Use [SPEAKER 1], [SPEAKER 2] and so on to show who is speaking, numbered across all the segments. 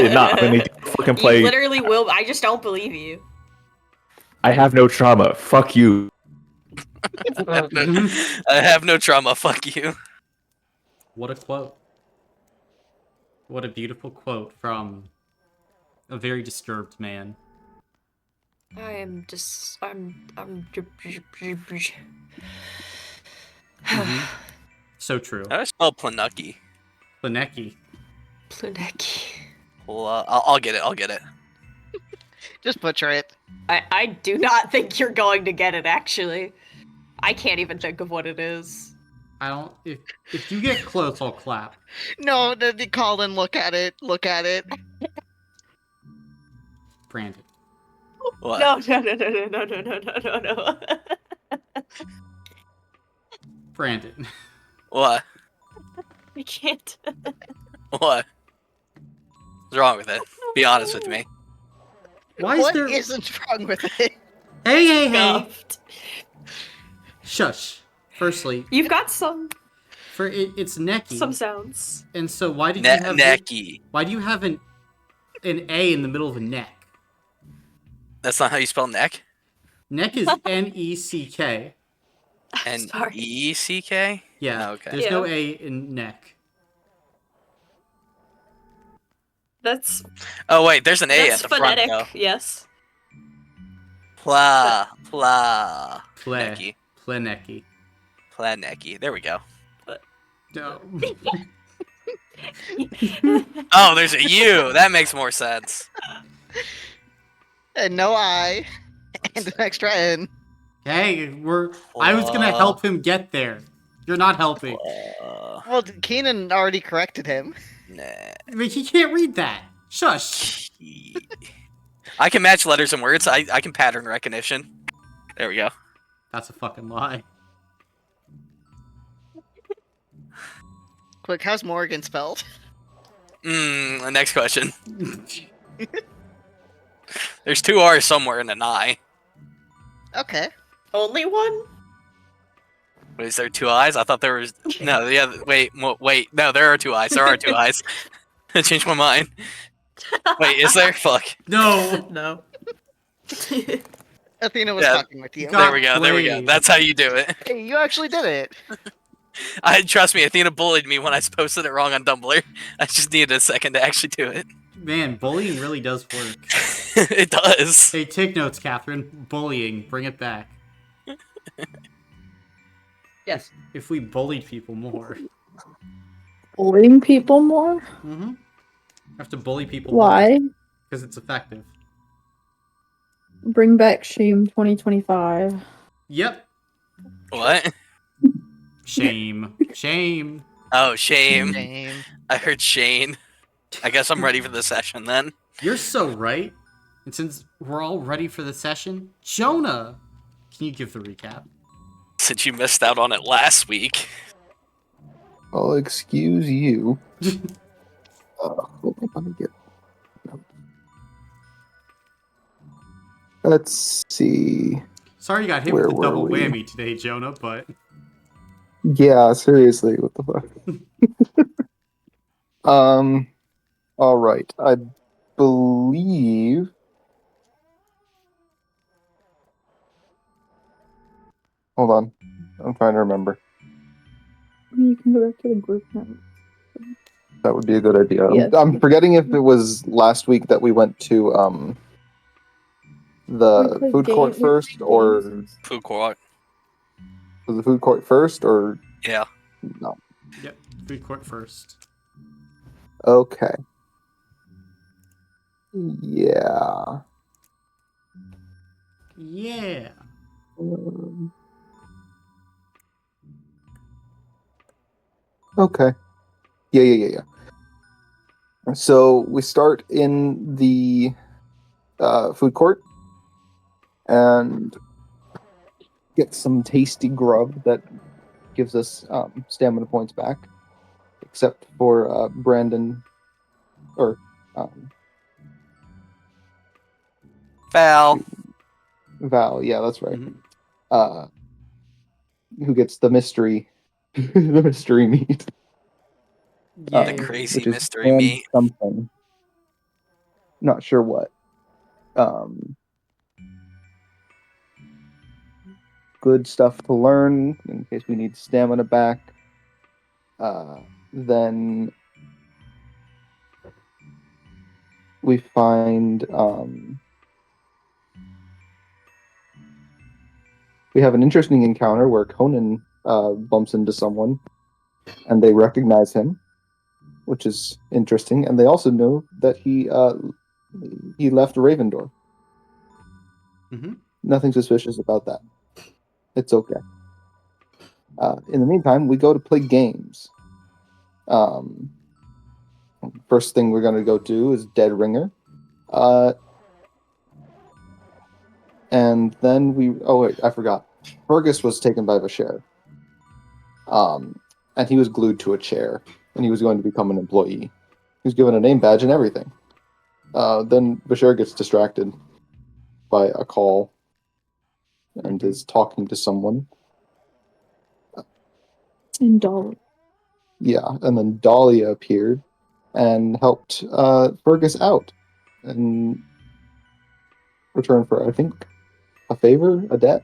[SPEAKER 1] not when they do fucking
[SPEAKER 2] You
[SPEAKER 1] play.
[SPEAKER 2] literally will. I just don't believe you.
[SPEAKER 1] I have no trauma. Fuck you.
[SPEAKER 3] I have no trauma. Fuck you.
[SPEAKER 4] What a quote. What a beautiful quote from a very disturbed man.
[SPEAKER 2] I am just. I'm.
[SPEAKER 4] So true.
[SPEAKER 3] I smell Planucky.
[SPEAKER 4] Planecki.
[SPEAKER 2] Planecki.
[SPEAKER 3] Well, I'll get it. I'll get it.
[SPEAKER 5] Just butcher it.
[SPEAKER 2] I do not think you're going to get it, actually. I can't even think of what it is.
[SPEAKER 4] I don't. If you get close, I'll clap.
[SPEAKER 5] No, Colin, look at it. Look at it.
[SPEAKER 4] Brandon.
[SPEAKER 3] What?
[SPEAKER 2] No.
[SPEAKER 4] Brandon.
[SPEAKER 3] What?
[SPEAKER 2] I can't.
[SPEAKER 3] What? What's wrong with it? Be honest with me.
[SPEAKER 4] Why
[SPEAKER 5] What
[SPEAKER 4] there?
[SPEAKER 5] isn't wrong with it?
[SPEAKER 4] Hey!
[SPEAKER 2] Scuffed.
[SPEAKER 4] Shush. Firstly,
[SPEAKER 2] You've got some
[SPEAKER 4] it's necky.
[SPEAKER 2] sounds.
[SPEAKER 4] And so why did you have
[SPEAKER 3] Necky.
[SPEAKER 4] why do you have an A in the middle of a neck?
[SPEAKER 3] That's not how you spell neck.
[SPEAKER 4] Neck is N-E-C-K.
[SPEAKER 3] N-E-C-K?
[SPEAKER 4] Yeah.
[SPEAKER 3] Oh, okay.
[SPEAKER 4] There's no A in neck.
[SPEAKER 2] That's
[SPEAKER 3] Oh wait, there's an A at the
[SPEAKER 2] phonetic.
[SPEAKER 3] front though.
[SPEAKER 2] Yes.
[SPEAKER 3] Necky.
[SPEAKER 4] Planecki.
[SPEAKER 3] Planecky. There we go.
[SPEAKER 4] No.
[SPEAKER 3] Oh, there's a U. That makes more sense.
[SPEAKER 5] And no I. And an extra N.
[SPEAKER 4] Hey, I was gonna help him get there. You're not helping.
[SPEAKER 5] Well, Keenan already corrected him.
[SPEAKER 3] Nah.
[SPEAKER 4] I mean, he can't read that. Shush.
[SPEAKER 3] I can match letters and words. I can pattern recognition. There we go.
[SPEAKER 4] That's a fucking lie.
[SPEAKER 5] Quick, how's Morgan spelled?
[SPEAKER 3] The next question. There's two R's somewhere in an I.
[SPEAKER 5] Okay.
[SPEAKER 2] Only one?
[SPEAKER 3] Wait, is there two I's? I thought there was... No, yeah, wait. No, there are two I's. There are two I's. I changed my mind. Wait, is there? Fuck.
[SPEAKER 4] No.
[SPEAKER 2] No.
[SPEAKER 5] Athena was talking with you.
[SPEAKER 3] There we go, there we go. That's how you do it.
[SPEAKER 5] Hey, you actually did it.
[SPEAKER 3] Trust me, Athena bullied me when I posted it wrong on Tumblr. I just needed a second to actually do it.
[SPEAKER 4] Man, bullying really does work.
[SPEAKER 3] It does.
[SPEAKER 4] Hey, take notes, Catherine. Bullying, bring it back.
[SPEAKER 2] Yes.
[SPEAKER 4] If we bullied people more.
[SPEAKER 6] Bullying people more?
[SPEAKER 4] Mm-hmm. Have to bully people
[SPEAKER 6] Why?
[SPEAKER 4] Because it's effective.
[SPEAKER 6] Bring back Shame 2025.
[SPEAKER 4] Yep.
[SPEAKER 3] What?
[SPEAKER 4] Shame. Shame.
[SPEAKER 3] Oh, shame.
[SPEAKER 5] Shame.
[SPEAKER 3] I heard Shane. I guess I'm ready for the session then.
[SPEAKER 4] You're so right. And since we're all ready for the session, Jonah, can you give the recap?
[SPEAKER 3] Since you missed out on it last week.
[SPEAKER 7] I'll excuse you. Let me get. Let's see.
[SPEAKER 4] Sorry you got hit
[SPEAKER 7] Where
[SPEAKER 4] with a double
[SPEAKER 7] were we?
[SPEAKER 4] whammy today, Jonah, but...
[SPEAKER 7] Yeah, seriously, what the fuck? All right. I believe. Hold on, I'm trying to remember.
[SPEAKER 6] You can go back to the group now.
[SPEAKER 7] That would be a good idea.
[SPEAKER 6] Yes.
[SPEAKER 7] I'm forgetting if it was last week that we went to
[SPEAKER 6] We
[SPEAKER 7] the
[SPEAKER 6] played
[SPEAKER 7] food court
[SPEAKER 6] games.
[SPEAKER 7] first, or
[SPEAKER 3] Food court.
[SPEAKER 7] was the food court first, or
[SPEAKER 3] Yeah.
[SPEAKER 7] no?
[SPEAKER 4] Yep, food court first.
[SPEAKER 7] Okay. Yeah.
[SPEAKER 4] Yeah.
[SPEAKER 7] Okay. Yeah. So we start in the food court and get some tasty grub that gives us stamina points back, except for Brandon or
[SPEAKER 3] Val.
[SPEAKER 7] Val. Yeah, that's right.
[SPEAKER 4] Mhm.
[SPEAKER 7] Who gets the mystery, the mystery meat?
[SPEAKER 4] Yeah.
[SPEAKER 3] The crazy
[SPEAKER 7] which is
[SPEAKER 3] mystery
[SPEAKER 7] and
[SPEAKER 3] meat.
[SPEAKER 7] something. not sure what. Good stuff to learn in case we need stamina back. Then we find we have an interesting encounter where Conan bumps into someone and they recognize him, which is interesting, and they also know that he left Ravendor.
[SPEAKER 4] Mm-hmm.
[SPEAKER 7] Nothing suspicious about that. It's okay. In the meantime, we go to play games. First thing we're going to go do is Dead Ringer. And then oh wait, I forgot. Fergus was taken by Vasher. And he was glued to a chair, and he was going to become an employee. He was given a name badge and everything. Then Vasher gets distracted by a call and is talking to someone.
[SPEAKER 6] And Dolly.
[SPEAKER 7] Yeah, and then Dahlia appeared and helped Fergus out in return for, I think, a favor, a debt,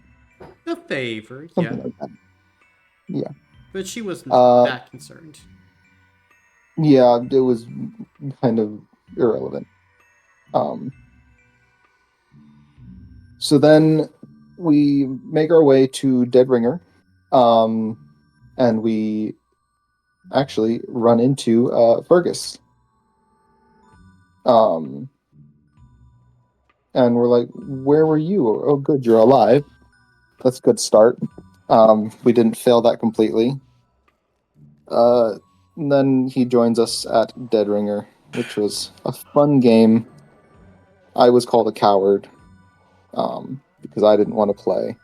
[SPEAKER 4] A favor,
[SPEAKER 7] something
[SPEAKER 4] yeah.
[SPEAKER 7] like that. Yeah.
[SPEAKER 4] But she wasn't
[SPEAKER 7] Uh,
[SPEAKER 4] that concerned.
[SPEAKER 7] Yeah, it was kind of irrelevant. So then we make our way to Dead Ringer, and we actually run into Fergus. And we're like, "Where were you? Oh, good, you're alive. That's a good start." We didn't fail that completely. And then he joins us at Dead Ringer, which was a fun game. I was called a coward because I didn't want to play.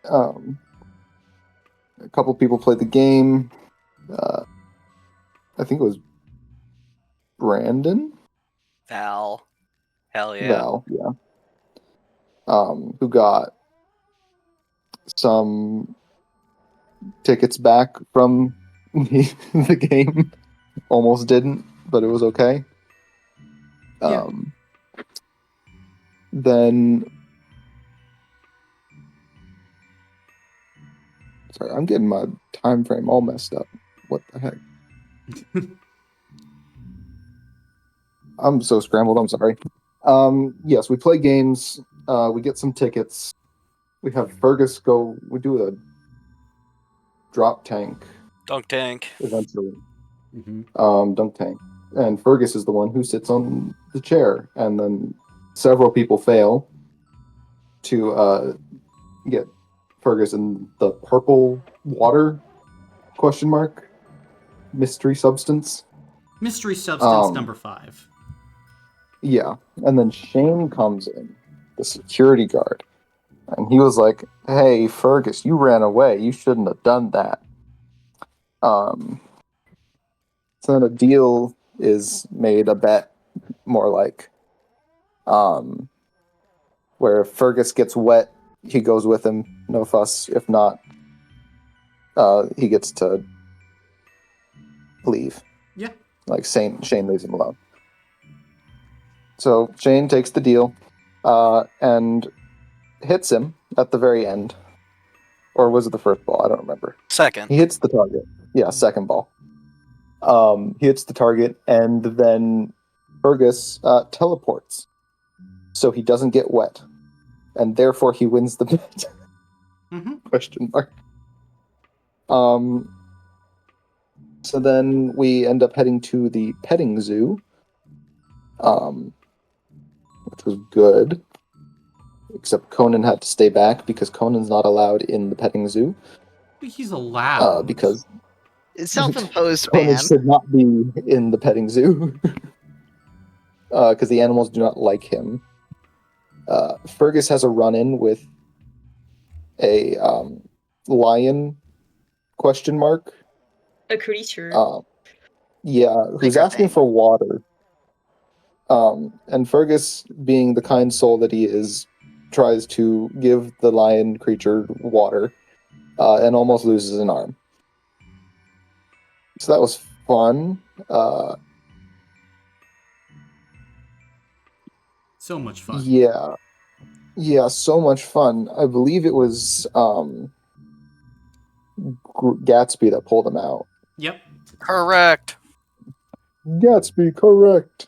[SPEAKER 7] A couple people played the game. I think it was Brandon?
[SPEAKER 3] Val. Hell yeah.
[SPEAKER 7] Val, yeah. Who got some tickets back from the game. Almost didn't, but it was okay.
[SPEAKER 4] Yeah.
[SPEAKER 7] Then sorry, I'm getting my time frame all messed up. What the heck? I'm so scrambled, I'm sorry. Yes, we play games, we get some tickets. We have Fergus we do a drop tank
[SPEAKER 3] Dunk tank.
[SPEAKER 7] eventually.
[SPEAKER 4] Mm-hmm.
[SPEAKER 7] Dunk tank. And Fergus is the one who sits on the chair, and then several people fail to get Fergus in the purple water ? Mystery substance.
[SPEAKER 4] Mystery substance number 5.
[SPEAKER 7] Yeah, and then Shane comes in, the security guard, and he was like, "Hey, Fergus, you ran away. You shouldn't have done that." So then a deal is made, a bet, more like, where if Fergus gets wet, he goes with him, no fuss. If not, he gets to leave.
[SPEAKER 4] Yeah.
[SPEAKER 7] Like Shane leaves him alone. So Shane takes the deal, and hits him at the very end. Or was it the first ball? I don't remember.
[SPEAKER 3] Second.
[SPEAKER 7] He hits the target. Yeah, second ball. He hits the target, and then Fergus teleports, so he doesn't get wet, and therefore he wins the bet.
[SPEAKER 4] Mm-hmm.
[SPEAKER 7] Question mark. So then we end up heading to the petting zoo, which was good. Except Conan had to stay back because Conan's not allowed in the petting zoo.
[SPEAKER 4] He's allowed.
[SPEAKER 7] Because
[SPEAKER 5] It's self-imposed
[SPEAKER 7] Conan
[SPEAKER 5] ban.
[SPEAKER 7] should not be in the petting zoo. Because the animals do not like him. Fergus has a run-in with a lion ?
[SPEAKER 2] A creature.
[SPEAKER 7] Yeah, who's
[SPEAKER 5] Bigger
[SPEAKER 7] asking
[SPEAKER 5] thing.
[SPEAKER 7] for water. And Fergus, being the kind soul that he is, tries to give the lion creature water, and almost loses an arm. So that was fun.
[SPEAKER 4] So much fun.
[SPEAKER 7] Yeah. Yeah, so much fun. I believe it was Gatsby that pulled him out.
[SPEAKER 4] Yep.
[SPEAKER 3] Correct.
[SPEAKER 7] Gatsby, correct.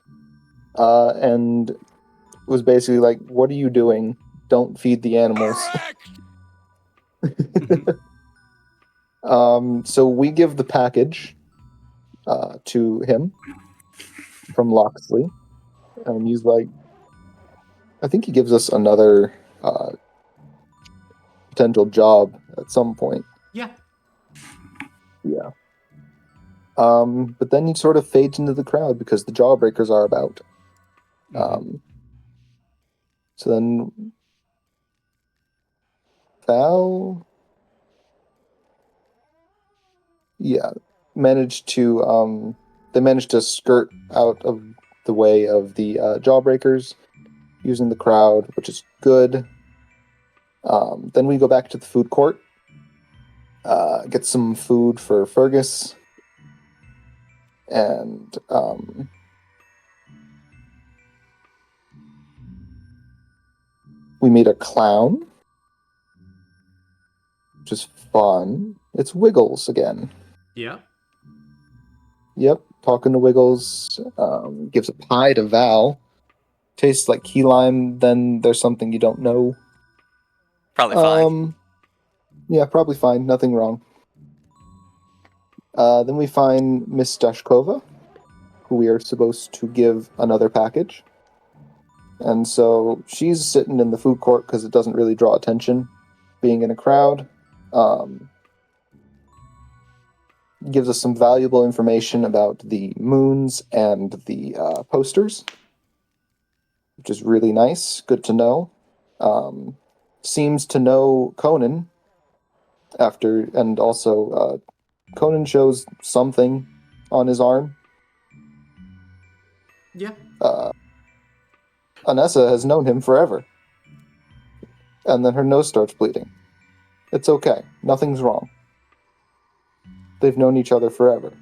[SPEAKER 7] And was basically like, "What are you doing? Don't feed the animals." So we give the package to him from Loxley, and he's like, I think he gives us another potential job at some point.
[SPEAKER 4] Yeah.
[SPEAKER 7] Yeah. But then he sort of fades into the crowd because the jawbreakers are about. So then Val, yeah, managed to they managed to skirt out of the way of the jawbreakers using the crowd, which is good. Then we go back to the food court, get some food for Fergus, and we meet a clown, which is fun. It's Wiggles again.
[SPEAKER 4] Yeah.
[SPEAKER 7] Yep, talking to Wiggles. Gives a pie to Val. Tastes like key lime. Then there's something you don't know.
[SPEAKER 3] Probably fine.
[SPEAKER 7] Yeah, probably fine. Nothing wrong. Then we find Miss Dashkova, who we are supposed to give another package. And so she's sitting in the food court because it doesn't really draw attention, being in a crowd. Gives us some valuable information about the moons and the posters, which is really nice. Good to know. Seems to know Conan and also Conan shows something on his arm.
[SPEAKER 4] Yeah.
[SPEAKER 7] Anessa has known him forever. And then her nose starts bleeding. It's okay. Nothing's wrong. They've known each other forever.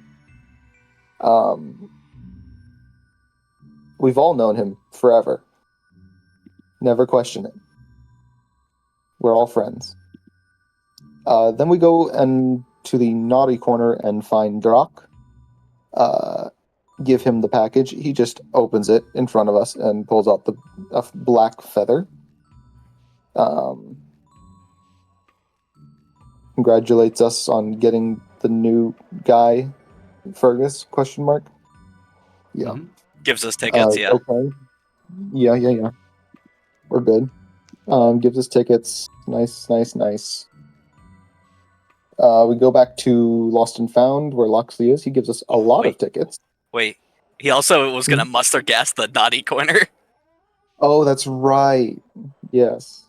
[SPEAKER 7] We've all known him forever. Never question it. We're all friends. Then we go to the naughty corner and find Drak. Give him the package. He just opens it in front of us and pulls out a black feather. Congratulates us on getting the new guy, Fergus? ? Yeah.
[SPEAKER 4] Mhm.
[SPEAKER 3] Gives us tickets, yeah.
[SPEAKER 7] Okay. Yeah. We're good. Gives us tickets. Nice. We go back to Lost and Found, where Loxley is. He gives us a lot of tickets.
[SPEAKER 3] Wait. He also was gonna muster gas the naughty corner.
[SPEAKER 7] Oh, that's right. Yes.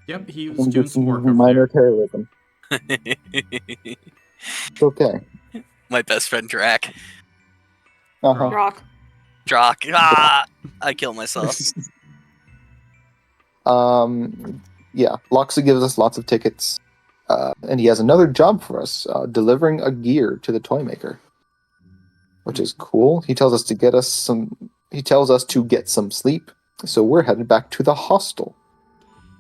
[SPEAKER 4] Yep, he was
[SPEAKER 7] And
[SPEAKER 4] doing
[SPEAKER 7] did
[SPEAKER 4] some work over
[SPEAKER 7] minor
[SPEAKER 4] there.
[SPEAKER 7] terrorism. It's okay.
[SPEAKER 3] My best friend Drac.
[SPEAKER 7] Uh-huh.
[SPEAKER 2] Rock.
[SPEAKER 3] Drac. Ah! I killed myself.
[SPEAKER 7] Yeah, Loxley gives us lots of tickets. And he has another job for us, delivering a gear to the toy maker, which is cool. He tells us to get some sleep, so we're headed back to the hostel.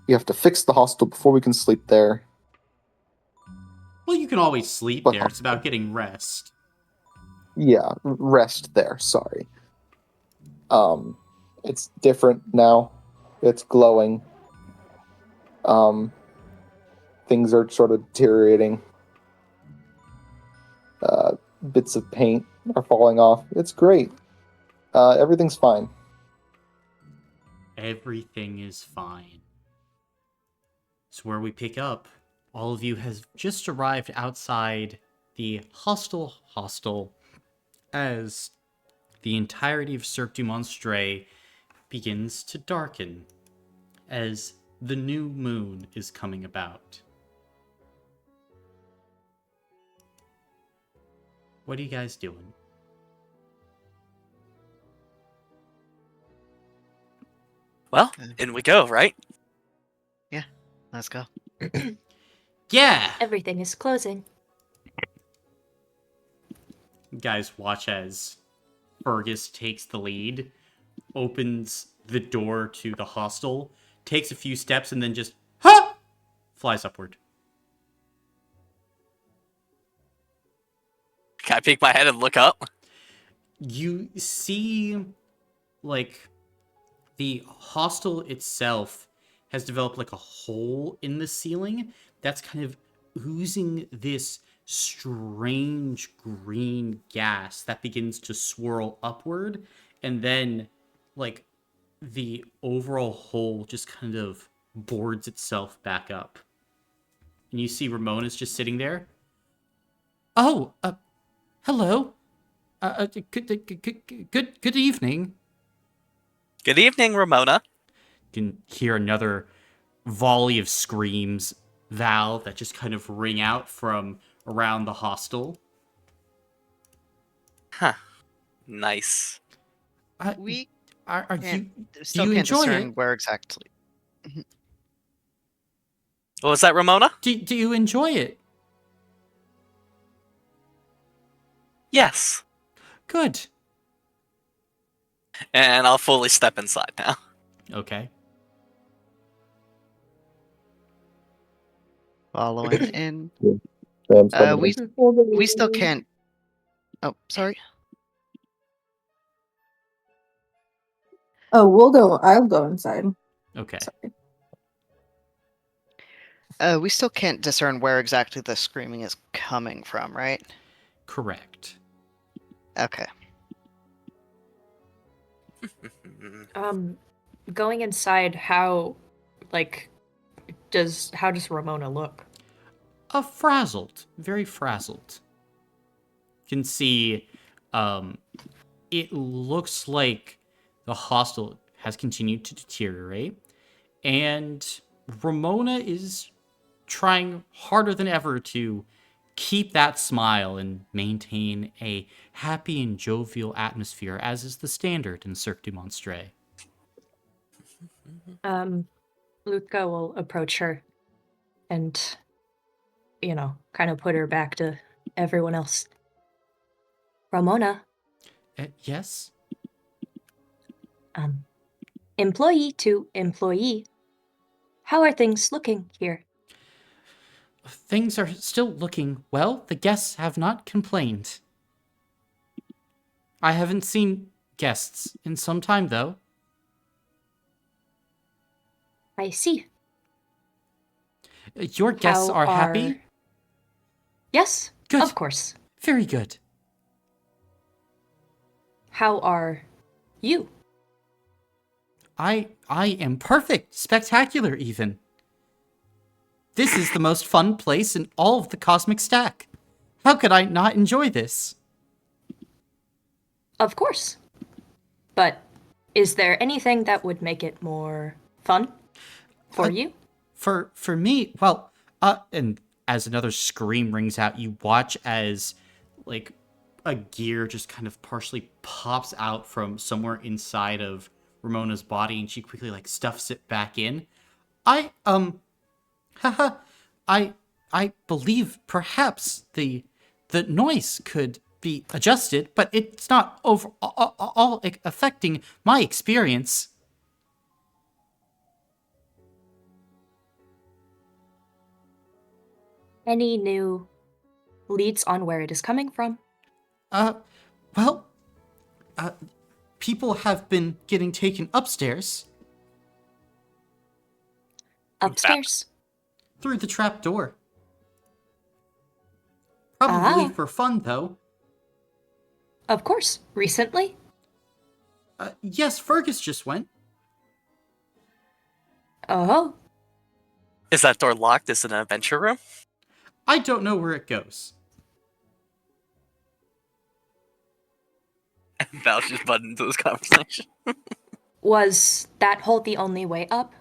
[SPEAKER 7] We have to fix the hostel before we can sleep there.
[SPEAKER 4] Well, you can always sleep
[SPEAKER 7] But-
[SPEAKER 4] there. It's about getting rest.
[SPEAKER 7] Yeah, rest there, sorry. It's different now. It's glowing. Things are sort of deteriorating. Bits of paint are falling off. It's great. Everything's fine.
[SPEAKER 4] Everything is fine. So where we pick up, all of you has just arrived outside the hostel as the entirety of Cirque du Monstre begins to darken as the new moon is coming about. What are you guys doing?
[SPEAKER 3] Well, in we go, right?
[SPEAKER 5] Let's go.
[SPEAKER 4] Yeah!
[SPEAKER 2] Everything is closing.
[SPEAKER 4] You guys watch as Fergus takes the lead opens the door to the hostel, takes a few steps, and then just flies upward.
[SPEAKER 3] Can I peek my head and look up?
[SPEAKER 4] You see, like, the hostel itself has developed like a hole in the ceiling that's kind of oozing this strange green gas that begins to swirl upward, and then like the overall hole just kind of boards itself back up. And you see Ramona's just sitting there. Oh, hello. Good evening.
[SPEAKER 3] Good evening, Ramona.
[SPEAKER 4] You can hear another volley of screams, Val, that just kind of ring out from around the hostel.
[SPEAKER 3] Huh. Nice.
[SPEAKER 5] We
[SPEAKER 4] Are you?
[SPEAKER 5] can't,
[SPEAKER 4] Do
[SPEAKER 5] still
[SPEAKER 4] you
[SPEAKER 5] can't
[SPEAKER 4] enjoy
[SPEAKER 5] discern
[SPEAKER 4] it?
[SPEAKER 5] where exactly.
[SPEAKER 3] What was that, Ramona?
[SPEAKER 4] Do you enjoy it?
[SPEAKER 3] Yes.
[SPEAKER 4] Good.
[SPEAKER 3] And I'll fully step inside now.
[SPEAKER 4] Okay.
[SPEAKER 5] Following in.
[SPEAKER 7] Sam's coming
[SPEAKER 5] We
[SPEAKER 7] in.
[SPEAKER 5] we still can't. Oh, sorry.
[SPEAKER 6] Oh, we'll go. I'll go inside.
[SPEAKER 4] Okay.
[SPEAKER 6] Sorry.
[SPEAKER 5] We still can't discern where exactly the screaming is coming from, right?
[SPEAKER 4] Correct.
[SPEAKER 5] Okay.
[SPEAKER 2] Going inside, how does Ramona look?
[SPEAKER 4] Frazzled. Very frazzled. You can see, it looks like the hostel has continued to deteriorate, and Ramona is trying harder than ever to keep that smile and maintain a happy and jovial atmosphere, as is the standard in Cirque du Monstre.
[SPEAKER 2] Luca will approach her and, kind of put her back to everyone else. Ramona,
[SPEAKER 4] Yes?
[SPEAKER 2] employee to employee, how are things looking here?
[SPEAKER 4] Things are still looking well. The guests have not complained. I haven't seen guests in some time, though.
[SPEAKER 2] I see.
[SPEAKER 4] Your guests
[SPEAKER 2] How
[SPEAKER 4] are happy?
[SPEAKER 2] Yes,
[SPEAKER 4] Good.
[SPEAKER 2] of course.
[SPEAKER 4] Very good.
[SPEAKER 2] How are you?
[SPEAKER 4] I am perfect. Spectacular, even. This is the most fun place in all of the cosmic stack. How could I not enjoy this?
[SPEAKER 2] Of course. But is there anything that would make it more fun for you?
[SPEAKER 4] For me, well, and as another scream rings out, you watch as, like, a gear just kind of partially pops out from somewhere inside of Ramona's body, and she quickly, like, stuffs it back in. I believe perhaps the noise could be adjusted, but it's not all affecting my experience.
[SPEAKER 2] Any new leads on where it is coming from?
[SPEAKER 4] Well, people have been getting taken upstairs
[SPEAKER 2] Upstairs?
[SPEAKER 4] through the trap door. Probably
[SPEAKER 2] Ah.
[SPEAKER 4] for fun, though.
[SPEAKER 2] Of course. Recently?
[SPEAKER 4] Yes, Fergus just went.
[SPEAKER 2] Oh.
[SPEAKER 3] Is that door locked? Is it an adventure room?
[SPEAKER 4] I don't know where it goes.
[SPEAKER 3] And Val just butted into this conversation.
[SPEAKER 2] Was that hole the only way up?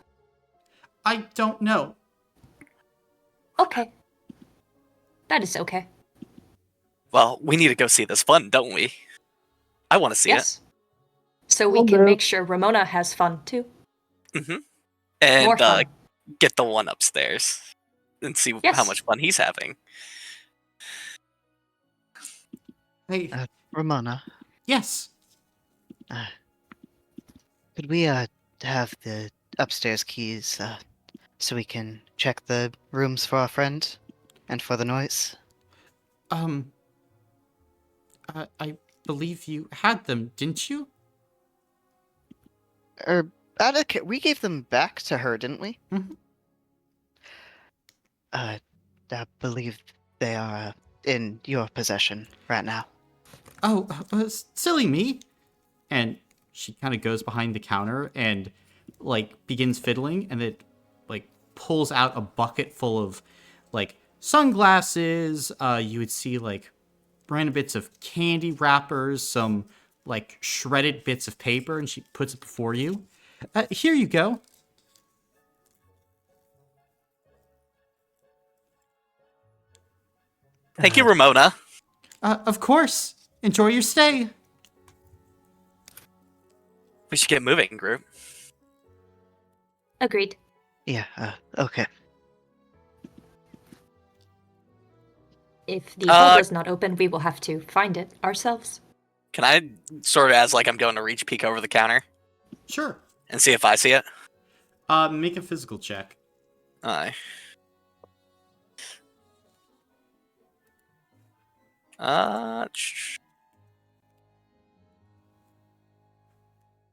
[SPEAKER 4] I don't know.
[SPEAKER 2] Okay. That is okay.
[SPEAKER 3] Well, we need to go see this fun, don't we? I want to see
[SPEAKER 2] Yes. So we
[SPEAKER 6] Will
[SPEAKER 2] can
[SPEAKER 6] do.
[SPEAKER 2] make sure Ramona has fun too.
[SPEAKER 3] it.
[SPEAKER 2] More
[SPEAKER 3] And
[SPEAKER 2] fun.
[SPEAKER 3] get the one upstairs and see how
[SPEAKER 2] Yes.
[SPEAKER 3] much fun he's having.
[SPEAKER 4] Hey,
[SPEAKER 5] Ramona,
[SPEAKER 4] yes.
[SPEAKER 5] Could we have the upstairs keys so we can check the rooms for our friend and for the noise?
[SPEAKER 4] I believe you had them, didn't you?
[SPEAKER 5] We gave them back to her, didn't we?
[SPEAKER 4] Mhm.
[SPEAKER 5] I believe they are in your possession right now.
[SPEAKER 4] Oh, silly me. And she kind of goes behind the counter and like begins fiddling, and it like pulls out a bucket full of like sunglasses. You would see like random bits of candy wrappers, some like shredded bits of paper, and she puts it before you. Here you go.
[SPEAKER 3] Thank you, Ramona.
[SPEAKER 4] Of course. Enjoy your stay.
[SPEAKER 3] We should get moving, group.
[SPEAKER 2] Agreed.
[SPEAKER 5] Yeah, okay.
[SPEAKER 2] If the hall does not open, we will have to find it ourselves.
[SPEAKER 3] Can I sort of, as like I'm going to reach, peek over the counter
[SPEAKER 4] Sure.
[SPEAKER 3] and see if I see it?
[SPEAKER 4] Make a physical check.
[SPEAKER 3] Aye.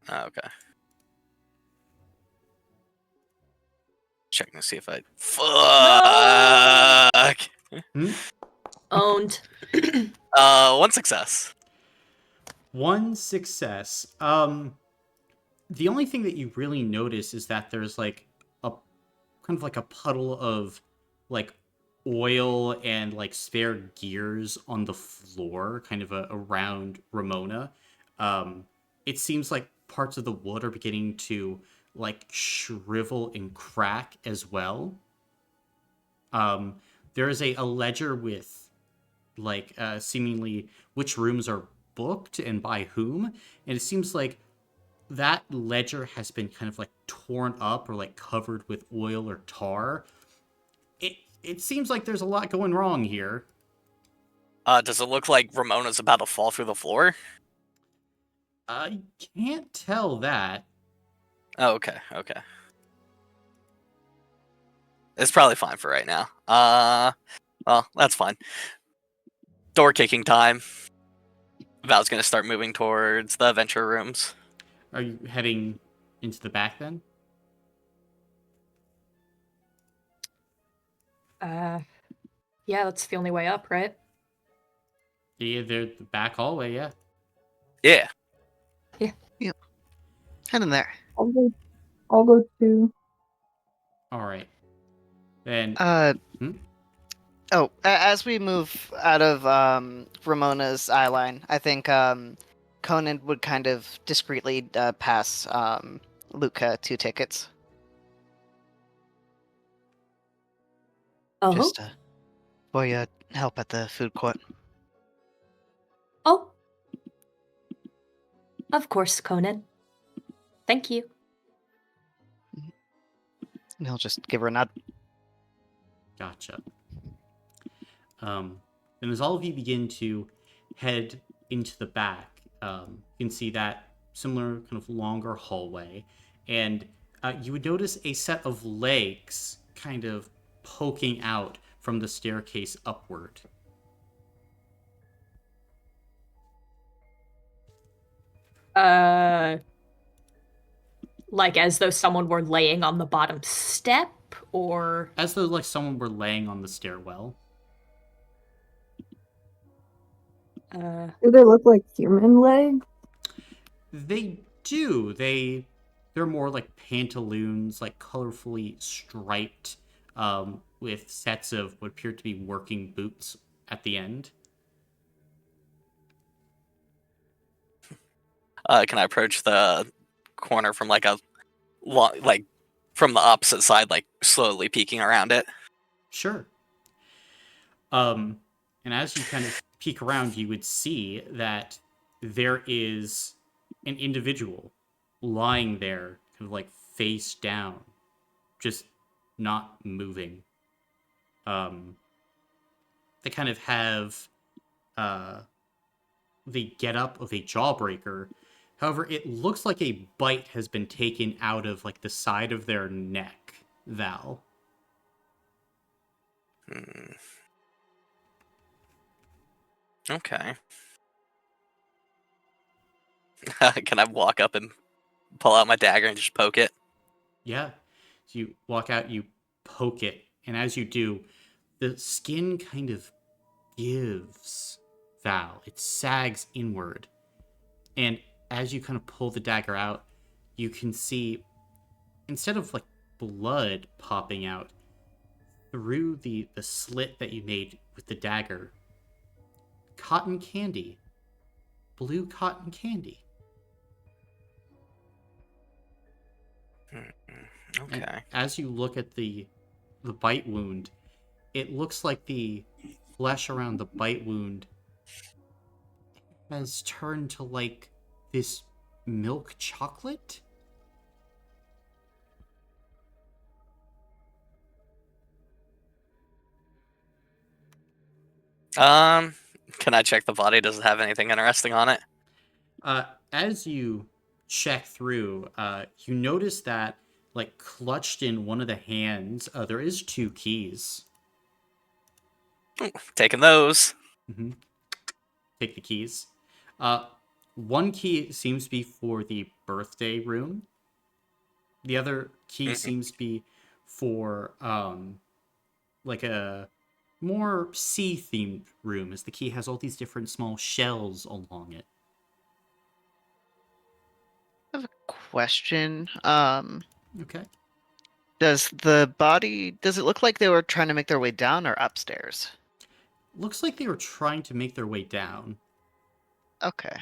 [SPEAKER 3] Okay. Checking to see if I. Fuck.
[SPEAKER 2] Owned.
[SPEAKER 3] One success.
[SPEAKER 4] One success. The only thing that you really notice is that there's like a kind of like a puddle of like oil and like spare gears on the floor, kind of around Ramona. It seems like parts of the wood are beginning to like shrivel and crack as well. There is a ledger with like seemingly which rooms are booked and by whom, and it seems like that ledger has been kind of like torn up or like covered with oil or tar. It seems like there's a lot going wrong here.
[SPEAKER 3] Does it look like Ramona's about to fall through the floor?
[SPEAKER 4] I can't tell that.
[SPEAKER 3] Oh, okay. It's probably fine for right now. Well, that's fine. Door kicking time. Val's gonna start moving towards the adventure rooms.
[SPEAKER 4] Are you heading into the back then?
[SPEAKER 2] Yeah, that's the only way up, right?
[SPEAKER 4] Yeah, they're the back hallway, yeah.
[SPEAKER 3] Yeah.
[SPEAKER 5] Head in there.
[SPEAKER 6] I'll go too.
[SPEAKER 4] Alright. Then
[SPEAKER 5] As we move out of Ramona's eye line, I think Conan would kind of discreetly pass Luca 2 tickets.
[SPEAKER 2] Oh.
[SPEAKER 5] Just for your help at the food court.
[SPEAKER 2] Oh. Of course, Conan. Thank you.
[SPEAKER 5] And he'll just give her a nod.
[SPEAKER 4] Gotcha. And as all of you begin to head into the back, you can see that similar kind of longer hallway, and you would notice a set of legs kind of poking out from the staircase upward.
[SPEAKER 2] Like as though someone were laying on the bottom step, or
[SPEAKER 4] As though like someone were laying on the stairwell.
[SPEAKER 6] Do they look like human legs?
[SPEAKER 4] They do. They're more like pantaloons, like colorfully striped, with sets of what appear to be working boots at the end.
[SPEAKER 3] Can I approach the corner from like from the opposite side, like slowly peeking around it?
[SPEAKER 4] Sure. And as you kind of peek around, you would see that there is an individual lying there, kind of like face down, just not moving. They kind of have the getup of a jawbreaker, However, it looks like a bite has been taken out of like the side of their neck, Val.
[SPEAKER 3] Okay. Can I walk up and pull out my dagger and just poke it?
[SPEAKER 4] Yeah. So you walk out, you poke it, and as you do, the skin kind of gives, Val. It sags inward. And as you kind of pull the dagger out, you can see, instead of like blood popping out, through the slit that you made with the dagger, cotton candy. Blue cotton candy.
[SPEAKER 3] Okay.
[SPEAKER 4] And as you look at the bite wound, it looks like the flesh around the bite wound has turned to like this milk chocolate.
[SPEAKER 3] Can I check the body? Does it have anything interesting on it?
[SPEAKER 4] As you check through, you notice that, like, clutched in one of the hands, there is 2 keys.
[SPEAKER 3] Taking those.
[SPEAKER 4] Mm-hmm. Take the keys. One key seems to be for the birthday room. The other key seems to be for, like a more sea-themed room, as the key has all these different small shells along it.
[SPEAKER 5] I have a question.
[SPEAKER 4] Okay.
[SPEAKER 5] Does it look like they were trying to make their way down or upstairs?
[SPEAKER 4] Looks like they were trying to make their way down.
[SPEAKER 5] Okay.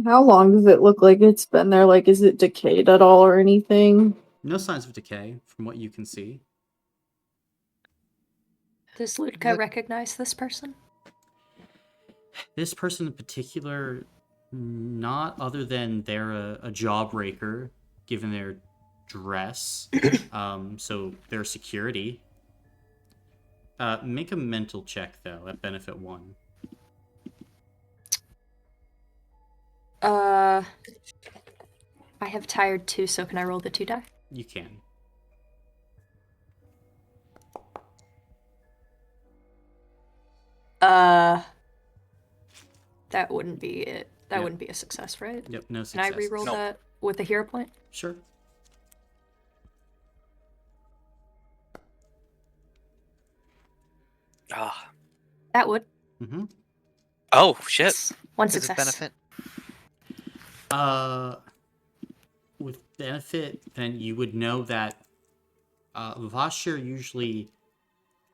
[SPEAKER 6] How long does it look like it's been there? Like, is it decayed at all or anything?
[SPEAKER 4] No signs of decay, from what you can see.
[SPEAKER 2] Does Lutka recognize this person?
[SPEAKER 4] This person in particular, not, other than they're a jawbreaker, given their dress. So their security. Make a mental check, though, at benefit 1.
[SPEAKER 2] I have tired 2, so can I roll the 2 die?
[SPEAKER 4] You can.
[SPEAKER 2] That wouldn't be it. That
[SPEAKER 4] Yep.
[SPEAKER 2] wouldn't be a success, right?
[SPEAKER 4] Yep, no
[SPEAKER 2] Can
[SPEAKER 4] success.
[SPEAKER 2] I re-roll
[SPEAKER 3] Nope.
[SPEAKER 2] that with a hero point?
[SPEAKER 4] Sure.
[SPEAKER 3] Ah.
[SPEAKER 2] That would.
[SPEAKER 4] Mm-hmm.
[SPEAKER 3] Oh, shit.
[SPEAKER 2] One
[SPEAKER 5] Does it
[SPEAKER 2] success.
[SPEAKER 5] benefit?
[SPEAKER 4] With benefit, then you would know that Vashir usually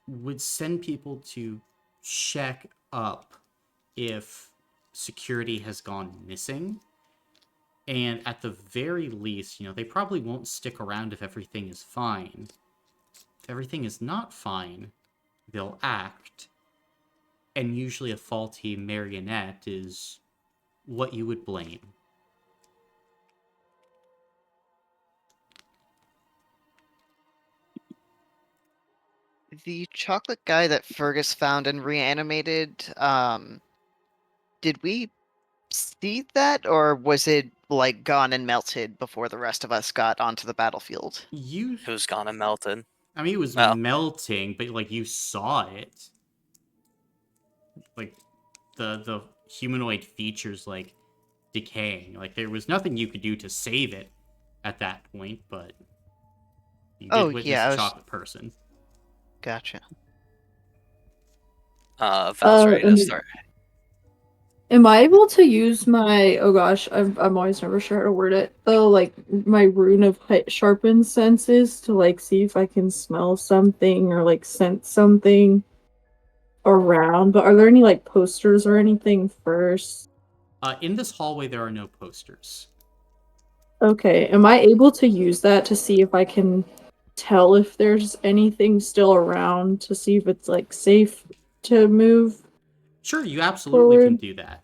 [SPEAKER 4] would send people to check up if security has gone missing. And at the very least, they probably won't stick around if everything is fine. If everything is not fine, they'll act. And usually a faulty marionette is what you would blame.
[SPEAKER 5] The chocolate guy that Fergus found and reanimated, did we see that, or was it like gone and melted before the rest of us got onto the battlefield?
[SPEAKER 3] Who's gone and melted?
[SPEAKER 4] I mean, it was
[SPEAKER 3] Oh.
[SPEAKER 4] melting, but like you saw it. Like the humanoid features like decaying. Like there was nothing you could do to save it at that point, but you did witness a chocolate person.
[SPEAKER 5] Gotcha.
[SPEAKER 3] Val's ready to start.
[SPEAKER 6] Am I able to use my, oh gosh, I'm always never sure how to word it. Oh, like my rune of sharpened senses to like see if I can smell something or like sense something around. But are there any like posters or anything first?
[SPEAKER 4] In this hallway, there are no posters.
[SPEAKER 6] Okay, am I able to use that to see if I can tell if there's anything still around to see if it's like safe to move?
[SPEAKER 4] Sure, you absolutely can do that.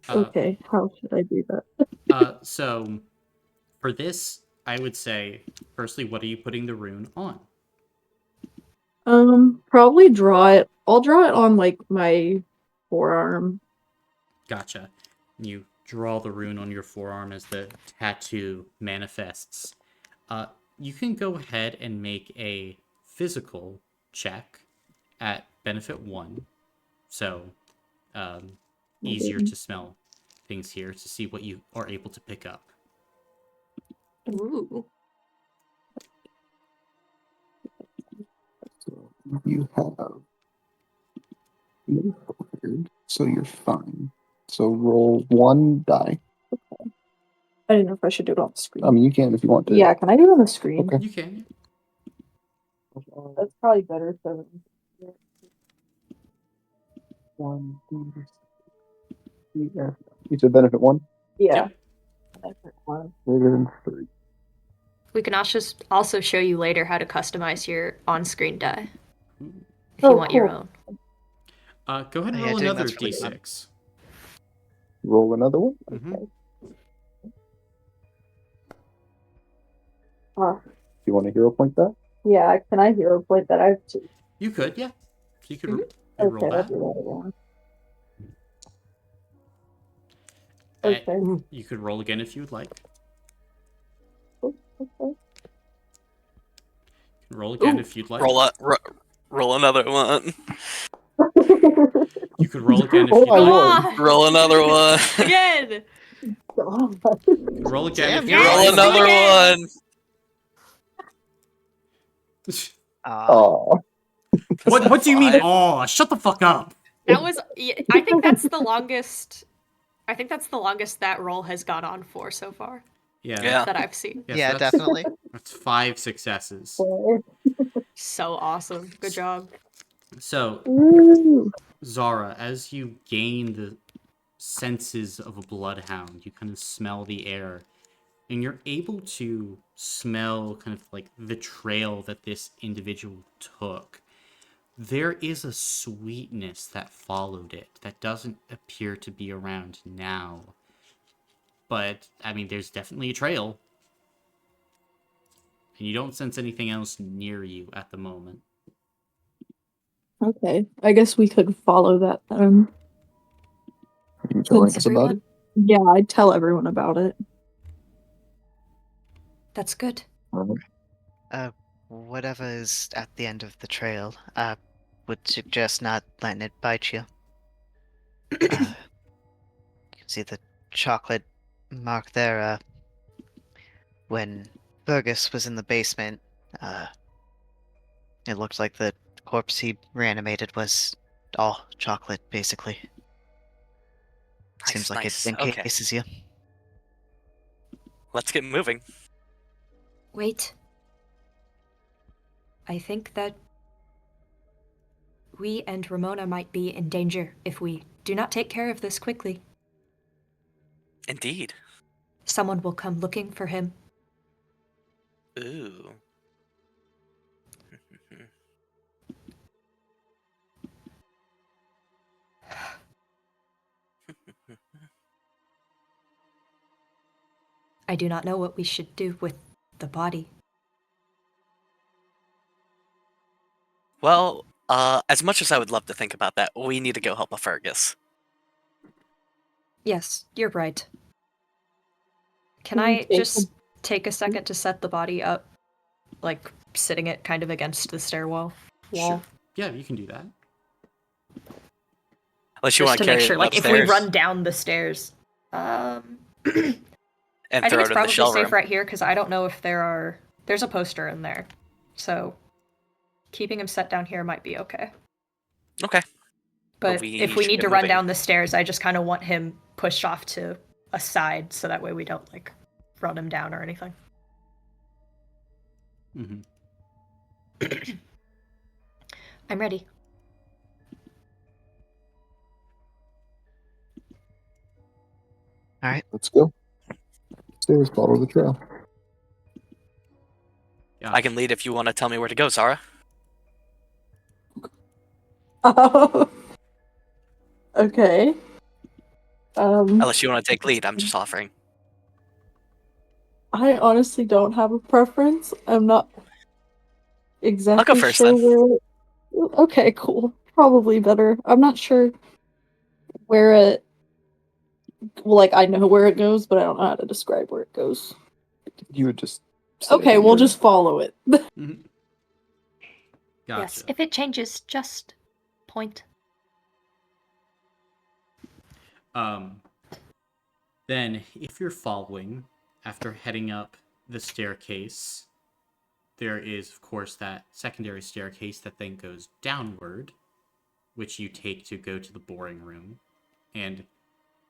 [SPEAKER 6] Okay, how should I do that?
[SPEAKER 4] So for this, I would say, firstly, what are you putting the rune on?
[SPEAKER 6] Probably draw it. I'll draw it on like my forearm.
[SPEAKER 4] Gotcha. You draw the rune on your forearm as the tattoo manifests. You can go ahead and make a physical check at benefit 1. So, easier to smell things here to see what you are able to pick up.
[SPEAKER 2] Ooh.
[SPEAKER 7] So you have no forward, so you're fine. So roll 1 die.
[SPEAKER 6] I didn't know if I should do it on the screen.
[SPEAKER 7] I mean, you can if you want to.
[SPEAKER 6] Yeah, can I do it on the screen?
[SPEAKER 7] Okay.
[SPEAKER 4] You can.
[SPEAKER 6] That's probably better. So
[SPEAKER 7] 1, 2, 3, yeah. You said benefit 1?
[SPEAKER 6] yeah.
[SPEAKER 4] Yep.
[SPEAKER 7] Greater than 3.
[SPEAKER 2] We can also show you later how to customize your on-screen die if
[SPEAKER 6] Oh,
[SPEAKER 2] you want your
[SPEAKER 6] cool.
[SPEAKER 2] own.
[SPEAKER 4] Go ahead and
[SPEAKER 5] Yeah,
[SPEAKER 4] roll
[SPEAKER 5] doing
[SPEAKER 4] another
[SPEAKER 5] that's really fun.
[SPEAKER 4] d6.
[SPEAKER 7] Roll another one.
[SPEAKER 4] Mhm.
[SPEAKER 7] You want to hero point that?
[SPEAKER 6] Yeah, can I hero point that? I have 2.
[SPEAKER 4] You could, yeah. You could
[SPEAKER 2] Mhm.
[SPEAKER 4] roll
[SPEAKER 6] Okay, I'll
[SPEAKER 4] that.
[SPEAKER 6] do that again.
[SPEAKER 4] Uh,
[SPEAKER 6] Okay.
[SPEAKER 4] You could roll again if you would like.
[SPEAKER 6] Okay.
[SPEAKER 4] Roll again
[SPEAKER 2] Ooh,
[SPEAKER 4] if you'd like.
[SPEAKER 3] Roll another one.
[SPEAKER 4] You could roll again if
[SPEAKER 7] Oh,
[SPEAKER 4] you'd
[SPEAKER 7] I
[SPEAKER 2] Come
[SPEAKER 4] like.
[SPEAKER 7] won.
[SPEAKER 2] on!
[SPEAKER 3] Roll another one.
[SPEAKER 2] Again!
[SPEAKER 4] You can roll again
[SPEAKER 5] Damn,
[SPEAKER 4] if
[SPEAKER 5] you're
[SPEAKER 4] you'd
[SPEAKER 2] Yes!
[SPEAKER 3] Roll
[SPEAKER 4] like.
[SPEAKER 3] another
[SPEAKER 2] Again!
[SPEAKER 3] one.
[SPEAKER 7] Aw.
[SPEAKER 4] What do you mean?
[SPEAKER 3] Fine.
[SPEAKER 4] Oh, shut the fuck up.
[SPEAKER 2] That was. I think that's the longest. I think that's the longest that roll has gone on for so far
[SPEAKER 3] Yeah.
[SPEAKER 2] that I've seen.
[SPEAKER 4] Yes,
[SPEAKER 5] Yeah,
[SPEAKER 4] that's,
[SPEAKER 5] definitely.
[SPEAKER 4] That's 5 successes.
[SPEAKER 2] So awesome. Good job.
[SPEAKER 4] So,
[SPEAKER 6] Ooh.
[SPEAKER 4] Zara, as you gain the senses of a bloodhound, you kind of smell the air, and you're able to smell kind of like the trail that this individual took. There is a sweetness that followed it that doesn't appear to be around now. But, I mean, there's definitely a trail. And you don't sense anything else near you at the moment.
[SPEAKER 6] Okay, I guess we could follow that then.
[SPEAKER 7] Are you telling us about
[SPEAKER 2] Everyone,
[SPEAKER 7] it?
[SPEAKER 6] Yeah, I'd tell everyone about it.
[SPEAKER 2] that's good.
[SPEAKER 5] Whatever is at the end of the trail, I would suggest not letting it bite you. You can see the chocolate mark there. When Fergus was in the basement, it looked like the corpse he reanimated was all chocolate, basically. Seems like
[SPEAKER 3] Nice.
[SPEAKER 5] it
[SPEAKER 3] Okay.
[SPEAKER 5] encases you.
[SPEAKER 3] Let's get moving.
[SPEAKER 2] Wait. I think that we and Ramona might be in danger if we do not take care of this quickly.
[SPEAKER 3] Indeed.
[SPEAKER 2] Someone will come looking for him.
[SPEAKER 3] Ooh.
[SPEAKER 2] I do not know what we should do with the body.
[SPEAKER 3] Well, as much as I would love to think about that, we need to go help a Fergus.
[SPEAKER 2] Yes, you're right. Can
[SPEAKER 6] Can we
[SPEAKER 2] I
[SPEAKER 6] take
[SPEAKER 2] just take a second to set the body up? Like, sitting it kind of against the stairwell wall?
[SPEAKER 4] Sure. Yeah, you can do that.
[SPEAKER 3] Unless you
[SPEAKER 2] Just
[SPEAKER 3] want
[SPEAKER 2] to
[SPEAKER 3] to carry
[SPEAKER 2] make sure,
[SPEAKER 3] it
[SPEAKER 2] like, if we
[SPEAKER 3] upstairs
[SPEAKER 2] run down the stairs.
[SPEAKER 3] and
[SPEAKER 2] I think
[SPEAKER 3] throw
[SPEAKER 2] it's
[SPEAKER 3] it in the
[SPEAKER 2] probably
[SPEAKER 3] shell
[SPEAKER 2] safe
[SPEAKER 3] room.
[SPEAKER 2] right here, because I don't know if there's a poster in there. So, keeping him set down here might be okay.
[SPEAKER 3] Okay.
[SPEAKER 2] But
[SPEAKER 3] we
[SPEAKER 2] if we
[SPEAKER 3] should
[SPEAKER 2] need
[SPEAKER 3] get
[SPEAKER 2] to run
[SPEAKER 3] moving.
[SPEAKER 2] down the stairs, I just kind of want him pushed off to a side, so that way we don't, like, run him down or anything.
[SPEAKER 4] Mm-hmm.
[SPEAKER 2] I'm ready.
[SPEAKER 7] Let's go. Stairs, follow the trail.
[SPEAKER 4] Yeah.
[SPEAKER 3] I can lead if you want to tell me where to go, Zara.
[SPEAKER 6] Oh. Okay.
[SPEAKER 3] Unless you want to take lead, I'm just offering.
[SPEAKER 6] I honestly don't have a preference. I'm not exactly
[SPEAKER 3] first,
[SPEAKER 6] sure
[SPEAKER 3] then.
[SPEAKER 6] where. Okay, cool. Probably better. I'm not sure where it like I know where it goes, but I don't know how to describe where it goes.
[SPEAKER 7] You would just say
[SPEAKER 6] Okay,
[SPEAKER 7] that
[SPEAKER 6] we'll
[SPEAKER 7] you're-
[SPEAKER 6] just follow it.
[SPEAKER 4] Mhm. Gotcha.
[SPEAKER 2] Yes, if it changes, just point.
[SPEAKER 4] Then, if you're following, after heading up the staircase, there is, of course, that secondary staircase that then goes downward, which you take to go to the boring room. And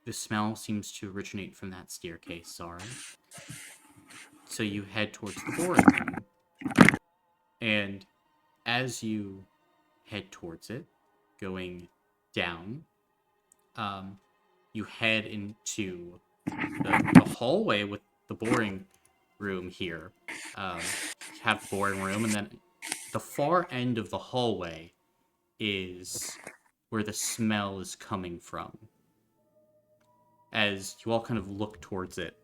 [SPEAKER 4] the smell seems to originate from that staircase, Zara. So you head towards the boring room. And as you head towards it, going down, you head into the hallway with the boring room here. You have the boring room, and then the far end of the hallway is where the smell is coming from. As you all kind of look towards it,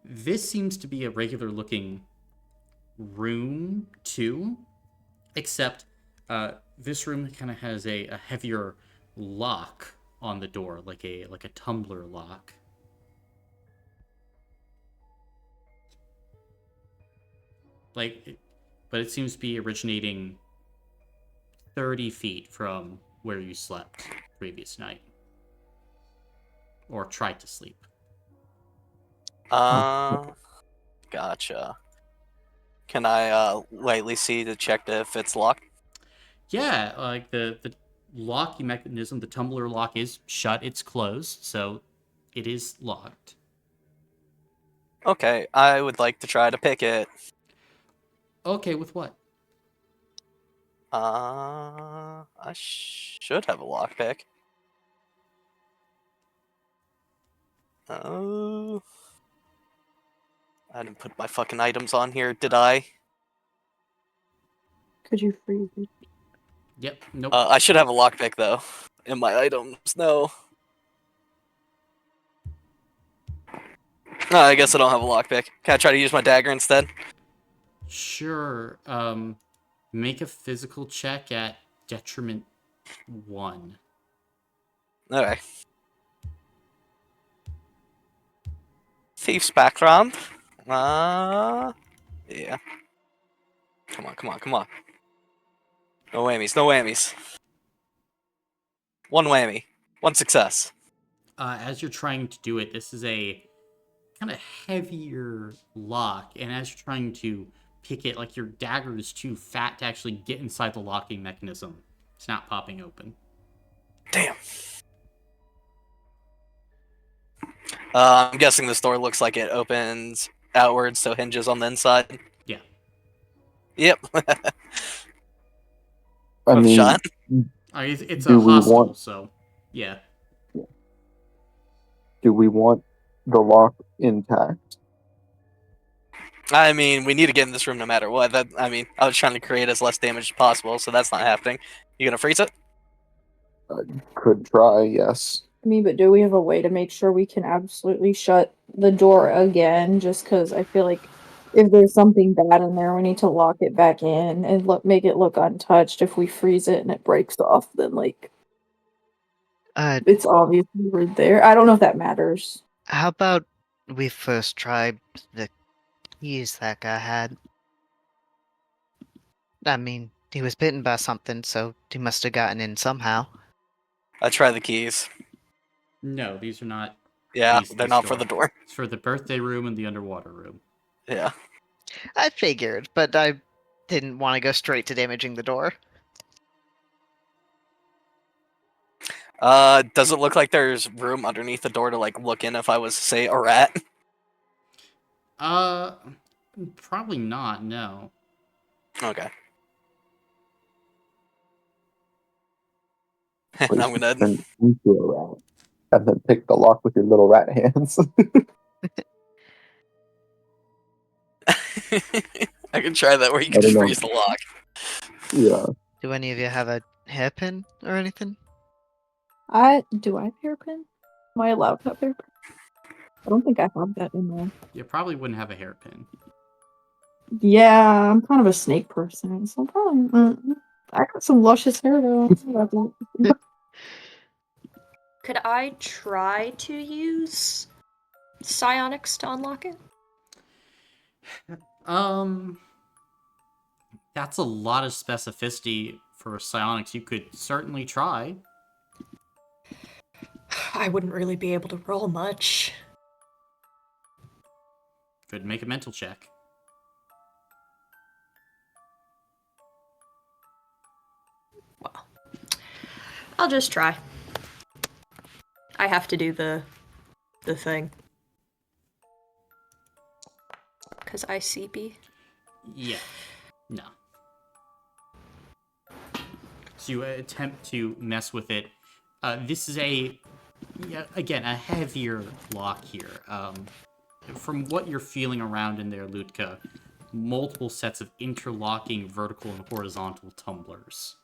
[SPEAKER 4] this seems to be a regular looking room too, except this room kind of has a heavier lock on the door, like a tumbler lock. But it seems to be originating 30 feet from where you slept previous night. Or tried to sleep.
[SPEAKER 3] Gotcha. Can I lightly see to check if it's locked?
[SPEAKER 4] Yeah, like the locking mechanism, the tumbler lock is shut, it's closed, so it is locked.
[SPEAKER 3] Okay, I would like to try to pick it.
[SPEAKER 4] Okay, with what?
[SPEAKER 3] I should have a lockpick. Oh, I didn't put my fucking items on here, did I?
[SPEAKER 6] Could you freeze it?
[SPEAKER 4] Yep, nope.
[SPEAKER 3] I should have a lockpick though. In my items, no. No, I guess I don't have a lockpick. Can I try to use my dagger instead?
[SPEAKER 4] Sure. Make a physical check at detriment 1.
[SPEAKER 3] Okay. Thief's background. Yeah. Come on, come on, come on. No whammies, no whammies. One whammy. One success.
[SPEAKER 4] As you're trying to do it, this is a kind of heavier lock, and as you're trying to pick it, like your dagger is too fat to actually get inside the locking mechanism. It's not popping open.
[SPEAKER 3] Damn. I'm guessing this door looks like it opens outwards, so hinges on the inside.
[SPEAKER 4] Yeah.
[SPEAKER 3] Yep.
[SPEAKER 7] I
[SPEAKER 3] Worth a
[SPEAKER 7] mean,
[SPEAKER 3] shot.
[SPEAKER 4] It's
[SPEAKER 7] Do
[SPEAKER 4] a
[SPEAKER 7] we
[SPEAKER 4] hostel,
[SPEAKER 7] want-
[SPEAKER 4] so yeah.
[SPEAKER 7] do we want the lock intact?
[SPEAKER 3] I mean, we need to get in this room no matter what. I was trying to create as less damage as possible, so that's not happening. You gonna freeze it?
[SPEAKER 7] Could try, yes.
[SPEAKER 6] I mean, but do we have a way to make sure we can absolutely shut the door again? Just because I feel like if there's something bad in there, we need to lock it back in and make it look untouched. If we freeze it and it breaks off, then it's obvious we're there. I don't know if that matters.
[SPEAKER 5] How about we first try the keys that guy had? I mean, he was bitten by something, so he must have gotten in somehow.
[SPEAKER 3] I try the keys.
[SPEAKER 4] No, these are not.
[SPEAKER 3] Yeah,
[SPEAKER 4] keys to
[SPEAKER 3] they're
[SPEAKER 4] this
[SPEAKER 3] not for the door.
[SPEAKER 4] It's for the birthday room and the underwater room.
[SPEAKER 3] Yeah.
[SPEAKER 5] I figured, but I didn't want to go straight to damaging the door.
[SPEAKER 3] Does it look like there's room underneath the door to look in if I was, say, a rat?
[SPEAKER 4] Probably not. No.
[SPEAKER 3] Okay.
[SPEAKER 7] Please
[SPEAKER 3] I'm gonna.
[SPEAKER 7] turn into a rat. And then pick the lock with your little rat hands.
[SPEAKER 3] I can try that where you
[SPEAKER 7] I
[SPEAKER 3] can
[SPEAKER 7] don't
[SPEAKER 3] just
[SPEAKER 7] know.
[SPEAKER 3] freeze the lock.
[SPEAKER 7] Yeah.
[SPEAKER 5] Do any of you have a hairpin or anything?
[SPEAKER 6] Do I have hairpin? Am I allowed to have hairpin? I don't think I have that in there.
[SPEAKER 4] You probably wouldn't have a hairpin.
[SPEAKER 6] Yeah, I'm kind of a snake person, so probably. I got some luscious hair though.
[SPEAKER 2] Could I try to use psionics to unlock it?
[SPEAKER 4] That's a lot of specificity for psionics. You could certainly try.
[SPEAKER 2] I wouldn't really be able to roll much.
[SPEAKER 4] Could make a mental check.
[SPEAKER 2] Well, I'll just try. I have to do the thing. Because I CB.
[SPEAKER 4] Yeah. No. So you attempt to mess with it. This is again, a heavier lock here. From what you're feeling around in there, Lutka, multiple sets of interlocking vertical and horizontal tumblers.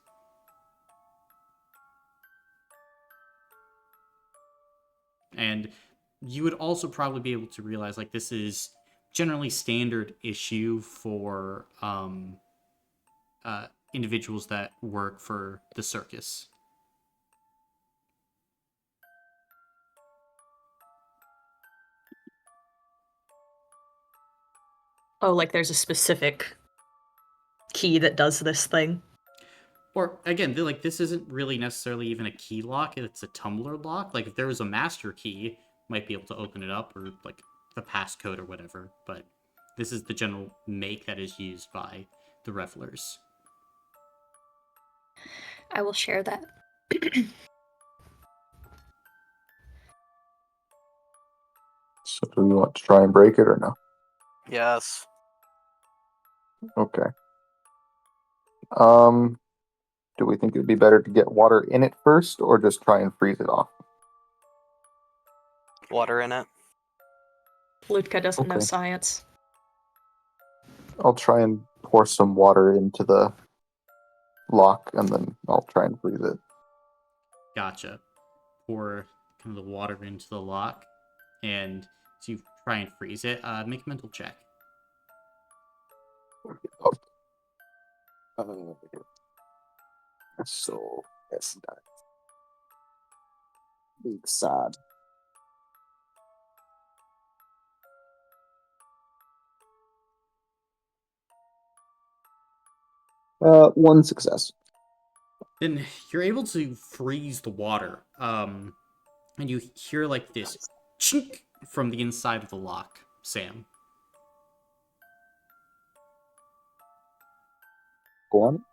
[SPEAKER 4] And you would also probably be able to realize, like, this is generally standard issue for individuals that work for the circus.
[SPEAKER 2] Oh, like there's a specific key that does this thing.
[SPEAKER 4] Or, again, this isn't really necessarily even a key lock, it's a tumbler lock. Like, if there was a master key, might be able to open it up, or, like, the passcode or whatever. But this is the general make that is used by the revelers.
[SPEAKER 2] I will share that.
[SPEAKER 7] So do we want to try and break it or no?
[SPEAKER 3] Yes.
[SPEAKER 7] Okay. Do we think it would be better to get water in it first, or just try and freeze it off?
[SPEAKER 3] Water in it.
[SPEAKER 2] Lutka doesn't know
[SPEAKER 7] Okay.
[SPEAKER 2] science.
[SPEAKER 7] I'll try and pour some water into the lock, and then I'll try and freeze it.
[SPEAKER 4] Gotcha. Pour kind of the water into the lock, and so you try and freeze it. Make a mental check.
[SPEAKER 7] So that's that. It's sad. One success.
[SPEAKER 4] Then you're able to freeze the water, and you hear like this chink from the inside of the lock, Sam.
[SPEAKER 7] Go on.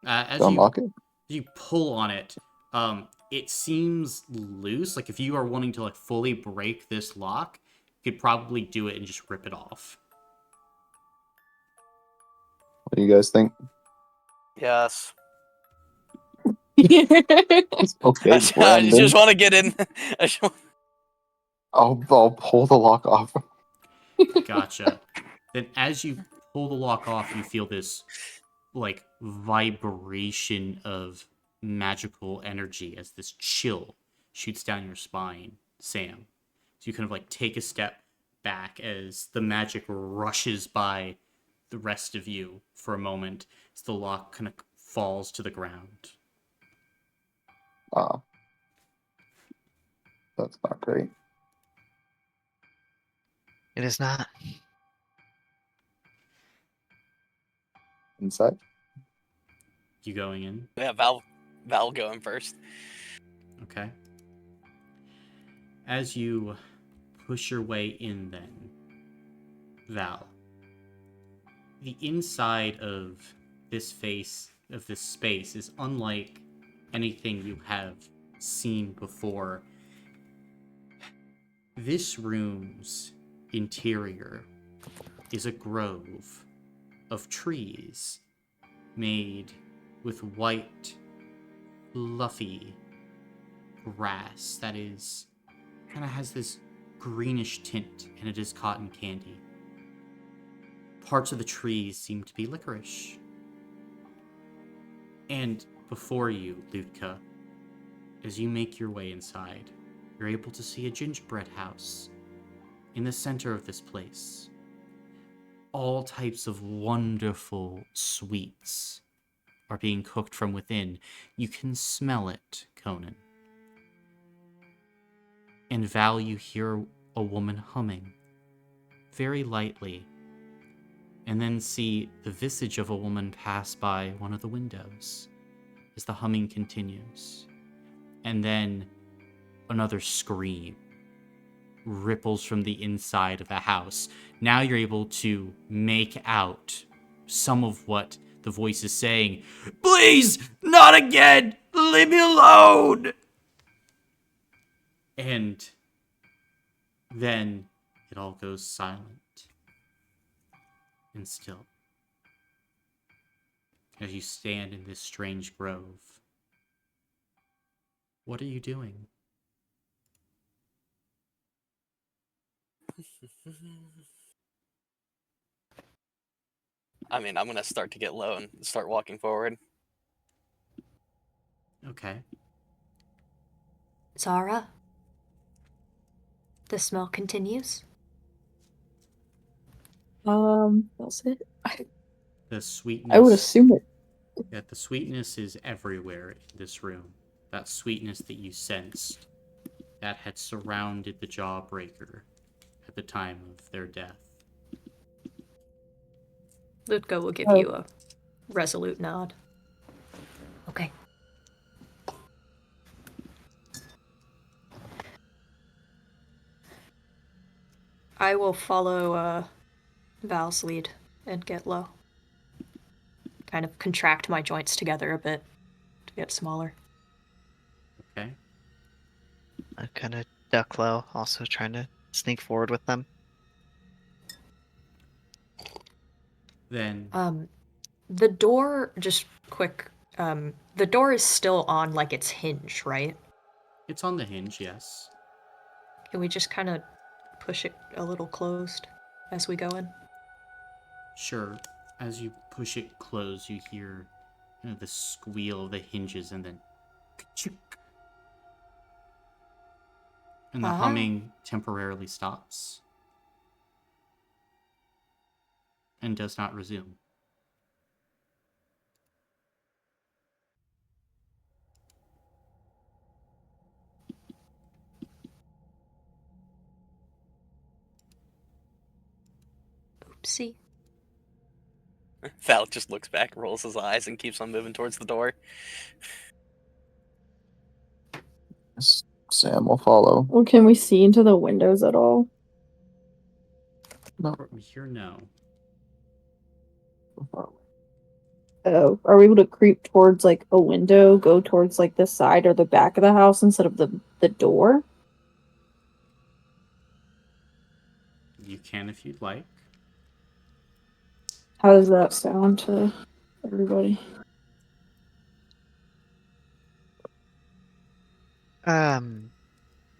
[SPEAKER 4] As
[SPEAKER 7] To unlock it.
[SPEAKER 4] you pull on it, it seems loose. Like, if you are wanting to, like, fully break this lock, you could probably do it and just rip it off.
[SPEAKER 7] What do you guys think?
[SPEAKER 3] Yes.
[SPEAKER 7] Okay,
[SPEAKER 3] I
[SPEAKER 7] Brandon.
[SPEAKER 3] just want to get in.
[SPEAKER 7] I'll pull the lock off.
[SPEAKER 4] Gotcha. Then as you pull the lock off, you feel this, like, vibration of magical energy as this chill shoots down your spine, Sam. So you kind of, like, take a step back as the magic rushes by the rest of you for a moment as the lock kind of falls to the ground.
[SPEAKER 7] That's not great.
[SPEAKER 5] It is not.
[SPEAKER 7] Inside.
[SPEAKER 4] You going in?
[SPEAKER 3] Yeah, Val going first.
[SPEAKER 4] Okay. As you push your way in, then, Val, the inside of this space is unlike anything you have seen before. This room's interior is a grove of trees made with white, fluffy grass that is kind of has this greenish tint, and it is cotton candy. Parts of the trees seem to be licorice. And before you, Lutka, as you make your way inside, you're able to see a gingerbread house in the center of this place. All types of wonderful sweets are being cooked from within. You can smell it, Conan. And Val, you hear a woman humming, very lightly, and then see the visage of a woman pass by one of the windows as the humming continues. And then another scream ripples from the inside of the house. Now you're able to make out some of what the voice is saying. Please, not again! Leave me alone! And then it all goes silent and still as you stand in this strange grove. What are you doing?
[SPEAKER 3] I mean, I'm gonna start to get low and start walking forward.
[SPEAKER 4] Okay.
[SPEAKER 2] Zara? The smell continues?
[SPEAKER 6] That's it.
[SPEAKER 4] The sweetness.
[SPEAKER 6] I would assume it.
[SPEAKER 4] Yeah, the sweetness is everywhere in this room. That sweetness that you sensed that had surrounded the Jawbreaker at the time of their death.
[SPEAKER 2] Lutka will give
[SPEAKER 6] Oh.
[SPEAKER 2] you a resolute nod. Okay. I will follow Val's lead and get low. Kind of contract my joints together a bit to get smaller.
[SPEAKER 4] Okay.
[SPEAKER 5] I kind of duck low, also trying to sneak forward with them.
[SPEAKER 4] Then
[SPEAKER 2] The door, just quick, the door is still on like its hinge, right?
[SPEAKER 4] it's on the hinge, yes.
[SPEAKER 2] Can we just kind of push it a little closed as we go in?
[SPEAKER 4] Sure. As you push it close, you hear the squeal of the hinges and then ka-chook. And the humming temporarily stops and does not resume.
[SPEAKER 2] Oopsie.
[SPEAKER 3] Val just looks back, rolls his eyes, and keeps on moving towards the door.
[SPEAKER 7] Sam will follow.
[SPEAKER 6] Well, can we see into the windows at all?
[SPEAKER 7] No.
[SPEAKER 4] From here, no.
[SPEAKER 6] Oh, are we able to creep towards like a window, go towards like the side or the back of the house instead of the door?
[SPEAKER 4] You can if you'd like.
[SPEAKER 6] How does that sound to everybody?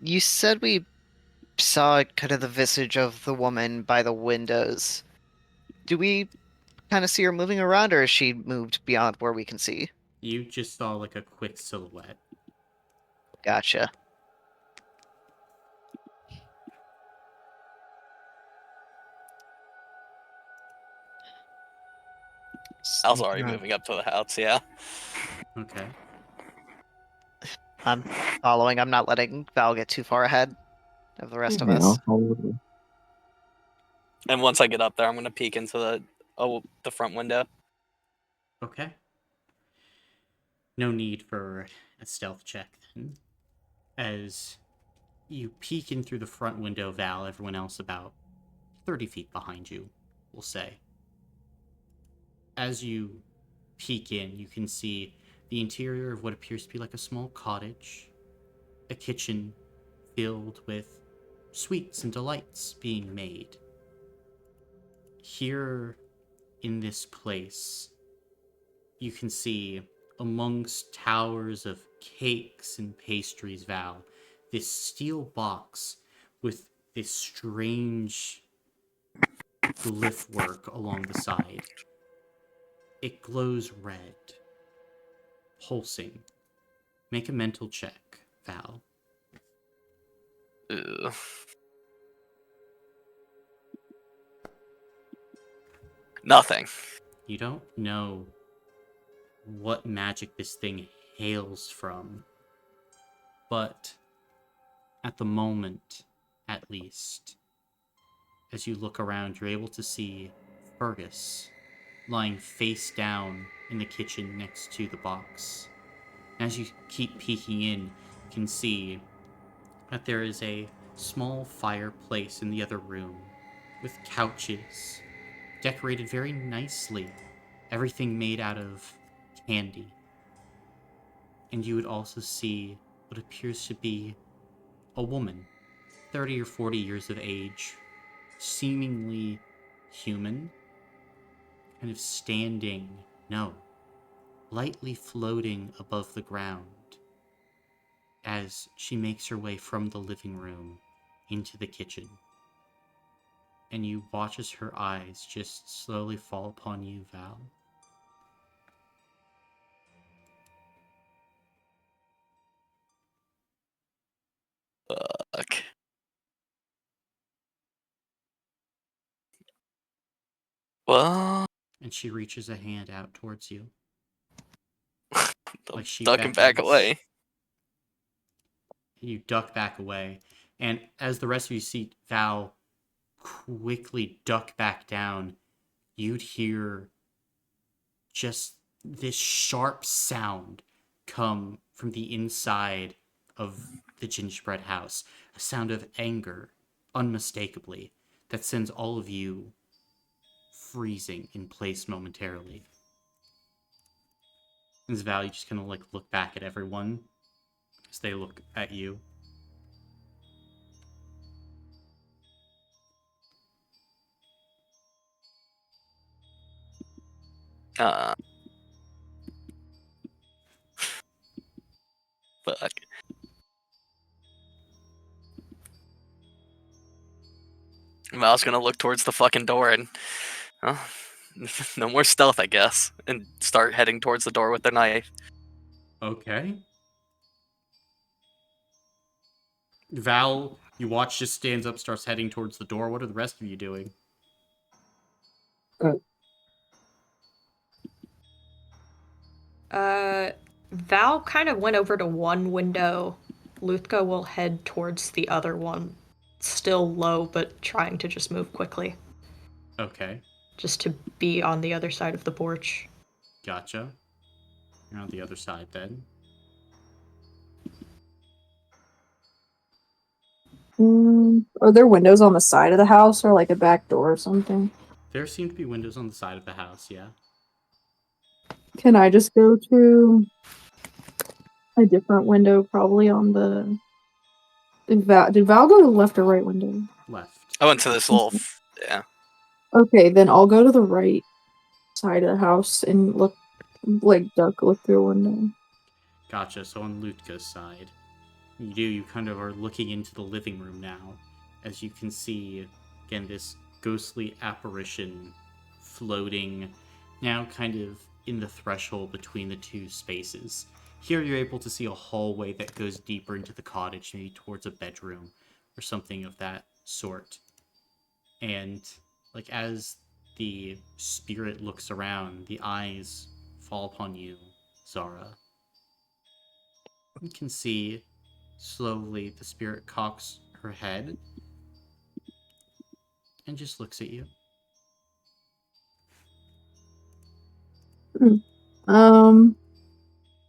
[SPEAKER 5] You said we saw kind of the visage of the woman by the windows. Do we kind of see her moving around, or is she moved beyond where we can see?
[SPEAKER 4] You just saw like a quick silhouette.
[SPEAKER 5] Gotcha.
[SPEAKER 3] Val's already
[SPEAKER 5] Sneaking
[SPEAKER 3] moving up to the house, yeah.
[SPEAKER 4] Okay.
[SPEAKER 5] I'm following. I'm not letting Val get too far ahead of the rest of
[SPEAKER 7] Yeah,
[SPEAKER 5] us.
[SPEAKER 7] I'll follow with you.
[SPEAKER 3] And once I get up there, I'm gonna peek into the front window.
[SPEAKER 4] Okay. No need for a stealth check then. As you peek in through the front window, Val, everyone else about 30 feet behind you, we'll say. As you peek in, you can see the interior of what appears to be like a small cottage, a kitchen filled with sweets and delights being made. Here in this place, you can see amongst towers of cakes and pastries, Val, this steel box with this strange glyph work along the side. It glows red, pulsing. Make a mental check, Val.
[SPEAKER 3] Ugh. Nothing.
[SPEAKER 4] You don't know what magic this thing hails from, but at the moment, at least, as you look around, you're able to see Fergus lying face down in the kitchen next to the box. As you keep peeking in, you can see that there is a small fireplace in the other room with couches decorated very nicely, everything made out of candy. And you would also see what appears to be a woman, 30 or 40 years of age, seemingly human, kind of standing, no, lightly floating above the ground as she makes her way from the living room into the kitchen. And you watch as her eyes just slowly fall upon you, Val.
[SPEAKER 3] Fuck. Well,
[SPEAKER 4] And she reaches a hand out towards you.
[SPEAKER 3] I'm
[SPEAKER 4] Like she
[SPEAKER 3] ducking back
[SPEAKER 4] beckons.
[SPEAKER 3] away.
[SPEAKER 4] You duck back away. And as the rest of you see Val quickly duck back down, you'd hear just this sharp sound come from the inside of the gingerbread house. A sound of anger, unmistakably, that sends all of you freezing in place momentarily. As Val, you just kind of like look back at everyone as they look at you.
[SPEAKER 3] Uh, Fuck. Val's gonna look towards the fucking door and, well, no more stealth, I guess, and start heading towards the door with the knife.
[SPEAKER 4] Okay. Val, you watch, just stands up, starts heading towards the door. What are the rest of you doing?
[SPEAKER 2] Val kind of went over to one window. Luthka will head towards the other one. Still low, but trying to just move quickly.
[SPEAKER 4] Okay,
[SPEAKER 2] Just to be on the other side of the porch.
[SPEAKER 4] gotcha. You're on the other side then.
[SPEAKER 6] Are there windows on the side of the house or like a back door or something?
[SPEAKER 4] There seem to be windows on the side of the house, yeah.
[SPEAKER 6] Can I just go to a different window, probably on the... Did Val go to the left or right window?
[SPEAKER 4] Left.
[SPEAKER 3] I went to this little, yeah.
[SPEAKER 6] Okay, then I'll go to the right side of the house and look, like, look through a window.
[SPEAKER 4] Gotcha, so on Lutka's side. You kind of are looking into the living room now, as you can see, again, this ghostly apparition floating, now kind of in the threshold between the two spaces. Here you're able to see a hallway that goes deeper into the cottage, maybe towards a bedroom or something of that sort. And like as the spirit looks around, the eyes fall upon you, Zara. You can see slowly the spirit cocks her head and just looks at you.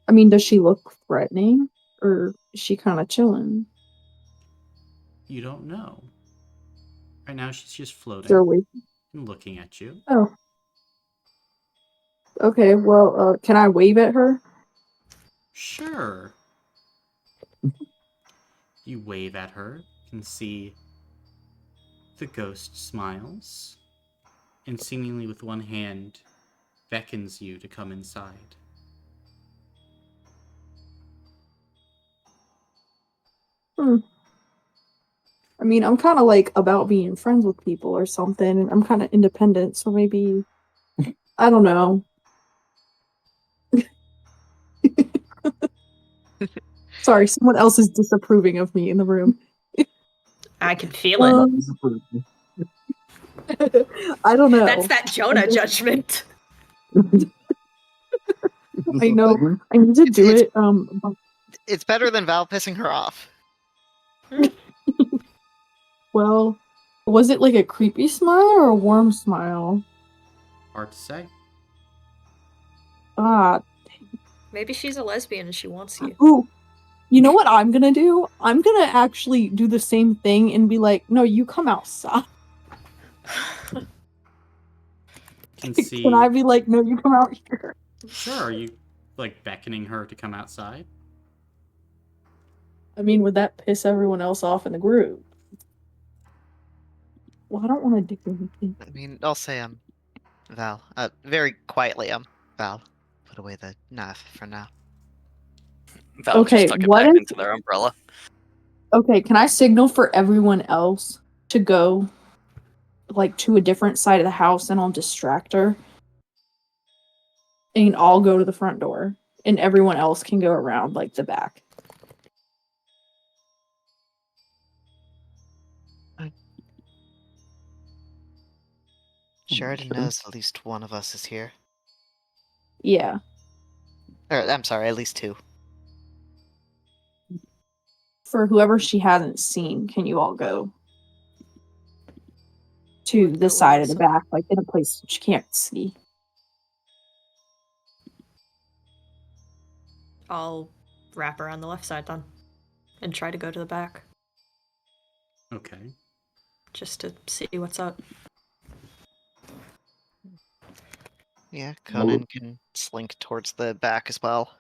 [SPEAKER 6] I mean, does she look threatening? Or is she kind of chilling?
[SPEAKER 4] You don't know. Right now she's just
[SPEAKER 6] Is
[SPEAKER 4] floating
[SPEAKER 6] there a way?
[SPEAKER 4] and looking at you.
[SPEAKER 6] Oh. Okay, well, can I wave at her?
[SPEAKER 4] Sure. You wave at her. You can see the ghost smiles and seemingly with one hand beckons you to come inside.
[SPEAKER 6] I mean, I'm kind of like about being friends with people or something. I'm kind of independent, so maybe I don't know. Sorry, someone else is disapproving of me in the room.
[SPEAKER 2] I can feel it.
[SPEAKER 6] I don't know.
[SPEAKER 2] That's that Jonah judgment.
[SPEAKER 6] I know. I need to do it.
[SPEAKER 5] It's better than Val pissing her off.
[SPEAKER 6] I Well, was it like a creepy smile or a warm smile?
[SPEAKER 4] Hard to say.
[SPEAKER 6] Ah,
[SPEAKER 2] Maybe she's a lesbian and she wants you.
[SPEAKER 6] ooh. You know what I'm gonna do? I'm gonna actually do the same thing and be like, no, you come outside.
[SPEAKER 4] Can see.
[SPEAKER 6] Can I be like, no, you come out here?
[SPEAKER 4] Sure. Are you like beckoning her to come outside?
[SPEAKER 6] I mean, would that piss everyone else off in the group? Well, I don't want to do anything.
[SPEAKER 5] I mean, I'll say Val. Very quietly, Val. Put away the knife for now.
[SPEAKER 3] Val
[SPEAKER 6] Okay,
[SPEAKER 3] just tuck it
[SPEAKER 6] what
[SPEAKER 3] back
[SPEAKER 6] if-
[SPEAKER 3] into their umbrella.
[SPEAKER 6] Okay, can I signal for everyone else to go, like, to a different side of the house and I'll distract her? And I'll go to the front door. And everyone else can go around, like, the back.
[SPEAKER 5] Sheridan
[SPEAKER 7] Sure.
[SPEAKER 5] knows at least one of us is here.
[SPEAKER 6] Yeah.
[SPEAKER 5] Or, I'm sorry, at least two.
[SPEAKER 6] For whoever she hasn't seen, can you all go to
[SPEAKER 2] Would
[SPEAKER 6] the
[SPEAKER 2] go
[SPEAKER 6] side of the
[SPEAKER 2] where,
[SPEAKER 6] back, like in a place she can't see?
[SPEAKER 2] I'll wrap around the left side then. And try to go to the back.
[SPEAKER 4] Okay.
[SPEAKER 2] Just to see what's up.
[SPEAKER 5] Yeah, Conan can slink towards the back as well.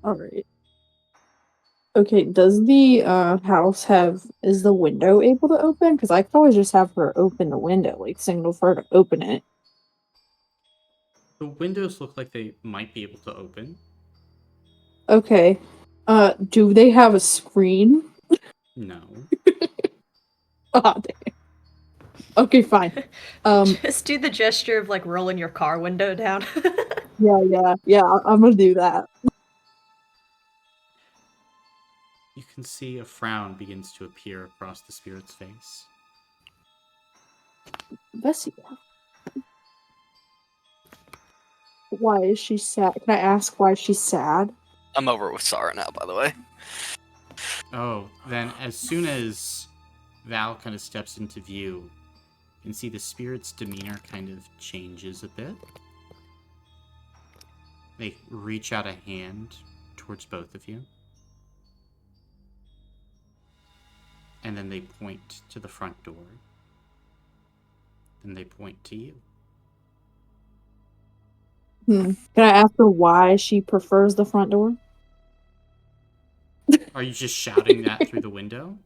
[SPEAKER 6] Alright. Okay, does the house is the window able to open? Because I could always just have her open the window, like signal for her to open it.
[SPEAKER 4] The windows look like they might be able to open.
[SPEAKER 6] Okay. Do they have a screen?
[SPEAKER 4] No.
[SPEAKER 6] Ah, damn. Okay, fine.
[SPEAKER 2] Just do the gesture of like rolling your car window down.
[SPEAKER 6] Yeah, I'm gonna do that.
[SPEAKER 4] You can see a frown begins to appear across the spirit's face.
[SPEAKER 6] Bessie. Why is she sad? Can I ask why she's sad?
[SPEAKER 3] I'm over with Sarah now, by the way.
[SPEAKER 4] Oh, then as soon as Val kind of steps into view, you can see the spirit's demeanor kind of changes a bit. They reach out a hand towards both of you. And then they point to the front door. Then they point to you.
[SPEAKER 6] Can I ask her why she prefers the front door?
[SPEAKER 4] Are you just shouting that through the window?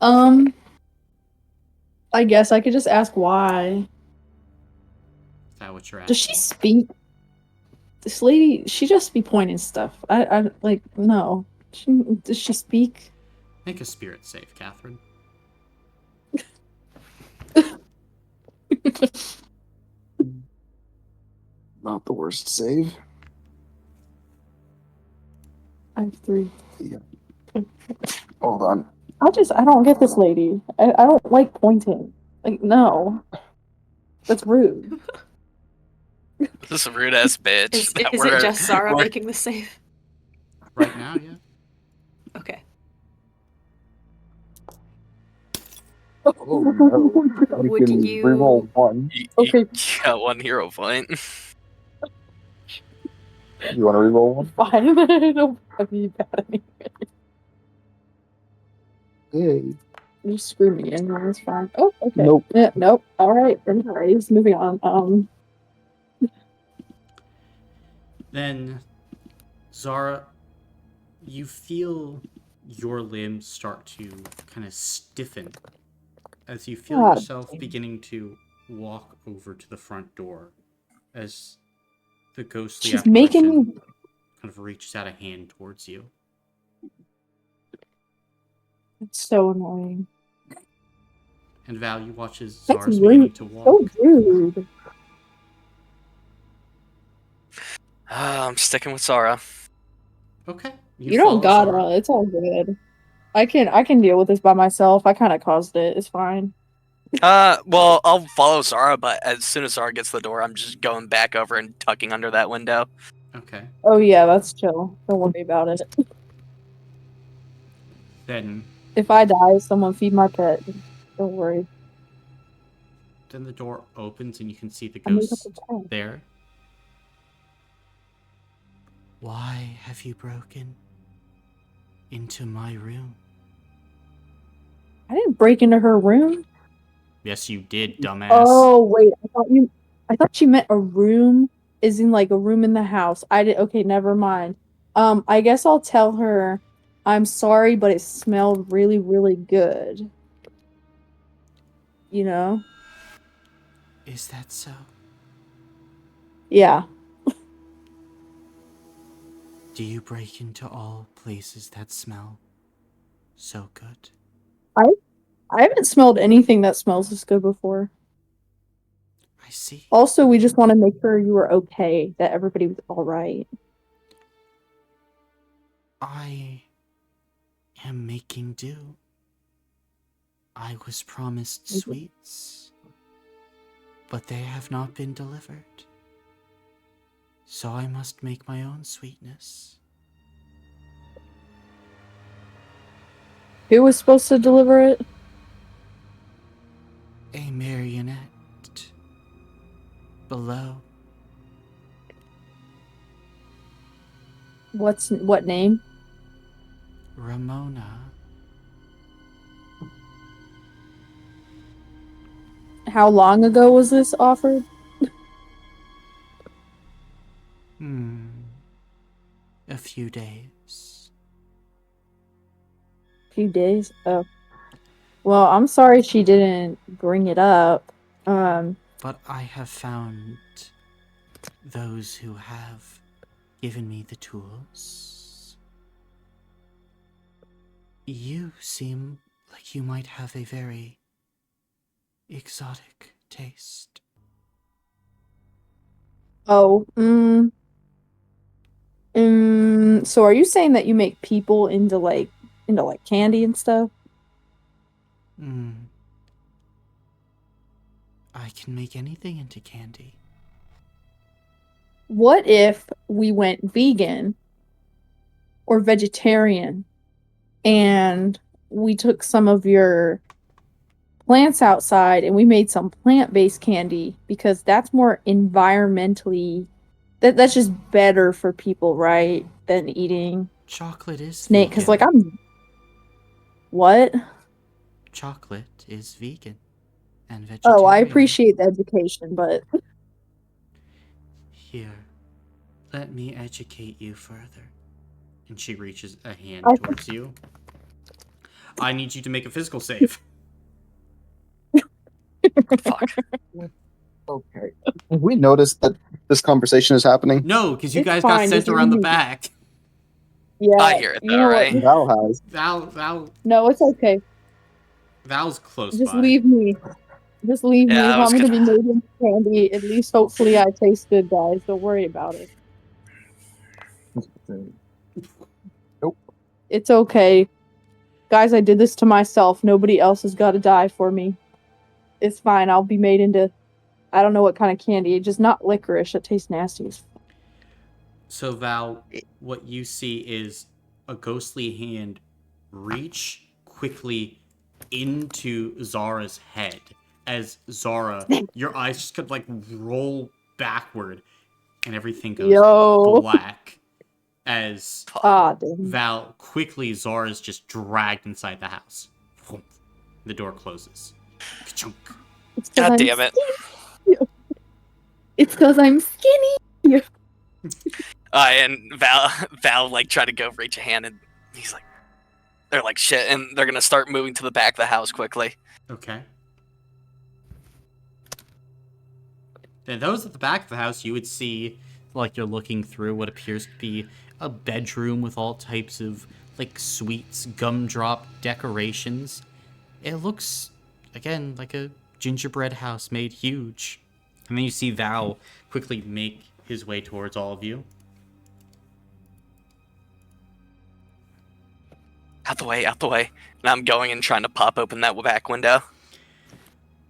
[SPEAKER 6] I guess I could just ask why.
[SPEAKER 4] Is that what you're asking?
[SPEAKER 6] Does she speak? This lady, she just be pointing stuff. I like, no. Does she speak?
[SPEAKER 4] Make a spirit save, Catherine.
[SPEAKER 7] Not the worst save.
[SPEAKER 6] I have 3.
[SPEAKER 7] Hold on.
[SPEAKER 6] I don't get this lady. I don't like pointing. Like, no. That's rude.
[SPEAKER 3] This is a rude ass bitch.
[SPEAKER 2] Is
[SPEAKER 3] that
[SPEAKER 2] it
[SPEAKER 3] we're-
[SPEAKER 2] just Zara
[SPEAKER 3] we're-
[SPEAKER 2] making the save?
[SPEAKER 4] Right now, yeah.
[SPEAKER 2] Okay.
[SPEAKER 7] Oh, no. We
[SPEAKER 2] Would
[SPEAKER 7] can
[SPEAKER 2] you-
[SPEAKER 7] reroll 1.
[SPEAKER 6] Okay.
[SPEAKER 3] You got 1 hero point.
[SPEAKER 7] You want to reroll 1?
[SPEAKER 6] Fine. Don't be bad at me.
[SPEAKER 7] Hey.
[SPEAKER 6] You screw me in. That's fine. Oh, okay.
[SPEAKER 7] Nope.
[SPEAKER 6] Yeah, nope. All right. Anyways, moving on.
[SPEAKER 4] Then, Zara, you feel your limbs start to kind of stiffen as you feel
[SPEAKER 6] God
[SPEAKER 4] yourself beginning to walk over to the front door as the ghostly
[SPEAKER 6] She's making
[SPEAKER 4] apparition
[SPEAKER 6] me.
[SPEAKER 4] kind of reaches out a hand towards you.
[SPEAKER 6] It's so annoying.
[SPEAKER 4] And Val, you watch as
[SPEAKER 6] That's
[SPEAKER 4] Zara's beginning
[SPEAKER 6] rude.
[SPEAKER 4] to walk.
[SPEAKER 6] So rude.
[SPEAKER 3] I'm sticking with Sarah.
[SPEAKER 4] Okay.
[SPEAKER 6] You don't
[SPEAKER 4] follow
[SPEAKER 6] gotta.
[SPEAKER 4] Zara.
[SPEAKER 6] It's all good. I can deal with this by myself. I kind of caused it. It's fine.
[SPEAKER 3] Well, I'll follow Zara, but as soon as Zara gets to the door, I'm just going back over and tucking under that window.
[SPEAKER 4] Okay.
[SPEAKER 6] Oh yeah, that's chill. Don't worry about it.
[SPEAKER 4] Then
[SPEAKER 6] If I die, someone feed my pet. Don't worry.
[SPEAKER 4] the door opens and you can see the
[SPEAKER 6] I made up
[SPEAKER 4] ghost
[SPEAKER 6] a plan.
[SPEAKER 4] there. Why have you broken into my room?
[SPEAKER 6] I didn't break into her room.
[SPEAKER 4] Yes, you did, dumbass.
[SPEAKER 6] Oh wait, I thought you meant a room, is in like a room in the house. I did. Okay, never mind. I guess I'll tell her. I'm sorry, but it smelled really, really good. You know?
[SPEAKER 4] Is that so?
[SPEAKER 6] Yeah.
[SPEAKER 4] Do you break into all places that smell so good?
[SPEAKER 6] I haven't smelled anything that smells this good before.
[SPEAKER 4] I see.
[SPEAKER 6] Also, we just want to make sure you were okay, that everybody was all right.
[SPEAKER 4] I am making do. I was promised
[SPEAKER 6] Mhm.
[SPEAKER 4] sweets, but they have not been delivered. So I must make my own sweetness.
[SPEAKER 6] Who was supposed to deliver it?
[SPEAKER 4] A marionette below.
[SPEAKER 6] What name?
[SPEAKER 4] Ramona.
[SPEAKER 6] How long ago was this offered?
[SPEAKER 4] A few days.
[SPEAKER 6] Few days. Oh. Well, I'm sorry she didn't bring it up.
[SPEAKER 4] But I have found those who have given me the tools. You seem like you might have a very exotic taste.
[SPEAKER 6] Oh, so are you saying that you make people into like candy and stuff?
[SPEAKER 4] I can make anything into candy.
[SPEAKER 6] What if we went vegan or vegetarian and we took some of your plants outside and we made some plant-based candy because that's more environmentally that's just better for people, right? Than eating
[SPEAKER 4] Chocolate is
[SPEAKER 6] snake.
[SPEAKER 4] vegan.
[SPEAKER 6] Because like I'm what?
[SPEAKER 4] Chocolate is vegan and vegetarian.
[SPEAKER 6] Oh, I appreciate the education, but
[SPEAKER 4] Here, let me educate you further. And she reaches a hand
[SPEAKER 6] I-
[SPEAKER 4] towards you. I need you to make a physical save.
[SPEAKER 3] Fuck.
[SPEAKER 7] Okay. Have we noticed that this conversation is happening?
[SPEAKER 4] No, because you
[SPEAKER 6] It's
[SPEAKER 4] guys
[SPEAKER 6] fine,
[SPEAKER 4] got sent
[SPEAKER 6] just
[SPEAKER 4] around the
[SPEAKER 6] leave me.
[SPEAKER 4] back.
[SPEAKER 6] yeah,
[SPEAKER 3] I hear it
[SPEAKER 6] you
[SPEAKER 3] though,
[SPEAKER 6] know
[SPEAKER 3] right?
[SPEAKER 6] what?
[SPEAKER 7] Val has.
[SPEAKER 6] No, it's okay.
[SPEAKER 4] Val's close
[SPEAKER 6] Just
[SPEAKER 4] by.
[SPEAKER 6] leave me. Just leave me.
[SPEAKER 3] Yeah,
[SPEAKER 6] If
[SPEAKER 3] I was
[SPEAKER 6] I'm gonna be
[SPEAKER 3] gonna.
[SPEAKER 6] made into candy, at least hopefully I taste good, guys. Don't worry about it.
[SPEAKER 7] Nope.
[SPEAKER 6] It's okay. Guys, I did this to myself. Nobody else has got to die for me. It's fine. I'll be made into I don't know what kind of candy. Just not licorice. It tastes nasty.
[SPEAKER 4] So, Val, what you see is a ghostly hand reach quickly into Zara's head. As Zara, your eyes just kind of like roll backward and everything goes
[SPEAKER 6] Yo.
[SPEAKER 4] black. As
[SPEAKER 6] Ah, damn.
[SPEAKER 4] Val, quickly, Zara's just dragged inside the house. The door closes. Ka-chunk.
[SPEAKER 6] It's 'cause
[SPEAKER 3] God
[SPEAKER 6] I'm
[SPEAKER 3] damn it.
[SPEAKER 6] skinny. It's because I'm skinny.
[SPEAKER 3] And Val like tried to go reach a hand, and he's like, they're like shit, and they're gonna start moving to the back of the house quickly.
[SPEAKER 4] Okay. Then those at the back of the house, you would see, like you're looking through what appears to be a bedroom with all types of, like, sweets, gumdrop decorations. It looks, again, like a gingerbread house made huge. And then you see Val quickly make his way towards all of you.
[SPEAKER 3] Out the way, out the way. And I'm going and trying to pop open that back window.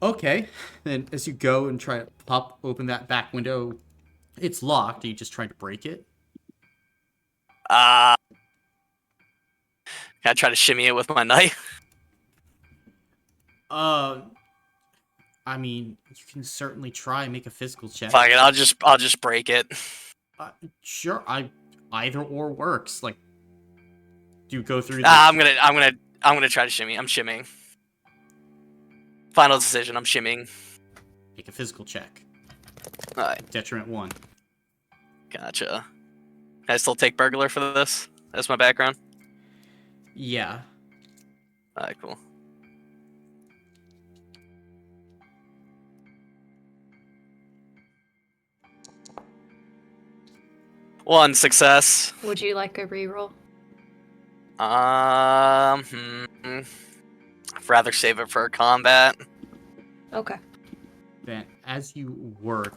[SPEAKER 4] Okay. Then as you go and try to pop open that back window, it's locked. Are you just trying to break it?
[SPEAKER 3] Kind Can I try to shimmy it with my knife?
[SPEAKER 4] I mean, you can certainly try and make a physical check.
[SPEAKER 3] Fuck it, I'll just break it.
[SPEAKER 4] Sure, either or works. Like, do you go through?
[SPEAKER 3] I'm gonna try to shimmy. I'm shimming. Final decision. I'm shimming.
[SPEAKER 4] Make a physical check.
[SPEAKER 3] All right,
[SPEAKER 4] Detriment 1.
[SPEAKER 3] gotcha. Can I still take burglar for this? That's my background.
[SPEAKER 4] Yeah.
[SPEAKER 3] All right, cool. One success.
[SPEAKER 2] Would you like a reroll?
[SPEAKER 3] I'd rather save it for combat.
[SPEAKER 2] Okay.
[SPEAKER 4] Then, as you work,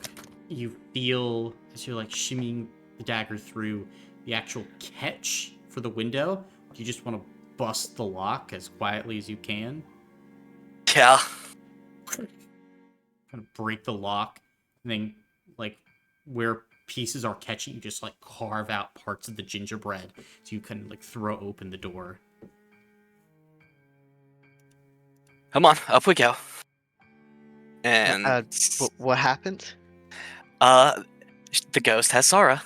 [SPEAKER 4] you feel as you're like shimmying the dagger through the actual catch for the window. You just want to bust the lock as quietly as you can.
[SPEAKER 3] Yeah.
[SPEAKER 4] Kind of break the lock, and then like where pieces are catching, you just like carve out parts of the gingerbread, so you can like throw open the door.
[SPEAKER 3] Come on, up we go. And
[SPEAKER 5] What happened?
[SPEAKER 3] the ghost has Zara.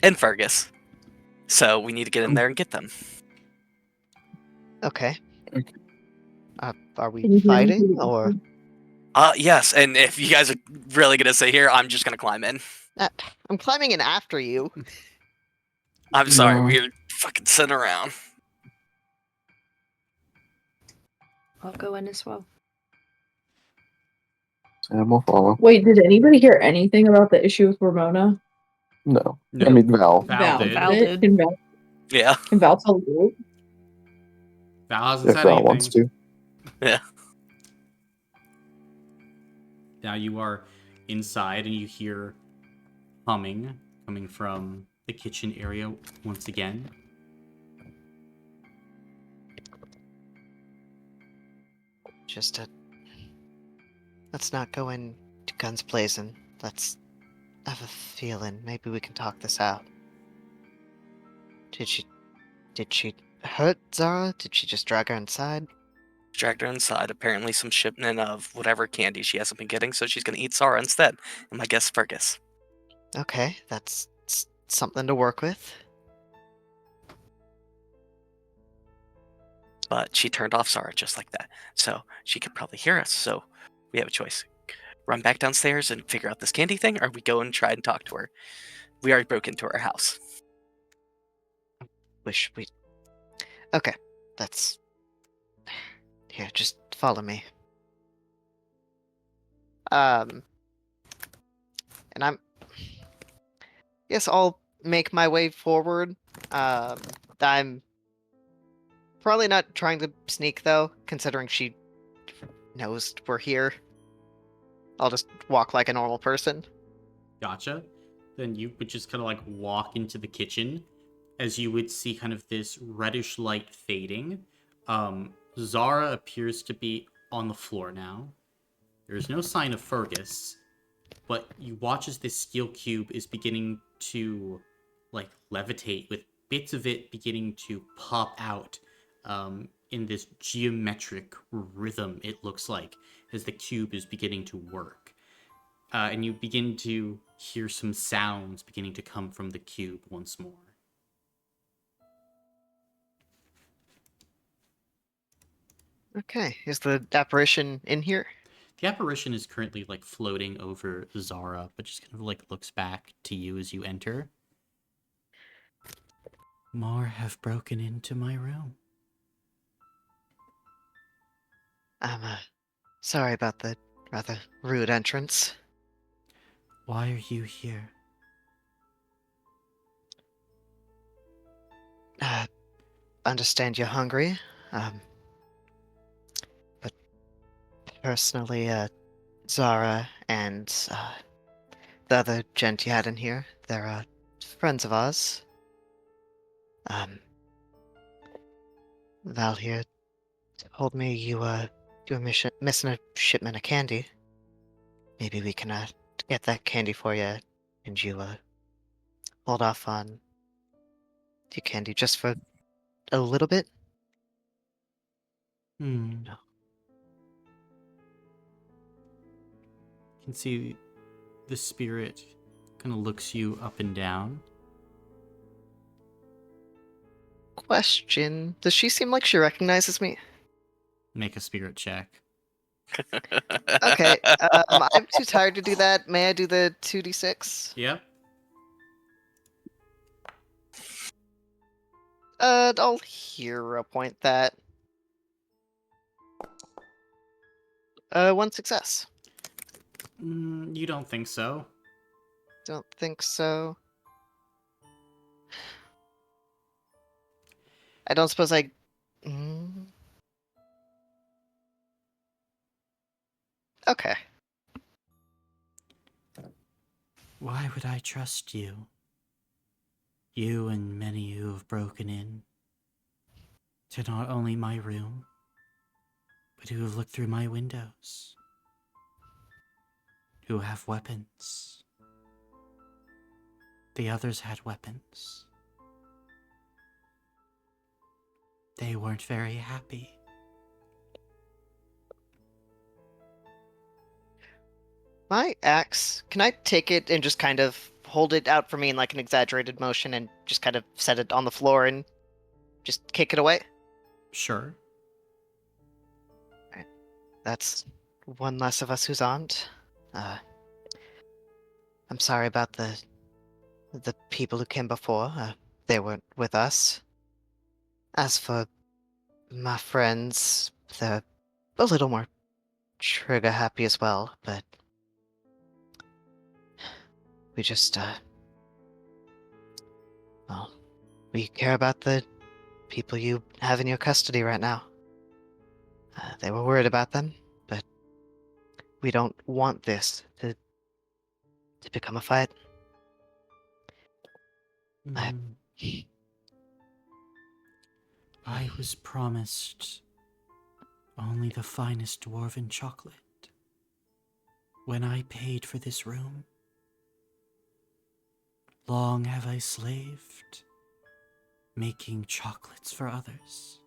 [SPEAKER 3] And Fergus. So we need to get in there and get them.
[SPEAKER 5] Okay.
[SPEAKER 7] Okay.
[SPEAKER 5] Are we
[SPEAKER 6] Can you hear me
[SPEAKER 5] fighting
[SPEAKER 6] through the
[SPEAKER 5] or?
[SPEAKER 6] wall?
[SPEAKER 3] Yes, and if you guys are really gonna sit here, I'm just gonna climb in.
[SPEAKER 5] I'm climbing in after you.
[SPEAKER 3] I'm sorry,
[SPEAKER 7] No.
[SPEAKER 3] we're fucking sitting around.
[SPEAKER 2] I'll go in as well.
[SPEAKER 7] Sam will follow.
[SPEAKER 6] Wait, did anybody hear anything about the issue with Ramona?
[SPEAKER 7] No.
[SPEAKER 4] No.
[SPEAKER 7] I mean, Val.
[SPEAKER 4] Val did.
[SPEAKER 2] Val did.
[SPEAKER 6] Can Val,
[SPEAKER 3] Yeah.
[SPEAKER 6] can Val tell you?
[SPEAKER 4] Val hasn't
[SPEAKER 7] If
[SPEAKER 4] said
[SPEAKER 7] Val
[SPEAKER 4] anything.
[SPEAKER 7] wants to.
[SPEAKER 3] Yeah.
[SPEAKER 4] Now you are inside and you hear humming coming from the kitchen area once again.
[SPEAKER 5] Let's not go in to guns blazing. Let's have a feeling. Maybe we can talk this out. Did she hurt Zara? Did she just drag her inside?
[SPEAKER 3] Dragged her inside. Apparently some shipment of whatever candy she hasn't been getting, so she's gonna eat Zara instead. And my guess Fergus.
[SPEAKER 5] Okay, that's something to work with.
[SPEAKER 3] But she turned off Zara just like that. So she could probably hear us, so we have a choice. Run back downstairs and figure out this candy thing, or we go and try and talk to her. We already broke into her house.
[SPEAKER 5] Wish we. Okay, that's. Here, just follow me. And Guess I'll make my way forward. I'm probably not trying to sneak though, considering she knows we're here. I'll just walk like a normal person.
[SPEAKER 4] Gotcha. Then you would just kind of like walk into the kitchen as you would see kind of this reddish light fading. Zara appears to be on the floor now. There's no sign of Fergus, but you watch as this steel cube is beginning to like levitate, with bits of it beginning to pop out in this geometric rhythm, it looks like, as the cube is beginning to work. And you begin to hear some sounds beginning to come from the cube once more.
[SPEAKER 5] Okay, is the apparition in here?
[SPEAKER 4] The apparition is currently like floating over Zara, but just kind of like looks back to you as you enter. More have broken into my room.
[SPEAKER 5] I'm sorry about the rather rude entrance.
[SPEAKER 4] Why are you here?
[SPEAKER 5] Understand you're hungry. But personally, Zara and the other gent you had in here, they're friends of ours. Val here told me you were missing a shipment of candy. Maybe we can get that candy for you, and you hold off on you can do just for a little bit.
[SPEAKER 4] Hmm.
[SPEAKER 5] No.
[SPEAKER 4] You can see the spirit kind of looks you up and down.
[SPEAKER 5] Question: does she seem like she recognizes me?
[SPEAKER 4] Make a spirit check.
[SPEAKER 5] Okay, I'm too tired to do that. May I do the 2d6?
[SPEAKER 4] Yep.
[SPEAKER 5] I'll hero point that. One success.
[SPEAKER 4] You don't think so?
[SPEAKER 5] Don't think so. I don't suppose I. Mm. Okay.
[SPEAKER 4] Why would I trust you? You and many who have broken in to not only my room, but who have looked through my windows, who have weapons. The others had weapons. They weren't very happy.
[SPEAKER 5] My axe. Can I take it and just kind of hold it out for me in like an exaggerated motion and just kind of set it on the floor and just kick it away?
[SPEAKER 4] Sure.
[SPEAKER 5] That's one less of us who's armed. I'm sorry about the people who came before. They weren't with us. As for my friends, they're a little more trigger happy as well, but we just well, we care about the people you have in your custody right now. They were worried about them, but we don't want this to become a fight.
[SPEAKER 4] Mm. I was promised only the finest dwarven chocolate when I paid for this room. Long have I slaved, making chocolates for others.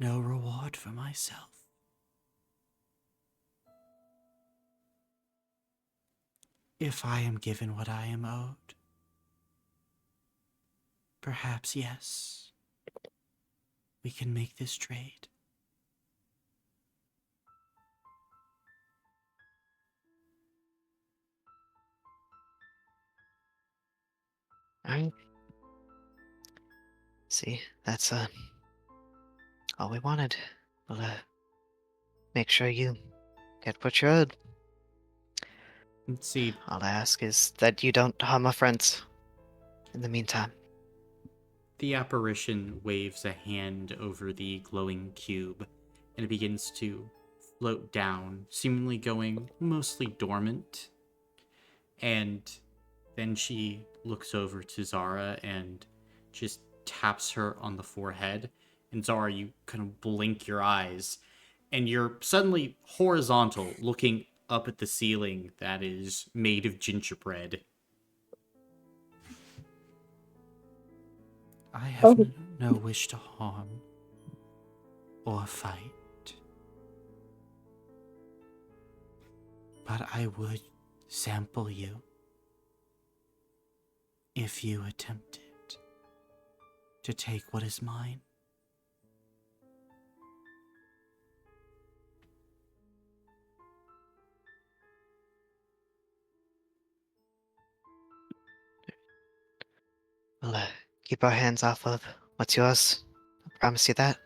[SPEAKER 4] No reward for myself. If I am given what I am owed, perhaps yes, we can make this trade.
[SPEAKER 5] Alright. See, that's all we wanted. We'll make sure you get what you're owed.
[SPEAKER 4] Let's see.
[SPEAKER 5] All I ask is that you don't harm our friends in the meantime.
[SPEAKER 4] The apparition waves a hand over the glowing cube, and it begins to float down, seemingly going mostly dormant. And then she looks over to Zara and just taps her on the forehead. And Zara, you kind of blink your eyes, and you're suddenly horizontal, looking up at the ceiling that is made of gingerbread. I have
[SPEAKER 6] Oh.
[SPEAKER 4] no wish to harm or fight, but I would sample you if you attempted to take what is mine.
[SPEAKER 5] We'll keep our hands off of what's yours. I promise you that.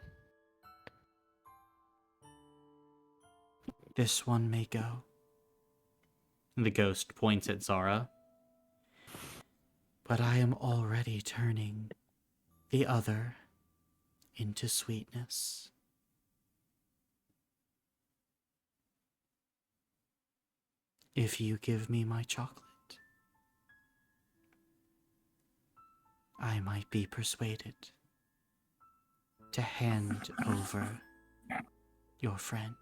[SPEAKER 4] This one may go. The ghost points at Zara. But I am already turning the other into sweetness. If you give me my chocolate, I might be persuaded to hand over your friend.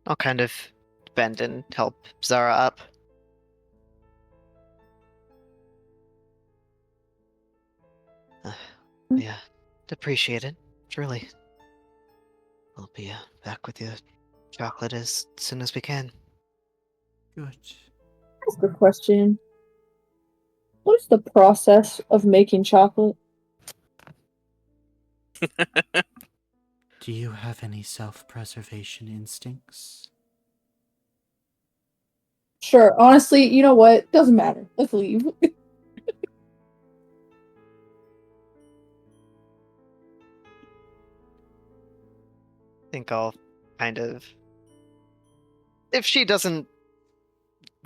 [SPEAKER 5] I'll kind of bend and help Zara up. Yeah, appreciate it. Truly. We'll be back with your chocolate as soon as we can.
[SPEAKER 4] Good.
[SPEAKER 6] Ask a question. What is the process of making chocolate?
[SPEAKER 4] Do you have any self-preservation instincts?
[SPEAKER 6] Sure. Honestly, you know what? Doesn't matter. Let's leave.
[SPEAKER 5] Think I'll kind of. If she doesn't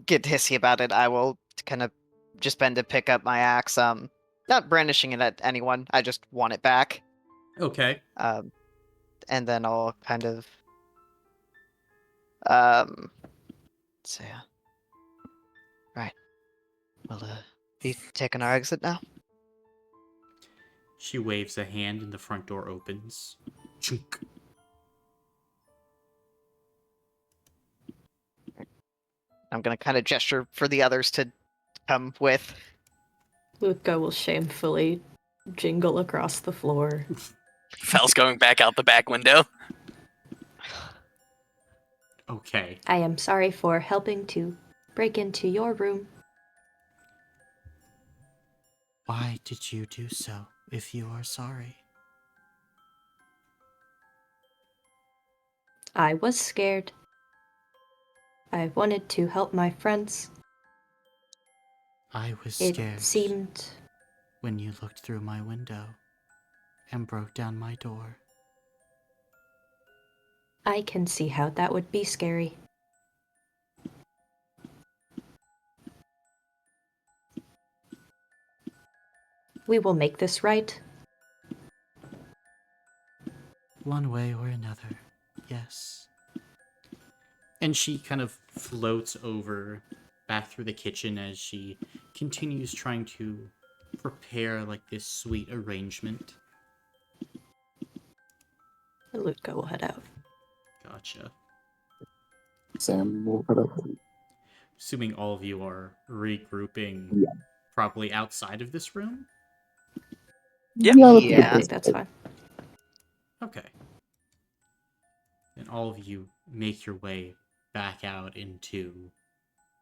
[SPEAKER 5] get hissy about it, I will kind of just bend to pick up my axe. Not brandishing it at anyone. I just want it back.
[SPEAKER 4] Okay.
[SPEAKER 5] And then I'll kind of. So yeah. Right. We'll be taking our exit now.
[SPEAKER 4] She waves a hand and the front door opens. Chunk.
[SPEAKER 5] I'm gonna kind of gesture for the others to come with.
[SPEAKER 2] Luca will shamefully jingle across the floor.
[SPEAKER 3] Val's going back out the back window.
[SPEAKER 4] Okay.
[SPEAKER 2] I am sorry for helping to break into your room.
[SPEAKER 4] Why did you do so, if you are sorry?
[SPEAKER 2] I was scared. I wanted to help my friends.
[SPEAKER 4] I was
[SPEAKER 2] It
[SPEAKER 4] scared
[SPEAKER 2] seemed
[SPEAKER 4] when you looked through my window and broke down my door.
[SPEAKER 2] I can see how that would be scary. We will make this right.
[SPEAKER 4] One way or another, yes. And she kind of floats over back through the kitchen as she continues trying to prepare like this sweet arrangement.
[SPEAKER 2] Luca will head out.
[SPEAKER 4] Gotcha.
[SPEAKER 7] Sam will put up.
[SPEAKER 4] Assuming all of you are regrouping
[SPEAKER 7] Yeah.
[SPEAKER 4] probably outside of this room?
[SPEAKER 3] Yeah.
[SPEAKER 6] let's
[SPEAKER 2] Yeah, I
[SPEAKER 6] get
[SPEAKER 2] think
[SPEAKER 6] this.
[SPEAKER 2] that's fine.
[SPEAKER 4] Okay. And all of you make your way back out into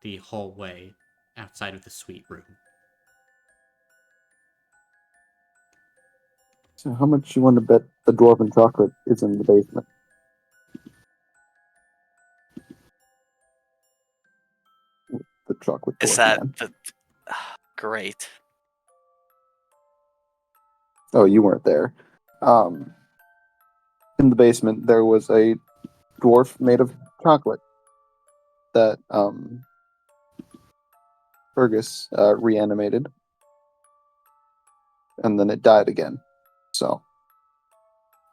[SPEAKER 4] the hallway outside of the suite room.
[SPEAKER 7] So how much you want to bet the dwarven chocolate is in the basement? The chocolate
[SPEAKER 3] Is
[SPEAKER 7] dwarf
[SPEAKER 3] that
[SPEAKER 7] man.
[SPEAKER 3] the... Great.
[SPEAKER 7] Oh, you weren't there. In the basement, there was a dwarf made of chocolate that Fergus reanimated, and then it died again. So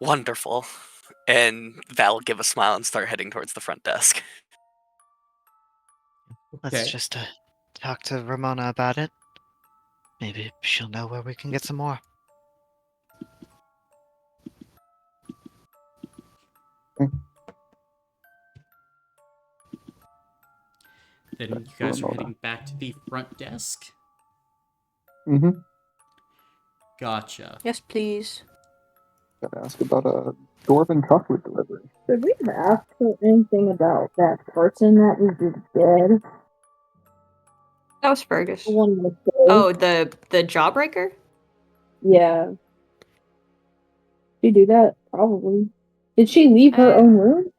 [SPEAKER 3] Wonderful. And Val will give a smile and start heading towards the front desk.
[SPEAKER 5] Let's just talk to Ramona about it. Maybe she'll know where we can get some more.
[SPEAKER 4] Then you guys are heading back to the front desk?
[SPEAKER 7] Mm-hmm.
[SPEAKER 4] Gotcha.
[SPEAKER 2] Yes, please.
[SPEAKER 7] Gotta ask about a dwarven chocolate delivery.
[SPEAKER 6] Did we ask her anything about that person that we did dead?
[SPEAKER 2] That was Fergus.
[SPEAKER 6] The one with the
[SPEAKER 2] Oh, the jawbreaker?
[SPEAKER 6] yeah. Did she do that? Probably. Did she leave her own room?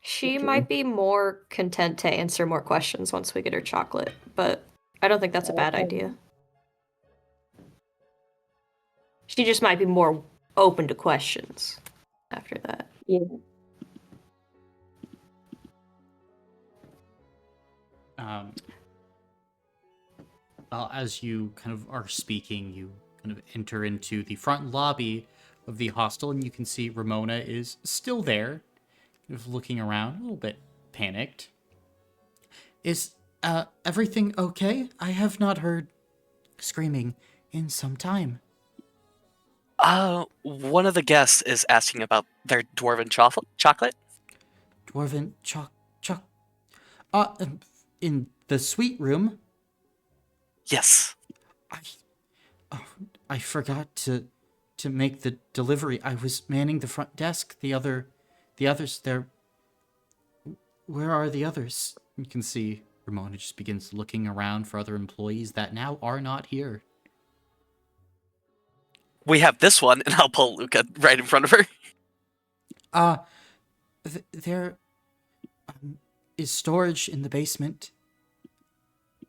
[SPEAKER 2] She
[SPEAKER 7] True.
[SPEAKER 2] might be more content to answer more questions once we get her chocolate, but I don't think that's a bad
[SPEAKER 6] Okay.
[SPEAKER 2] idea. She just might be more open to questions after that.
[SPEAKER 6] Yeah.
[SPEAKER 4] Well, as you kind of are speaking, you kind of enter into the front lobby of the hostel, and you can see Ramona is still there, kind of looking around, a little bit panicked. Is everything okay? I have not heard screaming in some time.
[SPEAKER 3] One of the guests is asking about their dwarven chocolate.
[SPEAKER 4] Dwarven In the suite room.
[SPEAKER 3] Yes.
[SPEAKER 4] I, oh, I forgot to make the delivery. I was manning the front desk. The others, they're. Where are the others? You can see Ramona just begins looking around for other employees that now are not here.
[SPEAKER 3] We have this one, and I'll pull Luca right in front of her.
[SPEAKER 4] There is storage in the basement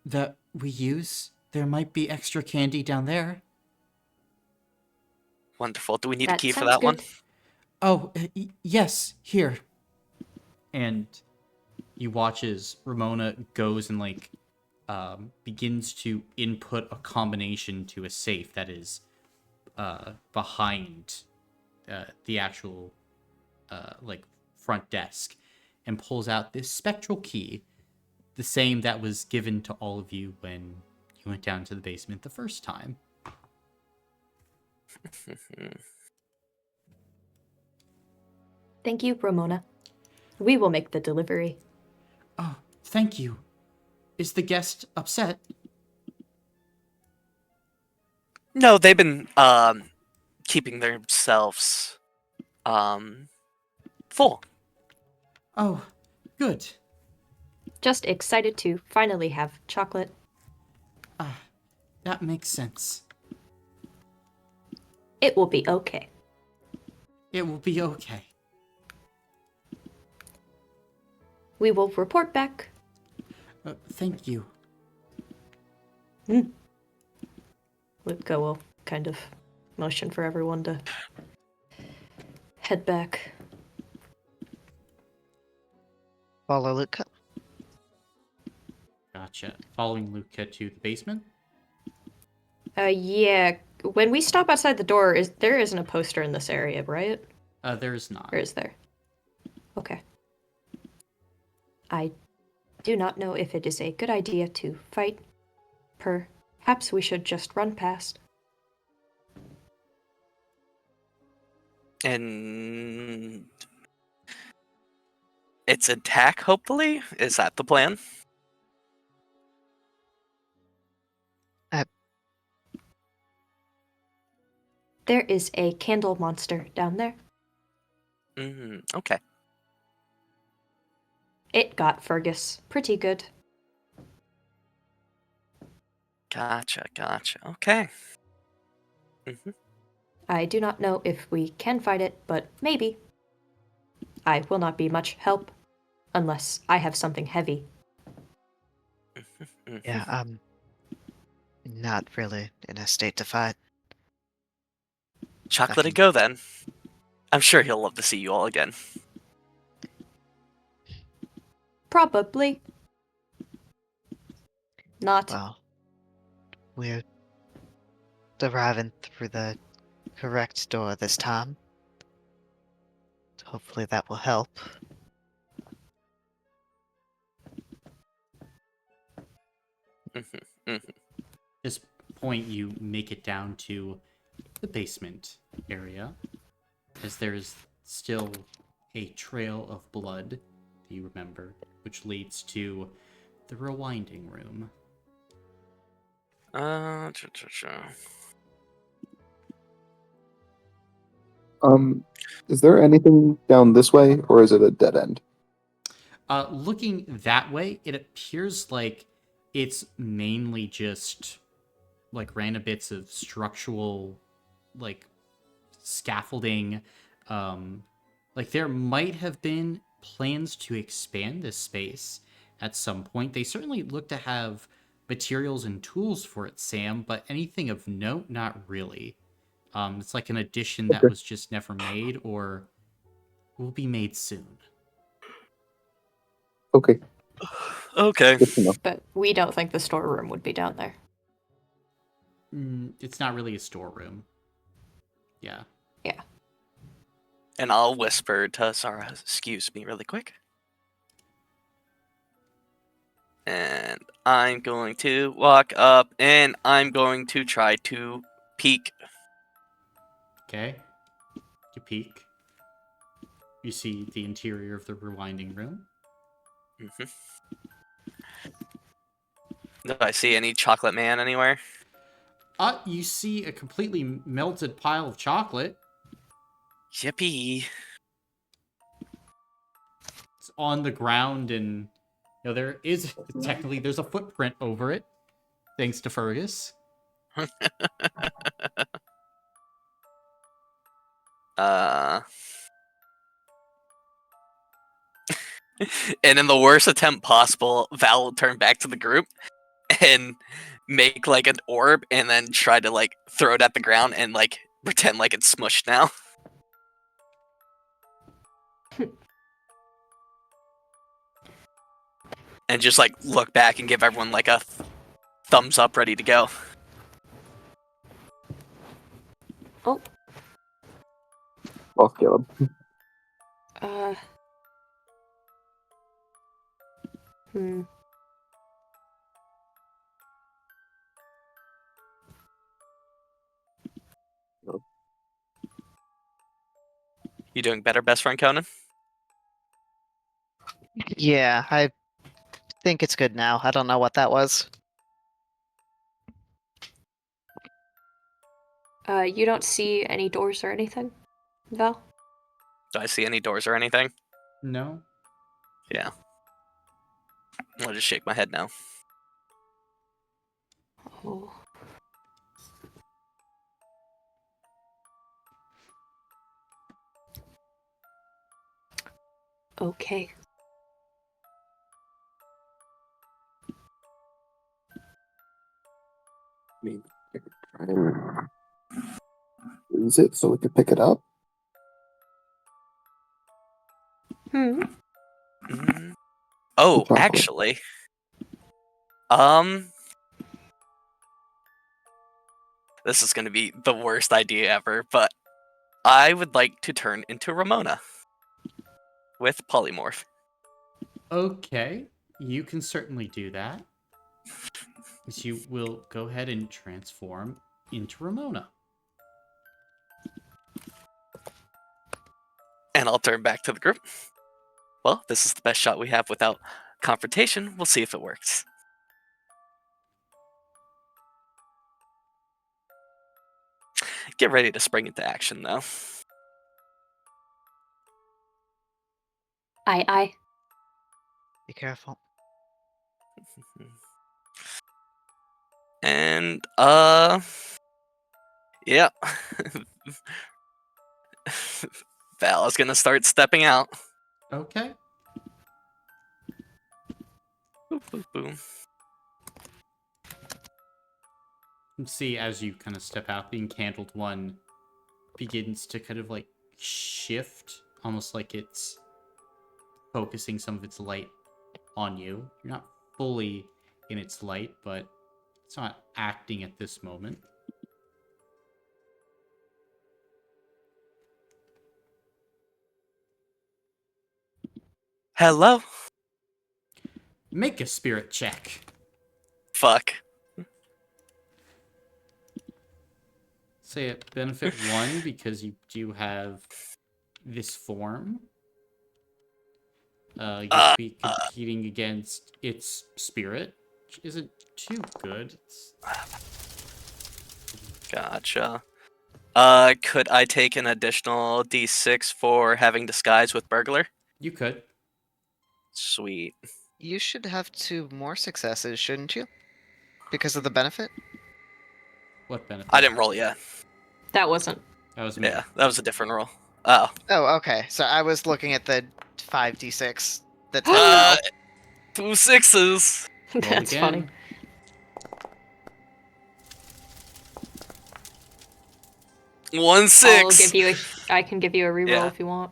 [SPEAKER 4] that we use. There might be extra candy down there.
[SPEAKER 3] Wonderful. Do we need a
[SPEAKER 2] That
[SPEAKER 3] key for
[SPEAKER 2] sounds
[SPEAKER 3] that one?
[SPEAKER 2] good.
[SPEAKER 4] Oh, yes, here. And you watch as Ramona goes and begins to input a combination to a safe that is behind the actual front desk, and pulls out this spectral key, the same that was given to all of you when you went down to the basement the first time.
[SPEAKER 2] Thank you, Ramona. We will make the delivery.
[SPEAKER 4] Oh, thank you. Is the guest upset?
[SPEAKER 3] No, they've been keeping themselves full.
[SPEAKER 4] Oh, good.
[SPEAKER 2] Just excited to finally have chocolate.
[SPEAKER 4] That makes sense.
[SPEAKER 2] It will be okay.
[SPEAKER 4] It will be okay.
[SPEAKER 2] We will report back.
[SPEAKER 4] Thank you.
[SPEAKER 2] Luca will kind of motion for everyone to head back.
[SPEAKER 5] Follow Luca.
[SPEAKER 4] Gotcha. Following Luca to the basement?
[SPEAKER 2] Yeah. When we stop outside the door, there isn't a poster in this area, right?
[SPEAKER 4] There's not.
[SPEAKER 2] Or is there? Okay. I do not know if it is a good idea to fight. Perhaps we should just run past.
[SPEAKER 3] And it's attack, hopefully? Is that the plan?
[SPEAKER 2] There is a candle monster down there.
[SPEAKER 3] Okay.
[SPEAKER 2] It got Fergus pretty good.
[SPEAKER 3] Gotcha. Okay.
[SPEAKER 2] I do not know if we can fight it, but maybe. I will not be much help unless I have something heavy.
[SPEAKER 5] Yeah, I'm not really in a state to fight.
[SPEAKER 3] Chocolate and go then. I'm sure he'll love to see you all again.
[SPEAKER 2] Probably. Not.
[SPEAKER 5] Well, we're arriving through the correct door this time. Hopefully that will help.
[SPEAKER 4] This point, you make it down to the basement area, as there's still a trail of blood that you remember, which leads to the rewinding room.
[SPEAKER 7] Is there anything down this way, or is it a dead end?
[SPEAKER 4] Looking that way, it appears like it's mainly just random bits of structural, scaffolding. There might have been plans to expand this space at some point. They certainly look to have materials and tools for it, Sam, but anything of note, not really. It's like an addition that was just never made or will be made soon.
[SPEAKER 7] Okay,
[SPEAKER 3] Okay.
[SPEAKER 7] good to know.
[SPEAKER 2] But we don't think the storeroom would be down there.
[SPEAKER 4] It's not really a storeroom. Yeah.
[SPEAKER 2] Yeah.
[SPEAKER 3] And I'll whisper to Sarah, excuse me really quick. And I'm going to walk up and I'm going to try to peek.
[SPEAKER 4] Okay. You peek. You see the interior of the rewinding room.
[SPEAKER 3] Mm-hmm. Do I see any chocolate man anywhere?
[SPEAKER 4] You see a completely melted pile of chocolate.
[SPEAKER 3] Yippee!
[SPEAKER 4] It's on the ground, and there is technically there's a footprint over it, thanks to Fergus.
[SPEAKER 3] Uh. And in the worst attempt possible, Val will turn back to the group and make like an orb and then try to like throw it at the ground and like pretend like it's smushed now. And just like look back and give everyone like a thumbs up ready to go.
[SPEAKER 2] Oh,
[SPEAKER 7] Well, Caleb.
[SPEAKER 2] uh. Hmm.
[SPEAKER 3] You doing better, best friend Conan?
[SPEAKER 5] Yeah, I think it's good now. I don't know what that was.
[SPEAKER 2] You don't see any doors or anything, Val?
[SPEAKER 3] Do I see any doors or anything?
[SPEAKER 4] No.
[SPEAKER 3] Yeah. I'll just shake my head now.
[SPEAKER 2] Oh. Okay.
[SPEAKER 7] I mean, I could try and lose it so we could pick it up.
[SPEAKER 2] Hmm.
[SPEAKER 3] Mm. Oh,
[SPEAKER 7] chocolate.
[SPEAKER 3] actually. This is gonna be the worst idea ever, but I would like to turn into Ramona with polymorph.
[SPEAKER 4] Okay, you can certainly do that. So you will go ahead and transform into Ramona.
[SPEAKER 3] And I'll turn back to the group. Well, this is the best shot we have without confrontation. We'll see if it works. Get ready to spring into action, though.
[SPEAKER 2] Aye.
[SPEAKER 5] Be careful.
[SPEAKER 3] And, yeah. Val is gonna start stepping out.
[SPEAKER 4] Okay.
[SPEAKER 3] Boop, boop, boom.
[SPEAKER 4] You see, as you kind of step out, the encandled one begins to kind of like shift, almost like it's focusing some of its light on you. You're not fully in its light, but it's not acting at this moment.
[SPEAKER 3] Hello?
[SPEAKER 4] Make a spirit check.
[SPEAKER 3] Fuck.
[SPEAKER 4] Say it benefit 1 because you do have this form. You'll be competing against its spirit, which isn't too good.
[SPEAKER 3] Gotcha. Could I take an additional D6 for having disguise with burglar?
[SPEAKER 4] You could.
[SPEAKER 3] Sweet.
[SPEAKER 5] You should have 2 more successes, shouldn't you? Because of the benefit?
[SPEAKER 4] What benefit?
[SPEAKER 3] I didn't roll yet.
[SPEAKER 2] That wasn't.
[SPEAKER 4] That was me.
[SPEAKER 3] Yeah, that was a different roll. Oh.
[SPEAKER 5] Oh, okay. So I was looking at the 5d6 that said
[SPEAKER 3] Uh,
[SPEAKER 5] no.
[SPEAKER 3] 2 6s.
[SPEAKER 4] Roll
[SPEAKER 2] That's
[SPEAKER 4] again.
[SPEAKER 2] funny.
[SPEAKER 3] One
[SPEAKER 2] I'll
[SPEAKER 3] 6.
[SPEAKER 2] give you I can give you a reroll
[SPEAKER 3] Yeah.
[SPEAKER 2] if you want.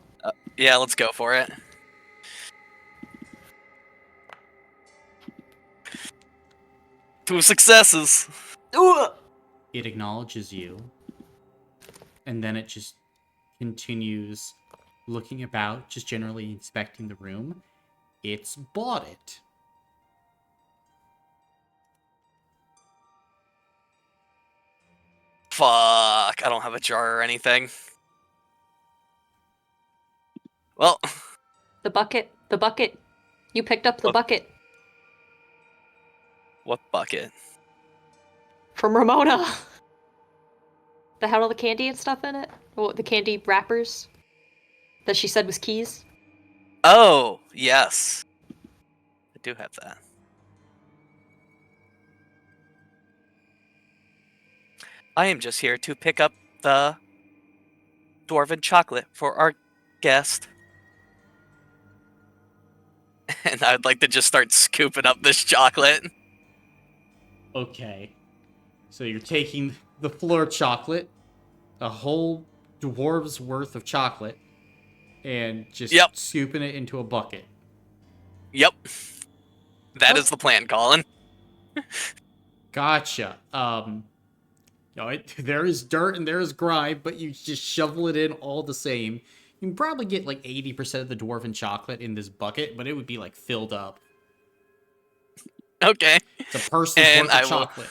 [SPEAKER 3] Yeah, let's go for it. Two successes. Ooh.
[SPEAKER 4] It acknowledges you, and then it just continues looking about, just generally inspecting the room. It's bought it.
[SPEAKER 3] Fuck, I don't have a jar or anything. Well,
[SPEAKER 2] The bucket. You picked up the
[SPEAKER 3] What?
[SPEAKER 2] bucket
[SPEAKER 3] What bucket?
[SPEAKER 2] from Ramona. That had all the candy and stuff in it. Oh, the candy wrappers that she said was keys.
[SPEAKER 3] Oh, yes. I do have that. I am just here to pick up the dwarven chocolate for our guest. And I'd like to just start scooping up this chocolate.
[SPEAKER 4] Okay. So you're taking the floor chocolate, a whole dwarf's worth of chocolate, and just
[SPEAKER 3] Yep.
[SPEAKER 4] scooping it into a bucket.
[SPEAKER 3] Yep. That
[SPEAKER 4] Oh.
[SPEAKER 3] is the plan, Colin.
[SPEAKER 4] Gotcha. There is dirt and there is grime, but you just shovel it in all the same. You can probably get like 80% of the dwarven chocolate in this bucket, but it would be like filled up.
[SPEAKER 3] Okay.
[SPEAKER 4] It's a person's
[SPEAKER 3] And
[SPEAKER 4] worth of
[SPEAKER 3] I will-
[SPEAKER 4] chocolate.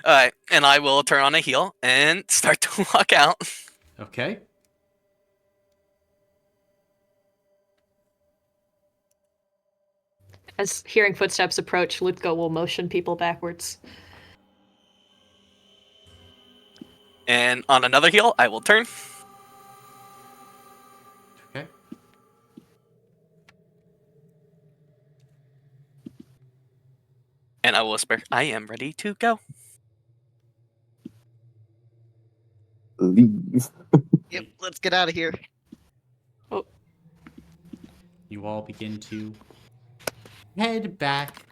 [SPEAKER 3] Alright, and I will turn on a heel and start to walk out.
[SPEAKER 4] Okay.
[SPEAKER 2] As hearing footsteps approach, Luthko will motion people backwards.
[SPEAKER 3] And on another heel, I will turn.
[SPEAKER 4] Okay.
[SPEAKER 3] And I will whisper, I am ready to go.
[SPEAKER 7] Leave.
[SPEAKER 5] Yep, let's get out of here.
[SPEAKER 4] You all begin to head back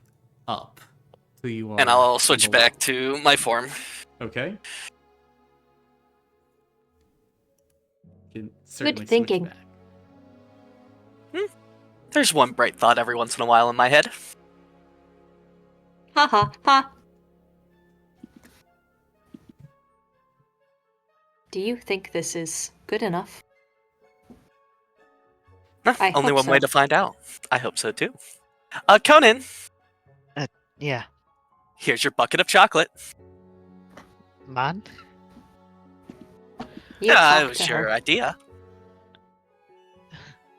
[SPEAKER 4] up. So you are
[SPEAKER 3] And I'll switch
[SPEAKER 4] below.
[SPEAKER 3] back to my form.
[SPEAKER 4] Okay. You can certainly switch
[SPEAKER 2] thinking.
[SPEAKER 4] back.
[SPEAKER 3] There's one bright thought every once in a while in my head.
[SPEAKER 2] Ha ha ha. Do you think this is good enough? I
[SPEAKER 3] Only
[SPEAKER 2] hope
[SPEAKER 3] one way
[SPEAKER 2] so.
[SPEAKER 3] to find out. I hope so too. Conan,
[SPEAKER 5] Yeah,
[SPEAKER 3] here's your bucket of chocolate.
[SPEAKER 5] man.
[SPEAKER 2] You
[SPEAKER 3] Yeah, it
[SPEAKER 2] talk
[SPEAKER 3] was
[SPEAKER 2] to
[SPEAKER 3] your
[SPEAKER 2] her.
[SPEAKER 3] idea.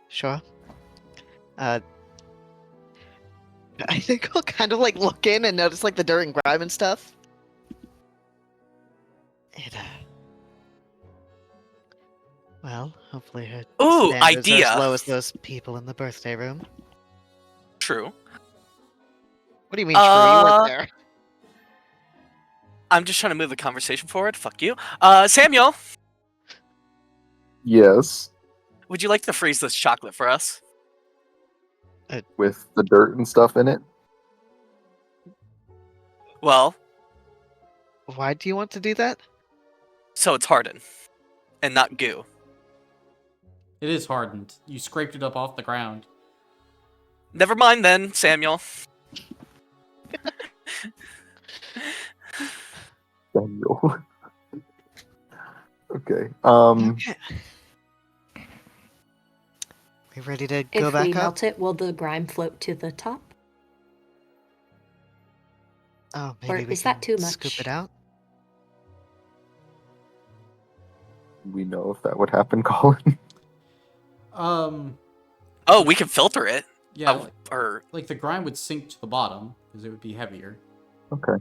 [SPEAKER 5] Sure. I think I'll kind of like look in and notice like the dirt and grime and stuff. Well, hopefully her
[SPEAKER 3] Ooh,
[SPEAKER 5] standards are
[SPEAKER 3] idea.
[SPEAKER 5] as low as those people in the birthday room.
[SPEAKER 3] True.
[SPEAKER 5] What do you mean, true? You weren't
[SPEAKER 3] Uh,
[SPEAKER 5] there.
[SPEAKER 3] I'm just trying to move the conversation forward. Fuck you. Samuel,
[SPEAKER 7] Yes,
[SPEAKER 3] would you like to freeze this chocolate for us?
[SPEAKER 7] with the dirt and stuff in it.
[SPEAKER 3] Well,
[SPEAKER 5] Why do you want to do that?
[SPEAKER 3] so it's hardened and not goo.
[SPEAKER 4] It is hardened. You scraped it up off the ground.
[SPEAKER 3] Never mind then, Samuel.
[SPEAKER 7] Daniel. Okay.
[SPEAKER 5] Okay. We ready to go
[SPEAKER 2] If
[SPEAKER 5] back
[SPEAKER 2] we
[SPEAKER 5] up?
[SPEAKER 2] melt it, will the grime float to the top?
[SPEAKER 5] Oh,
[SPEAKER 2] Or
[SPEAKER 5] maybe we
[SPEAKER 2] is that
[SPEAKER 5] can
[SPEAKER 2] too
[SPEAKER 5] scoop
[SPEAKER 2] much?
[SPEAKER 5] it out.
[SPEAKER 7] We know if that would happen, Colin.
[SPEAKER 3] Oh, we can filter it.
[SPEAKER 4] Yeah,
[SPEAKER 3] Oh, or
[SPEAKER 4] like the grime would sink to the bottom because it would be heavier.
[SPEAKER 7] Okay.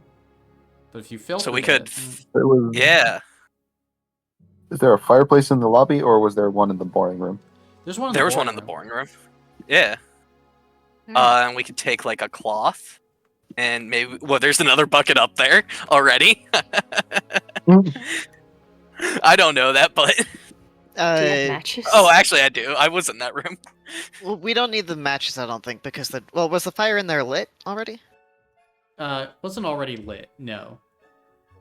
[SPEAKER 4] But if you filtered
[SPEAKER 3] we
[SPEAKER 4] it,
[SPEAKER 3] could
[SPEAKER 7] There was.
[SPEAKER 3] yeah.
[SPEAKER 7] Is there a fireplace in the lobby, or was there one in the boring room?
[SPEAKER 4] there's one. In
[SPEAKER 3] There
[SPEAKER 4] the
[SPEAKER 3] was one
[SPEAKER 4] boring
[SPEAKER 3] in the
[SPEAKER 4] room.
[SPEAKER 3] boring room. Yeah.
[SPEAKER 5] Hmm.
[SPEAKER 3] And we could take like a cloth, and maybe there's another bucket up there already. I don't know that, but
[SPEAKER 2] Do you have matches?
[SPEAKER 3] oh, actually, I do. I was in that room.
[SPEAKER 5] Well, we don't need the matches, I don't think, because was the fire in there lit already?
[SPEAKER 4] Wasn't already lit. No.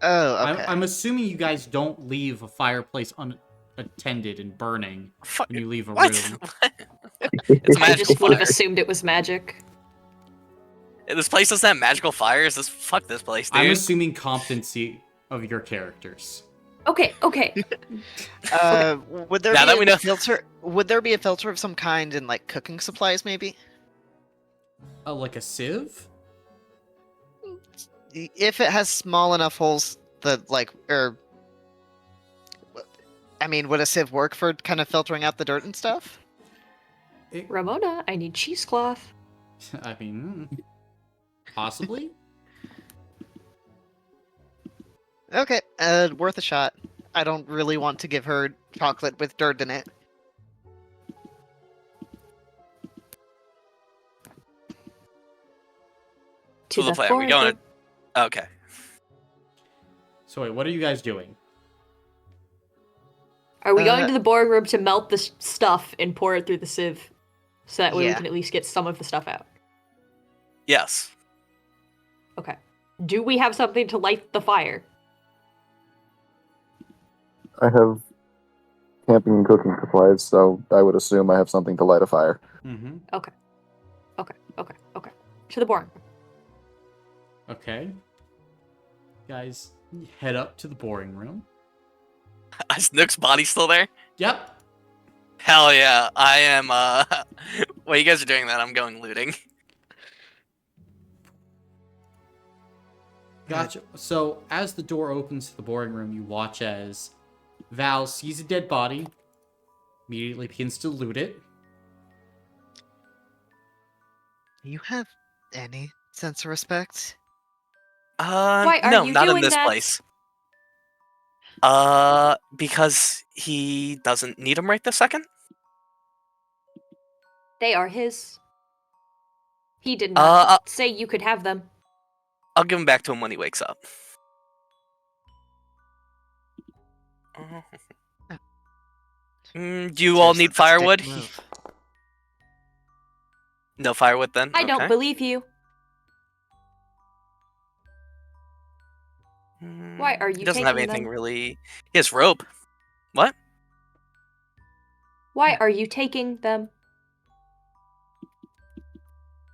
[SPEAKER 5] Oh, okay.
[SPEAKER 4] I'm assuming you guys don't leave a fireplace unattended and burning
[SPEAKER 3] Fuck.
[SPEAKER 4] when you leave a
[SPEAKER 3] What?
[SPEAKER 4] room.
[SPEAKER 3] It's a
[SPEAKER 2] I
[SPEAKER 3] magical
[SPEAKER 2] just would have
[SPEAKER 3] fire.
[SPEAKER 2] assumed it was magic.
[SPEAKER 3] This place doesn't have magical fires. Fuck this place, dude.
[SPEAKER 4] I'm assuming competency of your characters.
[SPEAKER 2] Okay, okay.
[SPEAKER 5] Would there
[SPEAKER 3] Now
[SPEAKER 5] be
[SPEAKER 3] that we
[SPEAKER 5] a
[SPEAKER 3] know-
[SPEAKER 5] filter? Would there be a filter of some kind in like cooking supplies, maybe?
[SPEAKER 4] Like a sieve?
[SPEAKER 5] If it has small enough holes that like, or I mean, would a sieve work for kind of filtering out the dirt and stuff?
[SPEAKER 2] Ramona, I need cheesecloth.
[SPEAKER 4] I mean, possibly.
[SPEAKER 5] Okay, worth a shot. I don't really want to give her chocolate with dirt in it.
[SPEAKER 2] To
[SPEAKER 3] So the plan, we
[SPEAKER 2] board
[SPEAKER 3] going
[SPEAKER 2] room.
[SPEAKER 3] to... Okay.
[SPEAKER 4] So wait, what are you guys doing?
[SPEAKER 2] Are we going
[SPEAKER 5] Uh,
[SPEAKER 2] to the boardroom to melt the stuff and pour it through the sieve, so that way we
[SPEAKER 5] Yeah.
[SPEAKER 2] can at least get some of the stuff out?
[SPEAKER 3] Yes.
[SPEAKER 2] Okay. Do we have something to light the fire?
[SPEAKER 7] I have camping and cooking supplies, so I would assume I have something to light a fire.
[SPEAKER 4] Mm-hmm.
[SPEAKER 2] Okay. To the boardroom.
[SPEAKER 4] Okay. Guys, head up to the boring room.
[SPEAKER 3] Is Nook's body still there?
[SPEAKER 4] Yep.
[SPEAKER 3] Hell yeah. I am, while you guys are doing that, I'm going looting.
[SPEAKER 4] Gotcha. So, as the door opens to the boring room, you watch as Val sees a dead body, immediately begins to loot it.
[SPEAKER 5] You have any sense of respect?
[SPEAKER 2] Why are
[SPEAKER 3] No,
[SPEAKER 2] you
[SPEAKER 3] not in
[SPEAKER 2] doing
[SPEAKER 3] this
[SPEAKER 2] that?
[SPEAKER 3] place. Because he doesn't need them right this second?
[SPEAKER 2] They are his. He did
[SPEAKER 3] Uh,
[SPEAKER 2] not say you could have them.
[SPEAKER 3] I'll give him back to him when he wakes up. Do you all
[SPEAKER 5] Seriously,
[SPEAKER 3] need
[SPEAKER 5] that's a dick
[SPEAKER 3] firewood?
[SPEAKER 5] move.
[SPEAKER 3] No firewood then?
[SPEAKER 2] I don't
[SPEAKER 3] Okay.
[SPEAKER 2] believe you. Why are
[SPEAKER 3] He
[SPEAKER 2] you
[SPEAKER 3] doesn't have
[SPEAKER 2] taking
[SPEAKER 3] anything
[SPEAKER 2] them?
[SPEAKER 3] really... He has rope. What?
[SPEAKER 2] Why are you taking them?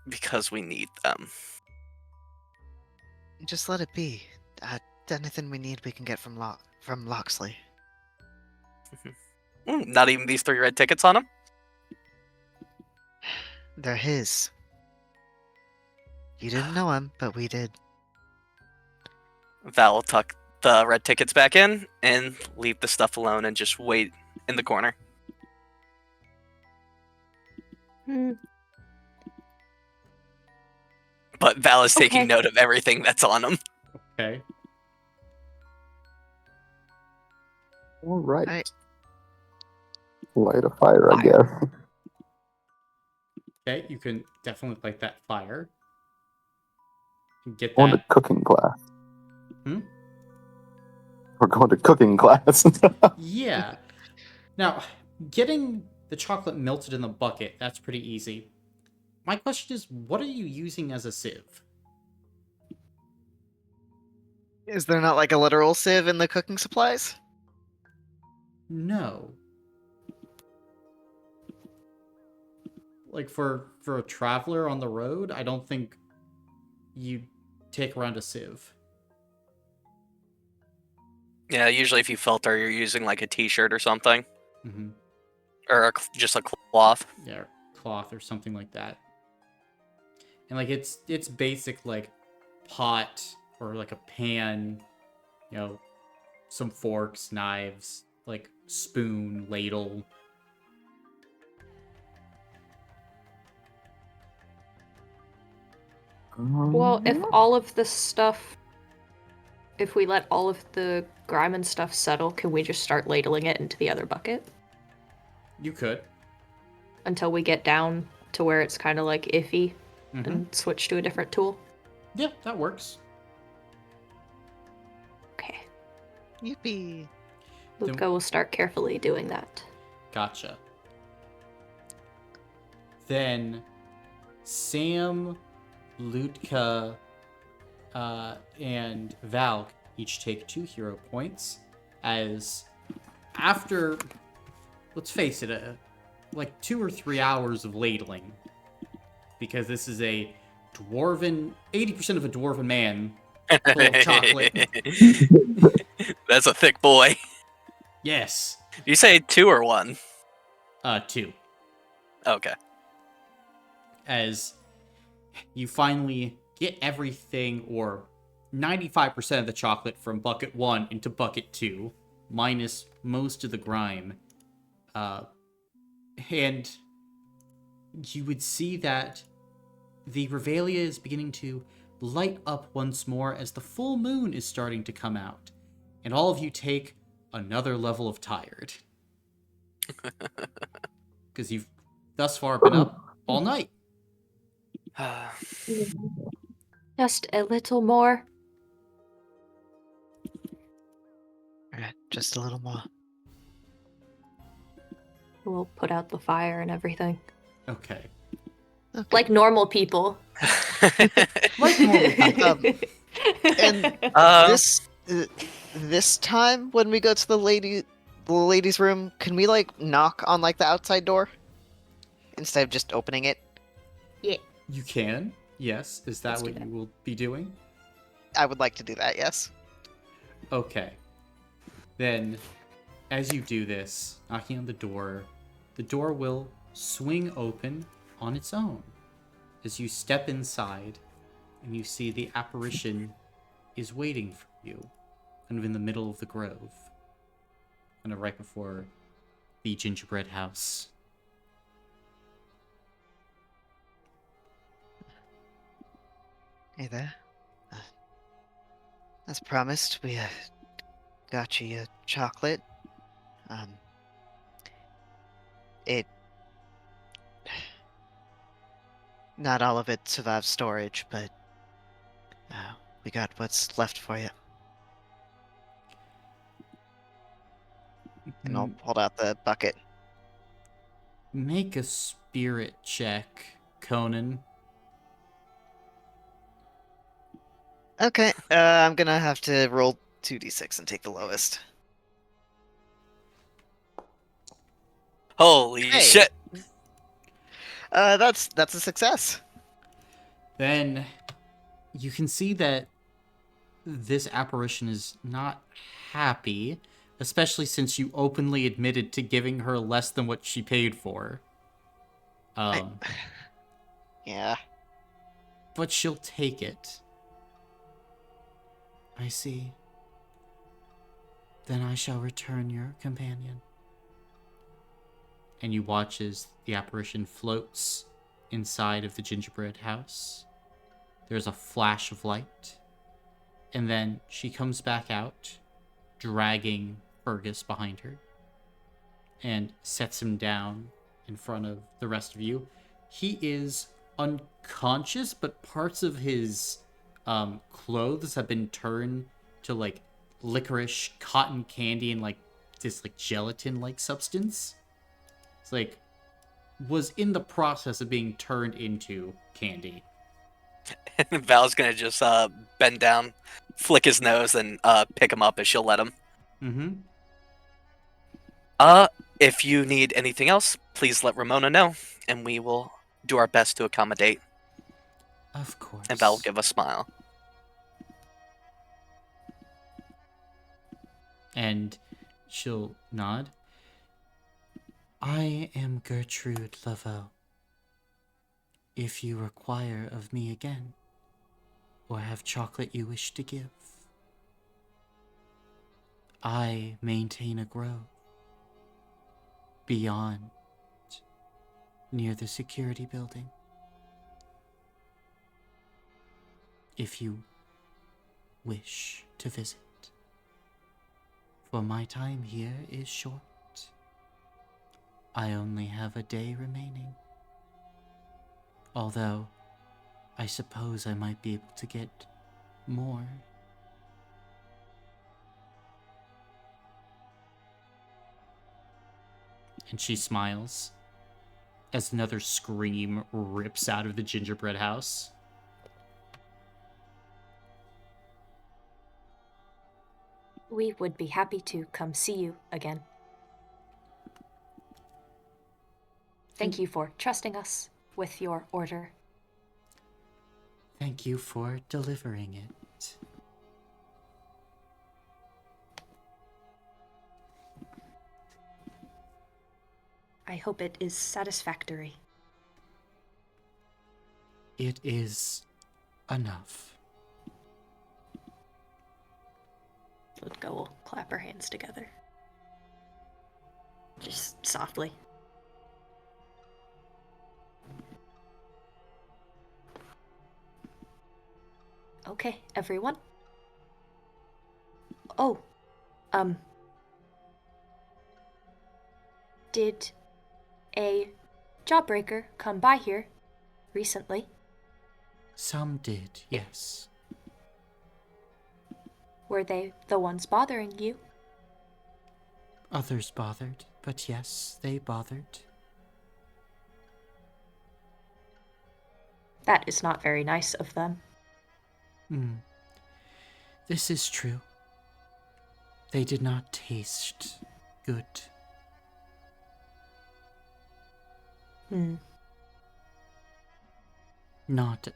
[SPEAKER 3] Because we need them.
[SPEAKER 5] Just let it be. Anything we need, we can get from Loxley.
[SPEAKER 3] Not even these 3 red tickets on him?
[SPEAKER 5] They're his. You didn't know him, but we did.
[SPEAKER 3] Val will tuck the red tickets back in and leave the stuff alone and just wait in the corner. But Val is taking
[SPEAKER 2] Okay.
[SPEAKER 3] note of everything that's on him.
[SPEAKER 4] Okay.
[SPEAKER 7] All right.
[SPEAKER 5] I-
[SPEAKER 7] Light a fire, I guess.
[SPEAKER 4] Okay, you can definitely light that fire. Get
[SPEAKER 7] Going to
[SPEAKER 4] that.
[SPEAKER 7] cooking class.
[SPEAKER 4] Hmm?
[SPEAKER 7] We're going to cooking class.
[SPEAKER 4] Yeah. Now, getting the chocolate melted in the bucket, that's pretty easy. My question is, what are you using as a sieve?
[SPEAKER 5] Is there not like a literal sieve in the cooking supplies?
[SPEAKER 4] No. Like for a traveler on the road, I don't think you take around a sieve.
[SPEAKER 3] Yeah, usually if you filter, you're using like a t-shirt or something.
[SPEAKER 4] Mm-hmm.
[SPEAKER 3] Or just a cloth.
[SPEAKER 4] Yeah, cloth or something like that. And like it's basic like pot or like a pan, you know, some forks, knives, like spoon, ladle.
[SPEAKER 2] Well, if all of the stuff, if we let all of the grime and stuff settle, can we just start ladling it into the other bucket
[SPEAKER 4] You could.
[SPEAKER 2] until we get down to where it's kind of like iffy
[SPEAKER 4] Mm-hmm.
[SPEAKER 2] and switch to a different tool?
[SPEAKER 4] Yeah, that works.
[SPEAKER 2] Okay.
[SPEAKER 5] Yippee.
[SPEAKER 4] Then-
[SPEAKER 2] Luca will start carefully doing that.
[SPEAKER 4] Gotcha. Then Sam, Lutka, and Val each take 2 hero points. As after, let's face it, like 2 or 3 hours of ladling, because this is a dwarven, 80% of a dwarven man full of chocolate.
[SPEAKER 3] That's a thick boy.
[SPEAKER 4] Yes.
[SPEAKER 3] You say 2 or 1?
[SPEAKER 4] 2.
[SPEAKER 3] Okay.
[SPEAKER 4] As you finally get everything, or 95% of the chocolate from bucket 1 into bucket 2, minus most of the grime. And you would see that the Revelia is beginning to light up once more as the full moon is starting to come out. And all of you take another level of tired. Because you've thus far been up all night.
[SPEAKER 2] Just a little more.
[SPEAKER 5] Alright, just a little more.
[SPEAKER 2] We'll put out the fire and everything.
[SPEAKER 4] Okay.
[SPEAKER 5] Okay.
[SPEAKER 2] Like normal people.
[SPEAKER 4] Like normal people.
[SPEAKER 5] And this time when we go to the ladies' room, can we like knock on like the outside door instead of just opening it?
[SPEAKER 2] Yeah.
[SPEAKER 4] You can, yes. Is that
[SPEAKER 2] Let's do
[SPEAKER 4] what
[SPEAKER 2] that.
[SPEAKER 4] you will be doing?
[SPEAKER 5] I would like to do that. Yes.
[SPEAKER 4] Okay. Then, as you do this, knocking on the door will swing open on its own. As you step inside, and you see the apparition is waiting for you, kind of in the middle of the grove, kind of right before the gingerbread house.
[SPEAKER 5] Hey there. As promised, we got you a chocolate. It not all of it survived storage, but we got what's left for you. And I'll hold out the bucket.
[SPEAKER 4] Make a spirit check, Conan.
[SPEAKER 5] Okay, I'm gonna have to roll 2d6 and take the lowest.
[SPEAKER 3] Holy
[SPEAKER 5] Hey.
[SPEAKER 3] shit!
[SPEAKER 5] That's a success.
[SPEAKER 4] Then you can see that this apparition is not happy, especially since you openly admitted to giving her less than what she paid for.
[SPEAKER 5] Yeah.
[SPEAKER 4] But she'll take it. I see. Then I shall return your companion. And you watch as the apparition floats inside of the gingerbread house. There's a flash of light. And then she comes back out, dragging Fergus behind her, and sets him down in front of the rest of you. He is unconscious, but parts of his clothes have been turned to like licorice, cotton candy, and like this like gelatin-like substance. It's like was in the process of being turned into candy.
[SPEAKER 3] And Val's gonna just bend down, flick his nose, and pick him up as she'll let him.
[SPEAKER 4] Mm-hmm.
[SPEAKER 3] If you need anything else, please let Ramona know, and we will do our best to accommodate.
[SPEAKER 4] Of course.
[SPEAKER 3] And Val will give a smile.
[SPEAKER 4] And she'll nod. I am Gertrude Laveau. If you require of me again, or have chocolate you wish to give, I maintain a grove beyond, near the security building. If you wish to visit, for my time here is short. I only have a day remaining. Although, I suppose I might be able to get more. And she smiles as another scream rips out of the gingerbread house.
[SPEAKER 2] We would be happy to come see you again. Thank you for trusting us with your order.
[SPEAKER 4] Thank you for delivering it.
[SPEAKER 2] I hope it is satisfactory.
[SPEAKER 4] It is enough.
[SPEAKER 2] Let's go. We'll clap our hands together. Just softly. Okay, everyone. Oh, did a jawbreaker come by here recently?
[SPEAKER 4] Some did, yes.
[SPEAKER 2] Were they the ones bothering you?
[SPEAKER 4] Others bothered, but yes, they bothered.
[SPEAKER 2] That is not very nice of them.
[SPEAKER 4] This is true. They did not taste good. Not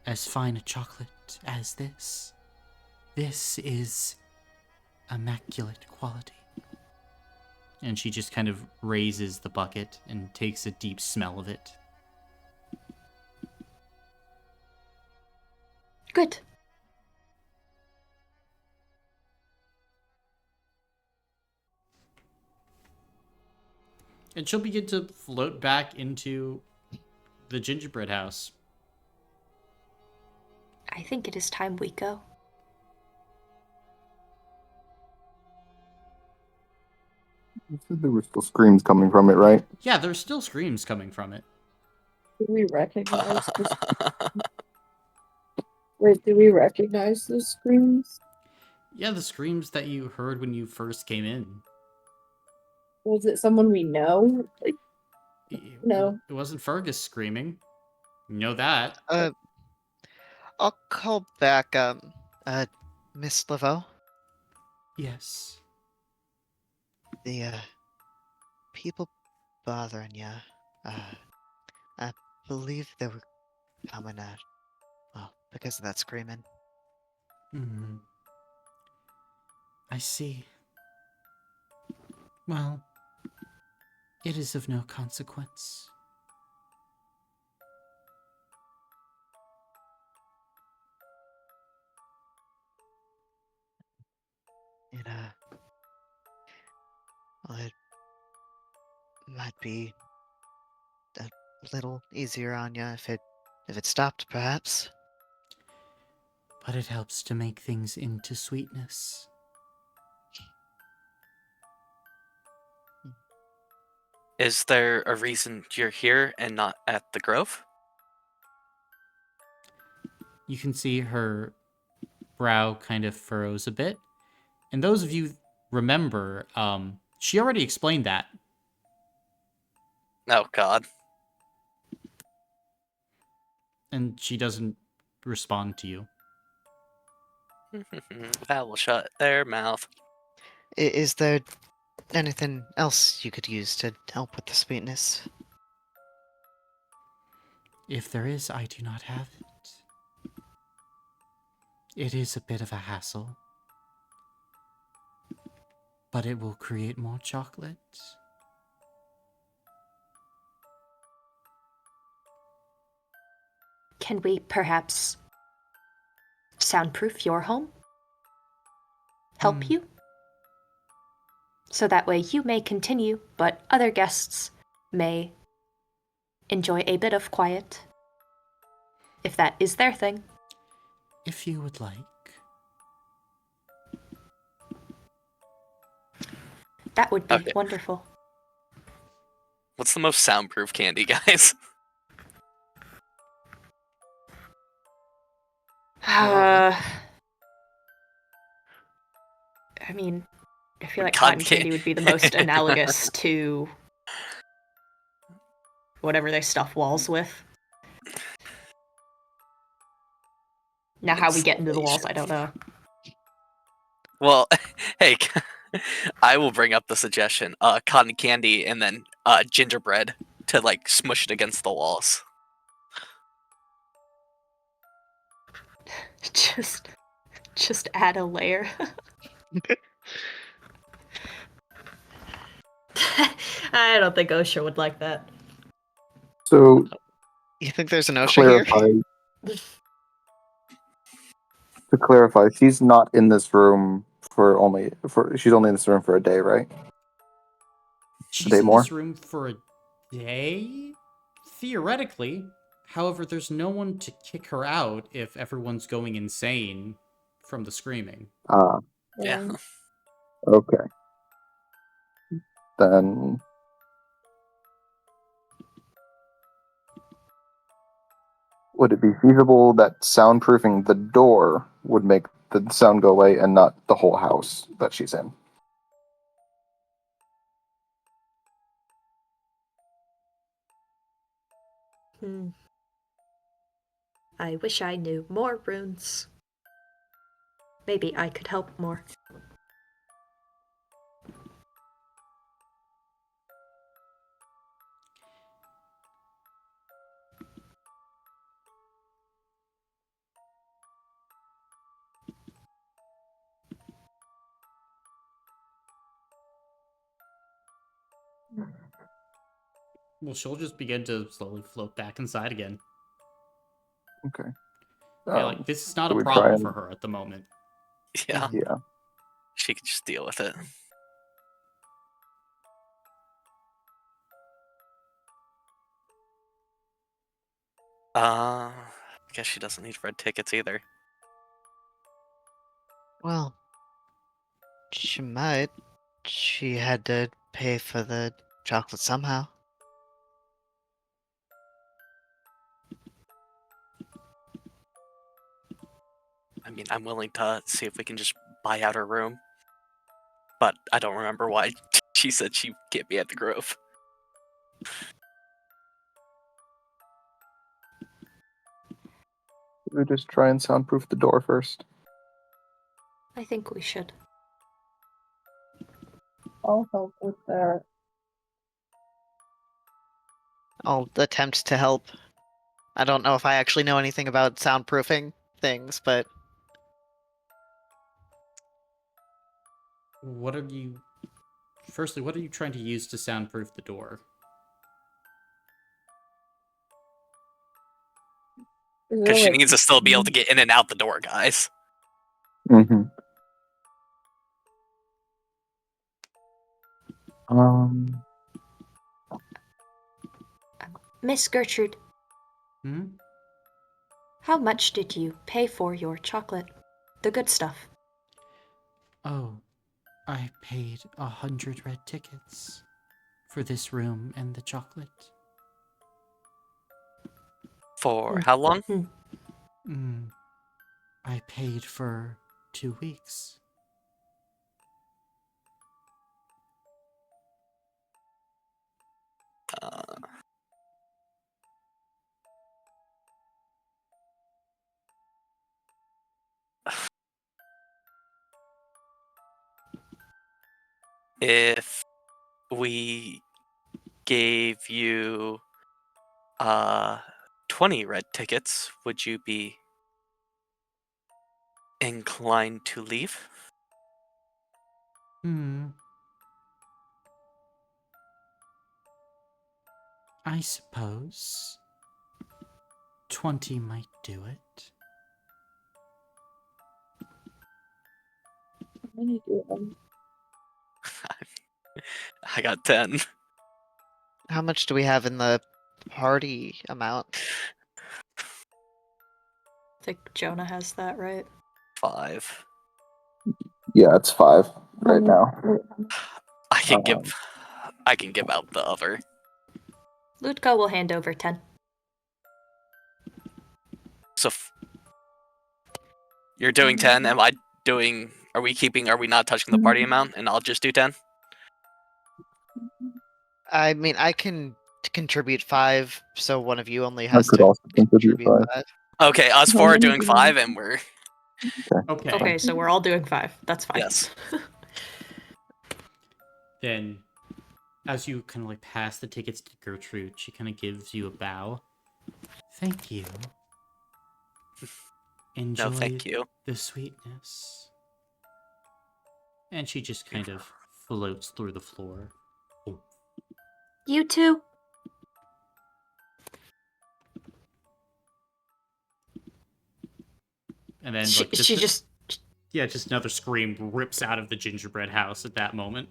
[SPEAKER 4] as fine a chocolate as this. This is immaculate quality. And she just kind of raises the bucket and takes a deep smell of it.
[SPEAKER 2] Good.
[SPEAKER 4] And she'll begin to float back into the gingerbread house.
[SPEAKER 2] I think it is time we go.
[SPEAKER 7] You said there were still screams coming from it, right?
[SPEAKER 4] Yeah, there's still screams coming from it.
[SPEAKER 6] Do we recognize this? Wait, do we recognize the screams?
[SPEAKER 4] Yeah, the screams that you heard when you first came in.
[SPEAKER 6] Was it someone we know? Like, no.
[SPEAKER 4] It wasn't Fergus screaming. You know that.
[SPEAKER 5] I'll call back, Miss Laveau.
[SPEAKER 4] Yes.
[SPEAKER 5] The, people bothering you, I believe they were coming, well, because of that screaming.
[SPEAKER 4] I see. Well, it is of no consequence.
[SPEAKER 5] It, well, it might be a little easier on you if it stopped, perhaps.
[SPEAKER 4] But it helps to make things into sweetness.
[SPEAKER 3] Is there a reason you're here and not at the Grove?
[SPEAKER 4] You can see her brow kind of furrows a bit. And those of you remember, she already explained that.
[SPEAKER 3] Oh, God.
[SPEAKER 4] And she doesn't respond to you.
[SPEAKER 3] That will shut their mouth.
[SPEAKER 5] Is there anything else you could use to help with the sweetness?
[SPEAKER 4] If there is, I do not have it. It is a bit of a hassle. But it will create more chocolate.
[SPEAKER 2] Can we perhaps soundproof your home? Help you? So that way you may continue, but other guests may enjoy a bit of quiet. If that is their thing.
[SPEAKER 4] If you would like.
[SPEAKER 2] That would be
[SPEAKER 3] Okay.
[SPEAKER 2] wonderful.
[SPEAKER 3] What's the most soundproof candy, guys?
[SPEAKER 2] I mean, I feel like
[SPEAKER 3] Cotton
[SPEAKER 2] cotton candy would be the most analogous to whatever they stuff walls with. Now, how we get into the walls, I don't know.
[SPEAKER 3] Well, hey, I will bring up the suggestion. Cotton candy and then gingerbread to, like, smush it against the walls.
[SPEAKER 2] Just add a layer. I don't think OSHA would like that.
[SPEAKER 7] So
[SPEAKER 5] You think there's an OSHA here?
[SPEAKER 7] to clarify, she's not in this room she's only in this room for a day, right?
[SPEAKER 4] She's
[SPEAKER 7] day
[SPEAKER 4] in
[SPEAKER 7] more?
[SPEAKER 4] this room for a day, theoretically. However, there's no one to kick her out if everyone's going insane from the screaming.
[SPEAKER 3] Yeah.
[SPEAKER 7] Okay. Then would it be feasible that soundproofing the door would make the sound go away and not the whole house that she's in?
[SPEAKER 2] I wish I knew more runes. Maybe I could help more.
[SPEAKER 4] Well, she'll just begin to slowly float back inside again.
[SPEAKER 7] Okay.
[SPEAKER 4] Yeah, like, this is not
[SPEAKER 7] so
[SPEAKER 4] a
[SPEAKER 7] we try
[SPEAKER 4] problem
[SPEAKER 7] and-
[SPEAKER 4] for her at the moment.
[SPEAKER 3] Yeah.
[SPEAKER 7] Yeah.
[SPEAKER 3] She could just deal with it. I guess she doesn't need red tickets either.
[SPEAKER 5] Well, she might. She had to pay for the chocolate somehow.
[SPEAKER 3] I mean, I'm willing to see if we can just buy out her room. But I don't remember why she said she can't be at the Grove.
[SPEAKER 7] We just try and soundproof the door first.
[SPEAKER 2] I think we should.
[SPEAKER 6] I'll help with that.
[SPEAKER 5] I'll attempt to help. I don't know if I actually know anything about soundproofing things, but
[SPEAKER 4] What are you... Firstly, what are you trying to use to soundproof the door?
[SPEAKER 3] Because she needs to still be able to get in and out the door, guys.
[SPEAKER 7] Mm-hmm.
[SPEAKER 2] Miss Gertrude,
[SPEAKER 4] Hmm?
[SPEAKER 2] how much did you pay for your chocolate? The good stuff.
[SPEAKER 4] Oh, I paid 100 red tickets for this room and the chocolate.
[SPEAKER 3] For how long?
[SPEAKER 4] I paid for 2 weeks.
[SPEAKER 3] If we gave you 20 red tickets, would you be inclined to leave?
[SPEAKER 4] I suppose 20 might do it.
[SPEAKER 6] How many do you have?
[SPEAKER 3] I got 10.
[SPEAKER 5] how much do we have in the party amount?
[SPEAKER 2] I think Jonah has that, right?
[SPEAKER 3] 5.
[SPEAKER 7] Yeah, it's 5 right now.
[SPEAKER 3] I can give out the other.
[SPEAKER 2] Ludko will hand over 10.
[SPEAKER 3] So you're doing 10. Am I doing? Are we not touching the party amount? And I'll just do 10.
[SPEAKER 5] I mean, I can contribute 5, so one of you only
[SPEAKER 7] I
[SPEAKER 5] has
[SPEAKER 7] could
[SPEAKER 5] to
[SPEAKER 7] also contribute
[SPEAKER 5] contribute
[SPEAKER 7] 5.
[SPEAKER 5] 5.
[SPEAKER 3] Okay, us
[SPEAKER 6] How
[SPEAKER 3] 4 are
[SPEAKER 6] many
[SPEAKER 3] doing
[SPEAKER 6] do you
[SPEAKER 3] 5,
[SPEAKER 6] have?
[SPEAKER 3] and we're
[SPEAKER 4] Okay.
[SPEAKER 2] Okay, so we're all doing 5. That's fine.
[SPEAKER 3] yes.
[SPEAKER 4] Then, as you kind of like pass the tickets to Gertrude, she kind of gives you a bow. Thank you. Enjoy
[SPEAKER 3] No, thank you.
[SPEAKER 4] the sweetness. And she just kind of floats through the floor. Oh.
[SPEAKER 2] You too.
[SPEAKER 4] And then,
[SPEAKER 2] She,
[SPEAKER 4] like,
[SPEAKER 2] she just
[SPEAKER 4] just another scream rips out of the gingerbread house at that moment.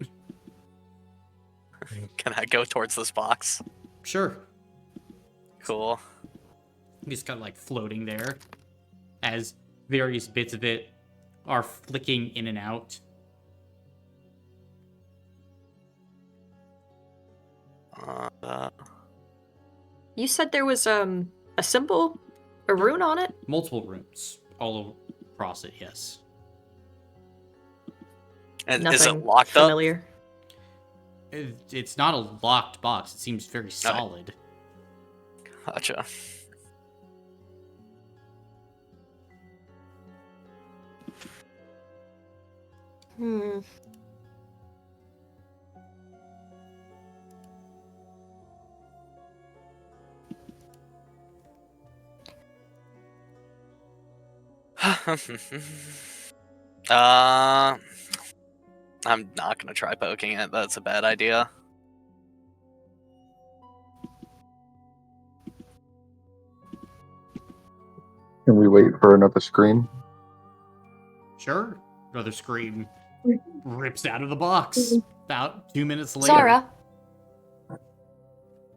[SPEAKER 3] Can I go towards this box?
[SPEAKER 4] Sure.
[SPEAKER 3] Cool.
[SPEAKER 4] Just kind of like floating there as various bits of it are flicking in and out.
[SPEAKER 2] You said there was a symbol, a rune on it.
[SPEAKER 4] Multiple rooms all across it, yes.
[SPEAKER 3] And
[SPEAKER 2] Nothing
[SPEAKER 3] is it locked up?
[SPEAKER 2] familiar.
[SPEAKER 4] It's not a locked box. It seems very solid.
[SPEAKER 3] Gotcha.
[SPEAKER 2] Hmm.
[SPEAKER 3] I'm not gonna try poking it. That's a bad idea.
[SPEAKER 7] Can we wait for another scream?
[SPEAKER 4] Sure. Another scream rips out of the box. About 2 minutes later.
[SPEAKER 2] Zara,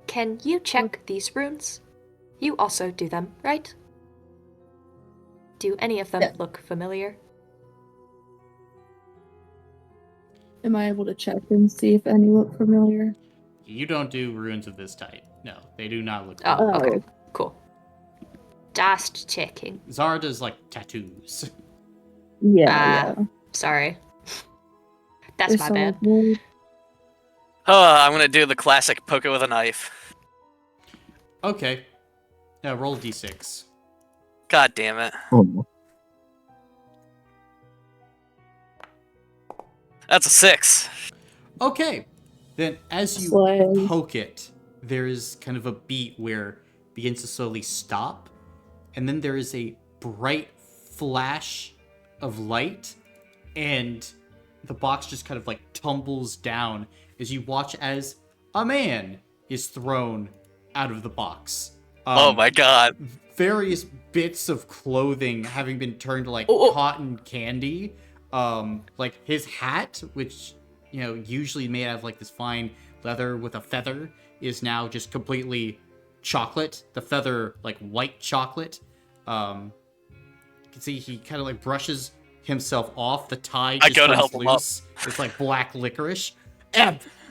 [SPEAKER 2] can you check these runes? You also do them, right? Do any of them
[SPEAKER 6] Yeah.
[SPEAKER 2] look familiar?
[SPEAKER 6] Am I able to check and see if any look familiar?
[SPEAKER 4] You don't do runes of this type. No, they do not look
[SPEAKER 2] Oh,
[SPEAKER 4] familiar.
[SPEAKER 2] okay. Cool. Just checking.
[SPEAKER 4] Zara does like tattoos.
[SPEAKER 6] Yeah, yeah.
[SPEAKER 2] Sorry. That's my bad.
[SPEAKER 3] I'm gonna do the classic poke it with a knife.
[SPEAKER 4] Okay. Now roll d6.
[SPEAKER 3] God damn it.
[SPEAKER 7] Oh,
[SPEAKER 3] That's a 6.
[SPEAKER 4] Okay. Then as you
[SPEAKER 6] Slay.
[SPEAKER 4] poke it, there is kind of a beat where it begins to slowly stop. And then there is a bright flash of light. And the box just kind of like tumbles down as you watch as a man is thrown out of the box.
[SPEAKER 3] Oh my god.
[SPEAKER 4] Various bits of clothing having been turned to like
[SPEAKER 2] Oh.
[SPEAKER 4] cotton candy. Like his hat, which, you know, usually made out of like this fine leather with a feather, is now just completely chocolate. The feather, like white chocolate. You can see he kind of like brushes himself off. The tie
[SPEAKER 3] I
[SPEAKER 4] just
[SPEAKER 3] go to
[SPEAKER 4] comes
[SPEAKER 3] help him up.
[SPEAKER 4] loose. It's like black licorice.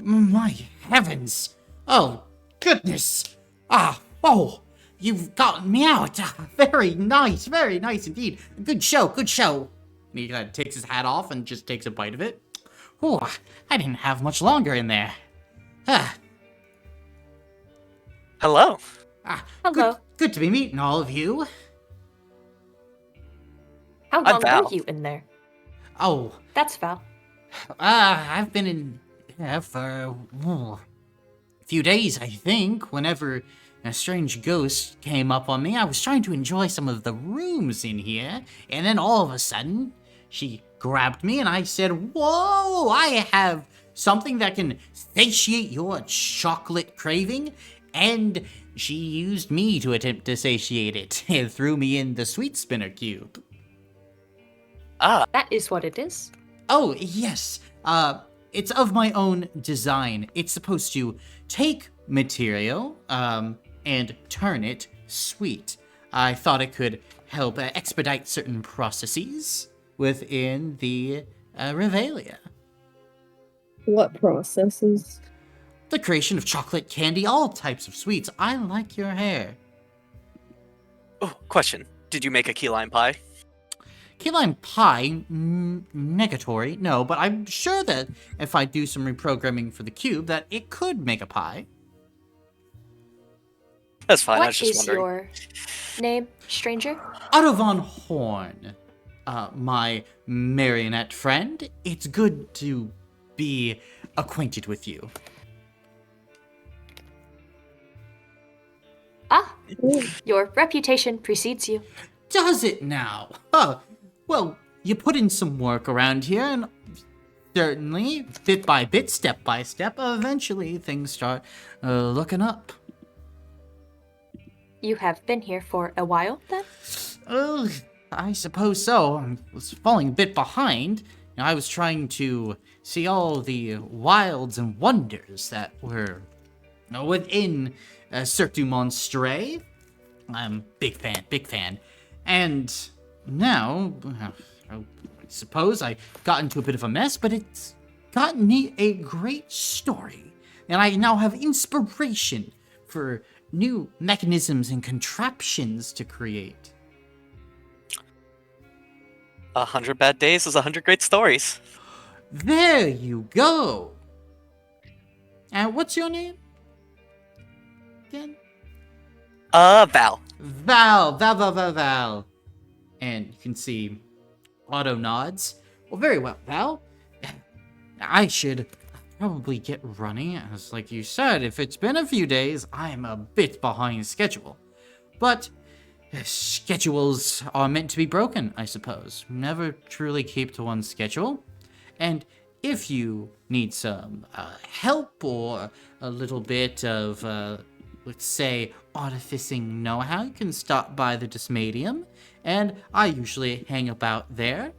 [SPEAKER 4] My heavens! Oh goodness! Oh! You've gotten me out. Very nice indeed. Good show. And he kind of takes his hat off and just takes a bite of it. Oh, I didn't have much longer in there.
[SPEAKER 3] Hello.
[SPEAKER 2] Hello.
[SPEAKER 4] Good to be meeting all of you.
[SPEAKER 2] How
[SPEAKER 3] I'm
[SPEAKER 2] long
[SPEAKER 3] Val.
[SPEAKER 2] were you in there?
[SPEAKER 4] Oh,
[SPEAKER 2] That's Val.
[SPEAKER 4] I've been in here for a few days, I think. Whenever a strange ghost came up on me, I was trying to enjoy some of the rooms in here, and then all of a sudden, she grabbed me and I said, "Whoa, I have something that can satiate your chocolate craving," and she used me to attempt to satiate it and threw me in the sweet spinner cube.
[SPEAKER 2] That is what it is.
[SPEAKER 4] Oh, yes. It's of my own design. It's supposed to take material, and turn it sweet. I thought it could help expedite certain processes within the Revelia.
[SPEAKER 6] What processes?
[SPEAKER 4] The creation of chocolate candy, all types of sweets. I like your hair.
[SPEAKER 3] Oh, question. Did you make a key lime pie?
[SPEAKER 4] Key lime pie, negatory, no, but I'm sure that if I do some reprogramming for the cube, that it could make a pie.
[SPEAKER 3] That's fine. I was
[SPEAKER 2] What
[SPEAKER 3] just
[SPEAKER 2] is
[SPEAKER 3] wondering.
[SPEAKER 2] your name, stranger?
[SPEAKER 4] Otto von Horn, my marionette friend. It's good to be acquainted with you.
[SPEAKER 2] Ah, your reputation precedes you.
[SPEAKER 4] Does it now? Well, you put in some work around here, and certainly, bit by bit, step by step, eventually things start looking up.
[SPEAKER 2] You have been here for a while, then?
[SPEAKER 4] I suppose so. I was falling a bit behind. I was trying to see all the wilds and wonders that were within Cirque du Monstre. I'm big fan. And now, I suppose I got into a bit of a mess, but it's gotten me a great story. And I now have inspiration for new mechanisms and contraptions to create.
[SPEAKER 3] 100 bad days is 100 great stories.
[SPEAKER 4] There you go. And what's your name? Again?
[SPEAKER 3] Val.
[SPEAKER 4] Val. And you can see Otto nods. Well, very well, Val. I should probably get running, as like you said, if it's been a few days, I'm a bit behind schedule. But schedules are meant to be broken, I suppose. Never truly keep to one's schedule. And if you need some help or a little bit of, let's say, artificing know-how, you can stop by the Dismadium, and I usually hang about there.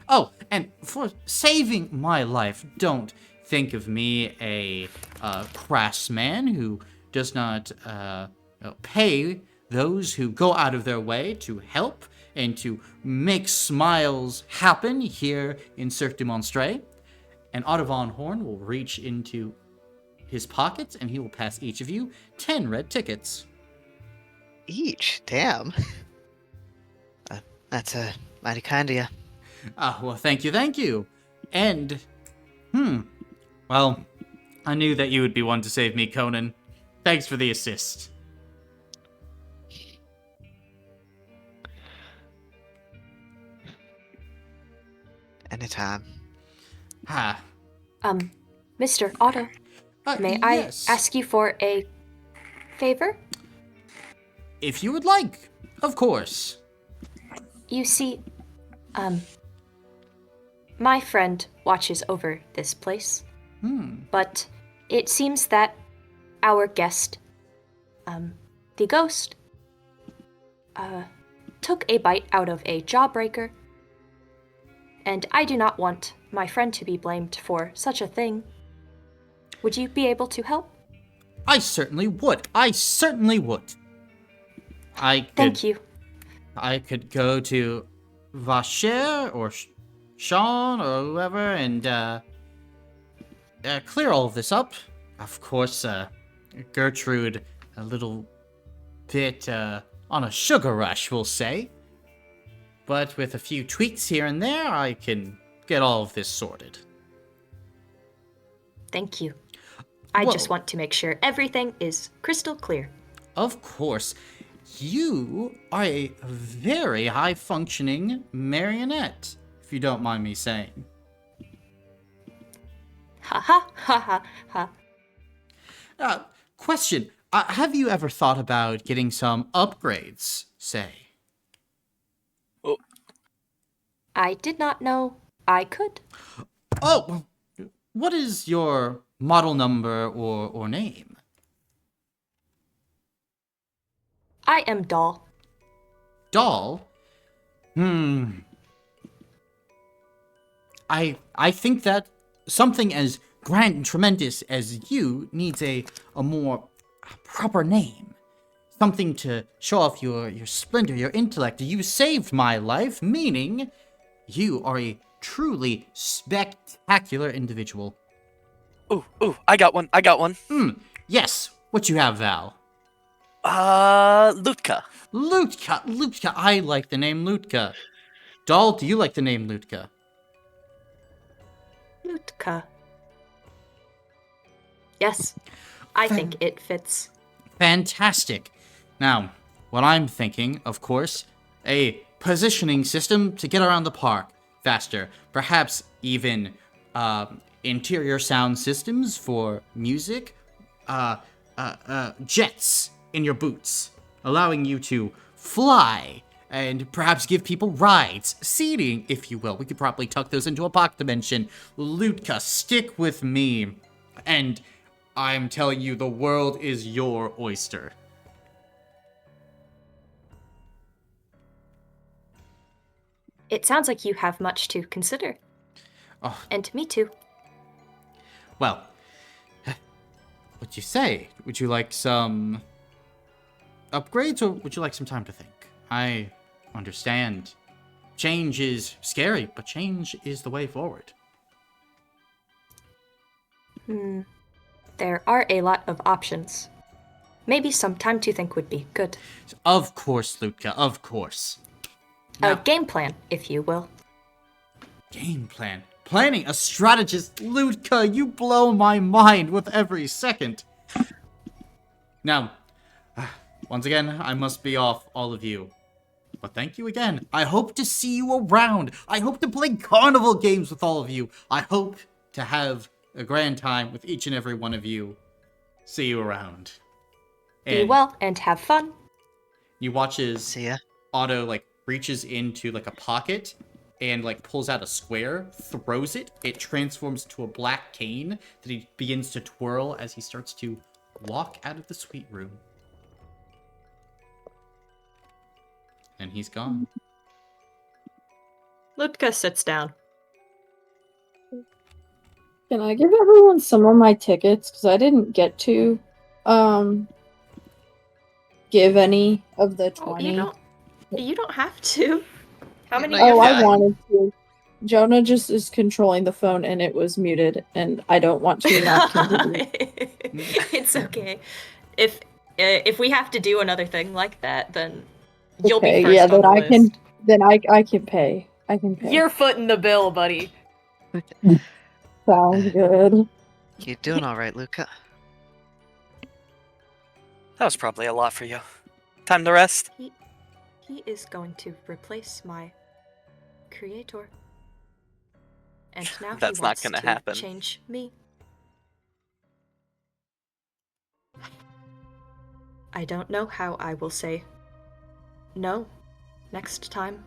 [SPEAKER 4] Oh, and for saving my life, don't think of me a craftsman who does not pay those who go out of their way to help and to make smiles happen here in Cirque du Monstre. And Otto von Horn will reach into his pockets and he will pass each of you 10 red tickets.
[SPEAKER 5] Each? Damn. That's mighty kind of you.
[SPEAKER 4] Well, thank you. And, well, I knew that you would be one to save me, Conan. Thanks for the assist.
[SPEAKER 5] Anytime.
[SPEAKER 2] Mr. Otto, may
[SPEAKER 4] yes.
[SPEAKER 2] I ask you for a favor?
[SPEAKER 4] If you would like, of course.
[SPEAKER 2] You see, my friend watches over this place. But it seems that our guest, the ghost, took a bite out of a jawbreaker, and I do not want my friend to be blamed for such a thing. Would you be able to help?
[SPEAKER 4] I certainly would.
[SPEAKER 2] Thank you.
[SPEAKER 4] I could go to Vacher or Sean or whoever and clear all of this up. Of course, Gertrude, a little bit on a sugar rush, we'll say. But with a few tweaks here and there, I can get all of this sorted.
[SPEAKER 2] Thank you. I just want to make sure everything is crystal clear.
[SPEAKER 4] Of course. You are a very high-functioning marionette, if you don't mind me saying.
[SPEAKER 2] Ha ha ha ha ha.
[SPEAKER 4] Question. Have you ever thought about getting some upgrades, say?
[SPEAKER 2] I did not know I could.
[SPEAKER 4] Oh, what is your model number or name?
[SPEAKER 2] I am Doll.
[SPEAKER 4] Doll? I think that something as grand and tremendous as you needs a more proper name. Something to show off your splendor, your intellect. You saved my life, meaning you are a truly spectacular individual.
[SPEAKER 3] Ooh, I got one.
[SPEAKER 4] Yes, what you have, Val?
[SPEAKER 3] Lutka.
[SPEAKER 4] Lutka, I like the name Lutka. Doll, do you like the name Lutka?
[SPEAKER 2] Lutka. Yes, I think it fits.
[SPEAKER 4] Fantastic. Now, what I'm thinking, of course, a positioning system to get around the park faster. Perhaps even interior sound systems for music. Jets in your boots, allowing you to fly and perhaps give people rides. Seating, if you will. We could probably tuck those into a pocket dimension. Lutka, stick with me. And I'm telling you, the world is your oyster.
[SPEAKER 2] It sounds like you have much to consider.
[SPEAKER 4] Oh.
[SPEAKER 2] And me too.
[SPEAKER 4] Well, what you say? Would you like some upgrades, or would you like some time to think? I understand. Change is scary, but change is the way forward.
[SPEAKER 2] There are a lot of options. Maybe some time to think would be good.
[SPEAKER 4] Of course, Lutka, of course.
[SPEAKER 2] A
[SPEAKER 4] Now,
[SPEAKER 2] game plan, if you will.
[SPEAKER 4] game plan. Planning, a strategist. Lutka, you blow my mind with every second. Now, once again, I must be off, all of you. But thank you again. I hope to see you around. I hope to play carnival games with all of you. I hope to have a grand time with each and every one of you. See you around.
[SPEAKER 2] Be
[SPEAKER 4] And
[SPEAKER 2] well and have fun.
[SPEAKER 4] you watch as
[SPEAKER 5] See ya.
[SPEAKER 4] Otto, like, reaches into, like, a pocket and, like, pulls out a square, throws it. It transforms to a black cane that he begins to twirl as he starts to walk out of the suite room. And he's gone.
[SPEAKER 2] Lutka sits down.
[SPEAKER 6] Can I give everyone some of my tickets? Because I didn't get to give any of the 20.
[SPEAKER 2] You don't have to. How many?
[SPEAKER 5] No, you're
[SPEAKER 6] Oh, I
[SPEAKER 5] fine.
[SPEAKER 6] wanted to. Jonah just is controlling the phone and it was muted, and I don't want to not continue.
[SPEAKER 2] It's okay. If we have to do another thing like that, then you'll
[SPEAKER 6] Okay,
[SPEAKER 2] be first
[SPEAKER 6] yeah,
[SPEAKER 2] on
[SPEAKER 6] then
[SPEAKER 2] the
[SPEAKER 6] I
[SPEAKER 2] list.
[SPEAKER 6] can then I can pay. I can pay.
[SPEAKER 2] You're footing the bill, buddy.
[SPEAKER 6] Sounds good.
[SPEAKER 5] You doing all right, Luca?
[SPEAKER 3] That was probably a lot for you. Time to rest.
[SPEAKER 2] He is going to replace my creator. And now
[SPEAKER 3] That's
[SPEAKER 2] he
[SPEAKER 3] not
[SPEAKER 2] wants
[SPEAKER 3] gonna
[SPEAKER 2] to
[SPEAKER 3] happen.
[SPEAKER 2] change me. I don't know how I will say no next time.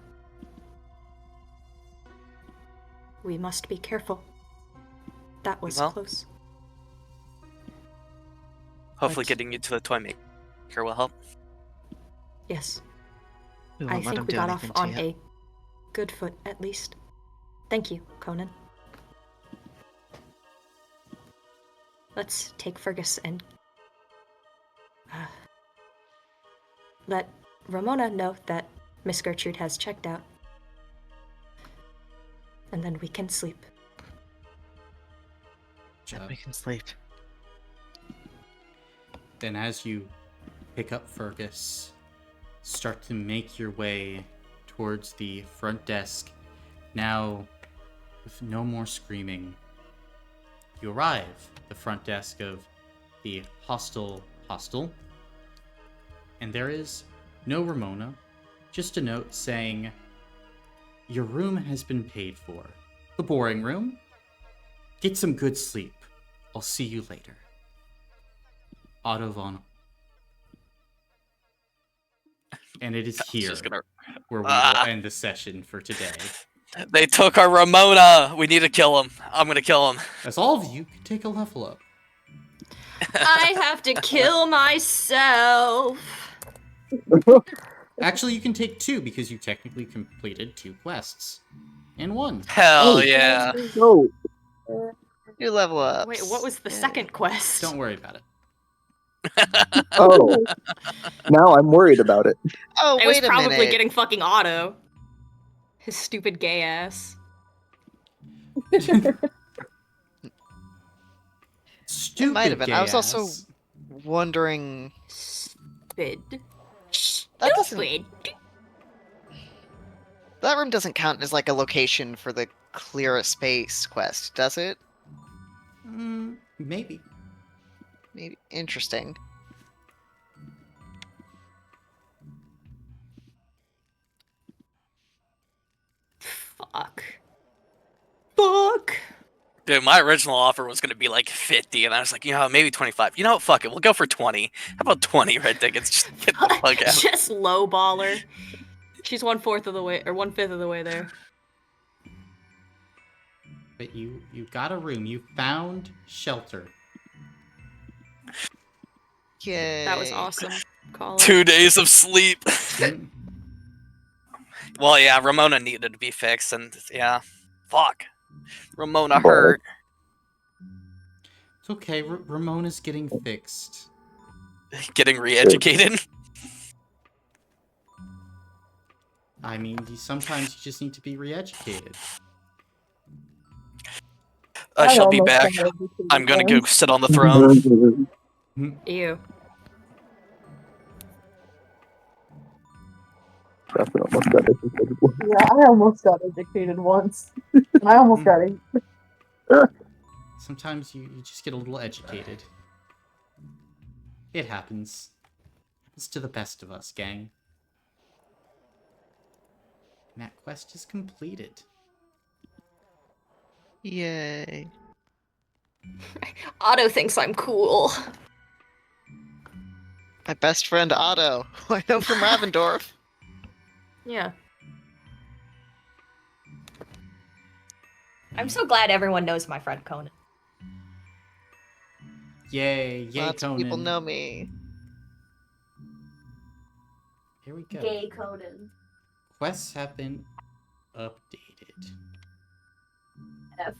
[SPEAKER 2] We must be careful. That was
[SPEAKER 3] Well,
[SPEAKER 2] close.
[SPEAKER 3] Hopefully
[SPEAKER 2] But-
[SPEAKER 3] getting you to the toy maker will help.
[SPEAKER 2] Yes,
[SPEAKER 5] We
[SPEAKER 2] I
[SPEAKER 5] won't let
[SPEAKER 2] think
[SPEAKER 5] him
[SPEAKER 2] we
[SPEAKER 5] do
[SPEAKER 2] got off
[SPEAKER 5] anything to
[SPEAKER 2] on
[SPEAKER 5] you.
[SPEAKER 2] a good foot at least. Thank you, Conan. Let's take Fergus and let Ramona know that Miss Gertrude has checked out. And then we can sleep.
[SPEAKER 5] We can sleep.
[SPEAKER 4] Then as you pick up Fergus, start to make your way towards the front desk, now with no more screaming, you arrive at the front desk of the Hostel, and there is no Ramona, just a note saying, your room has been paid for. The boring room. Get some good sleep. I'll see you later. Otto von. And it is
[SPEAKER 3] I was
[SPEAKER 4] here
[SPEAKER 3] just gonna-
[SPEAKER 4] where we will end the session for today.
[SPEAKER 3] They took our Ramona. We need to kill him. I'm gonna kill him.
[SPEAKER 4] As all of you can take a level up.
[SPEAKER 2] I have to kill myself.
[SPEAKER 4] Actually, you can take 2 because you technically completed 2 quests. And 1.
[SPEAKER 3] Hell
[SPEAKER 7] Oh.
[SPEAKER 3] yeah.
[SPEAKER 7] No.
[SPEAKER 5] You level up.
[SPEAKER 2] Wait, what was the second quest?
[SPEAKER 4] Don't worry about it.
[SPEAKER 7] Oh. Now I'm worried about it.
[SPEAKER 5] Oh,
[SPEAKER 2] I was
[SPEAKER 5] wait a
[SPEAKER 2] probably
[SPEAKER 5] minute.
[SPEAKER 2] getting fucking Otto. His stupid gay ass.
[SPEAKER 4] Stupid
[SPEAKER 5] might have been.
[SPEAKER 4] gay
[SPEAKER 5] I was also-
[SPEAKER 4] ass.
[SPEAKER 5] Wondering.
[SPEAKER 2] Stupid.
[SPEAKER 5] That doesn't.
[SPEAKER 2] Stupid.
[SPEAKER 5] That room doesn't count as like a location for the clear a space quest, does it?
[SPEAKER 4] Maybe.
[SPEAKER 5] Maybe. Interesting.
[SPEAKER 2] Fuck. Fuck.
[SPEAKER 3] Dude, my original offer was gonna be like 50, and I was like, maybe 25. You know what? Fuck it. We'll go for 20. How about 20 red tickets? Just get the fuck out.
[SPEAKER 2] Just lowballer. She's 1/4 of the way, or 1/5 of the way there.
[SPEAKER 4] But you got a room. You found shelter.
[SPEAKER 5] Yay.
[SPEAKER 2] That was awesome. Colin.
[SPEAKER 3] 2 days of sleep.
[SPEAKER 4] Mm,
[SPEAKER 3] Well, yeah, Ramona needed to be fixed, and yeah, fuck. Ramona hurt.
[SPEAKER 4] It's okay. Ramona's getting fixed.
[SPEAKER 3] Getting re-educated.
[SPEAKER 4] I mean, sometimes you just need to be re-educated.
[SPEAKER 3] I
[SPEAKER 6] I
[SPEAKER 3] shall be
[SPEAKER 6] almost
[SPEAKER 3] back.
[SPEAKER 6] got educated
[SPEAKER 3] I'm gonna go
[SPEAKER 6] once.
[SPEAKER 3] sit on the throne.
[SPEAKER 2] Ew.
[SPEAKER 7] Jasmine almost got educated.
[SPEAKER 6] Yeah, I almost got educated once. I almost got it.
[SPEAKER 4] Sometimes you just get a little educated. It happens. Happens to the best of us, gang. And that quest is completed.
[SPEAKER 5] Yay.
[SPEAKER 2] Otto thinks I'm cool.
[SPEAKER 5] My best friend Otto, who I know from Ravendorf.
[SPEAKER 2] Yeah. I'm so glad everyone knows my friend Conan.
[SPEAKER 4] Yay,
[SPEAKER 5] Lots of people
[SPEAKER 4] Conan.
[SPEAKER 5] know me.
[SPEAKER 4] Here we go.
[SPEAKER 2] Gay Conan.
[SPEAKER 4] Quests have been updated.
[SPEAKER 2] F.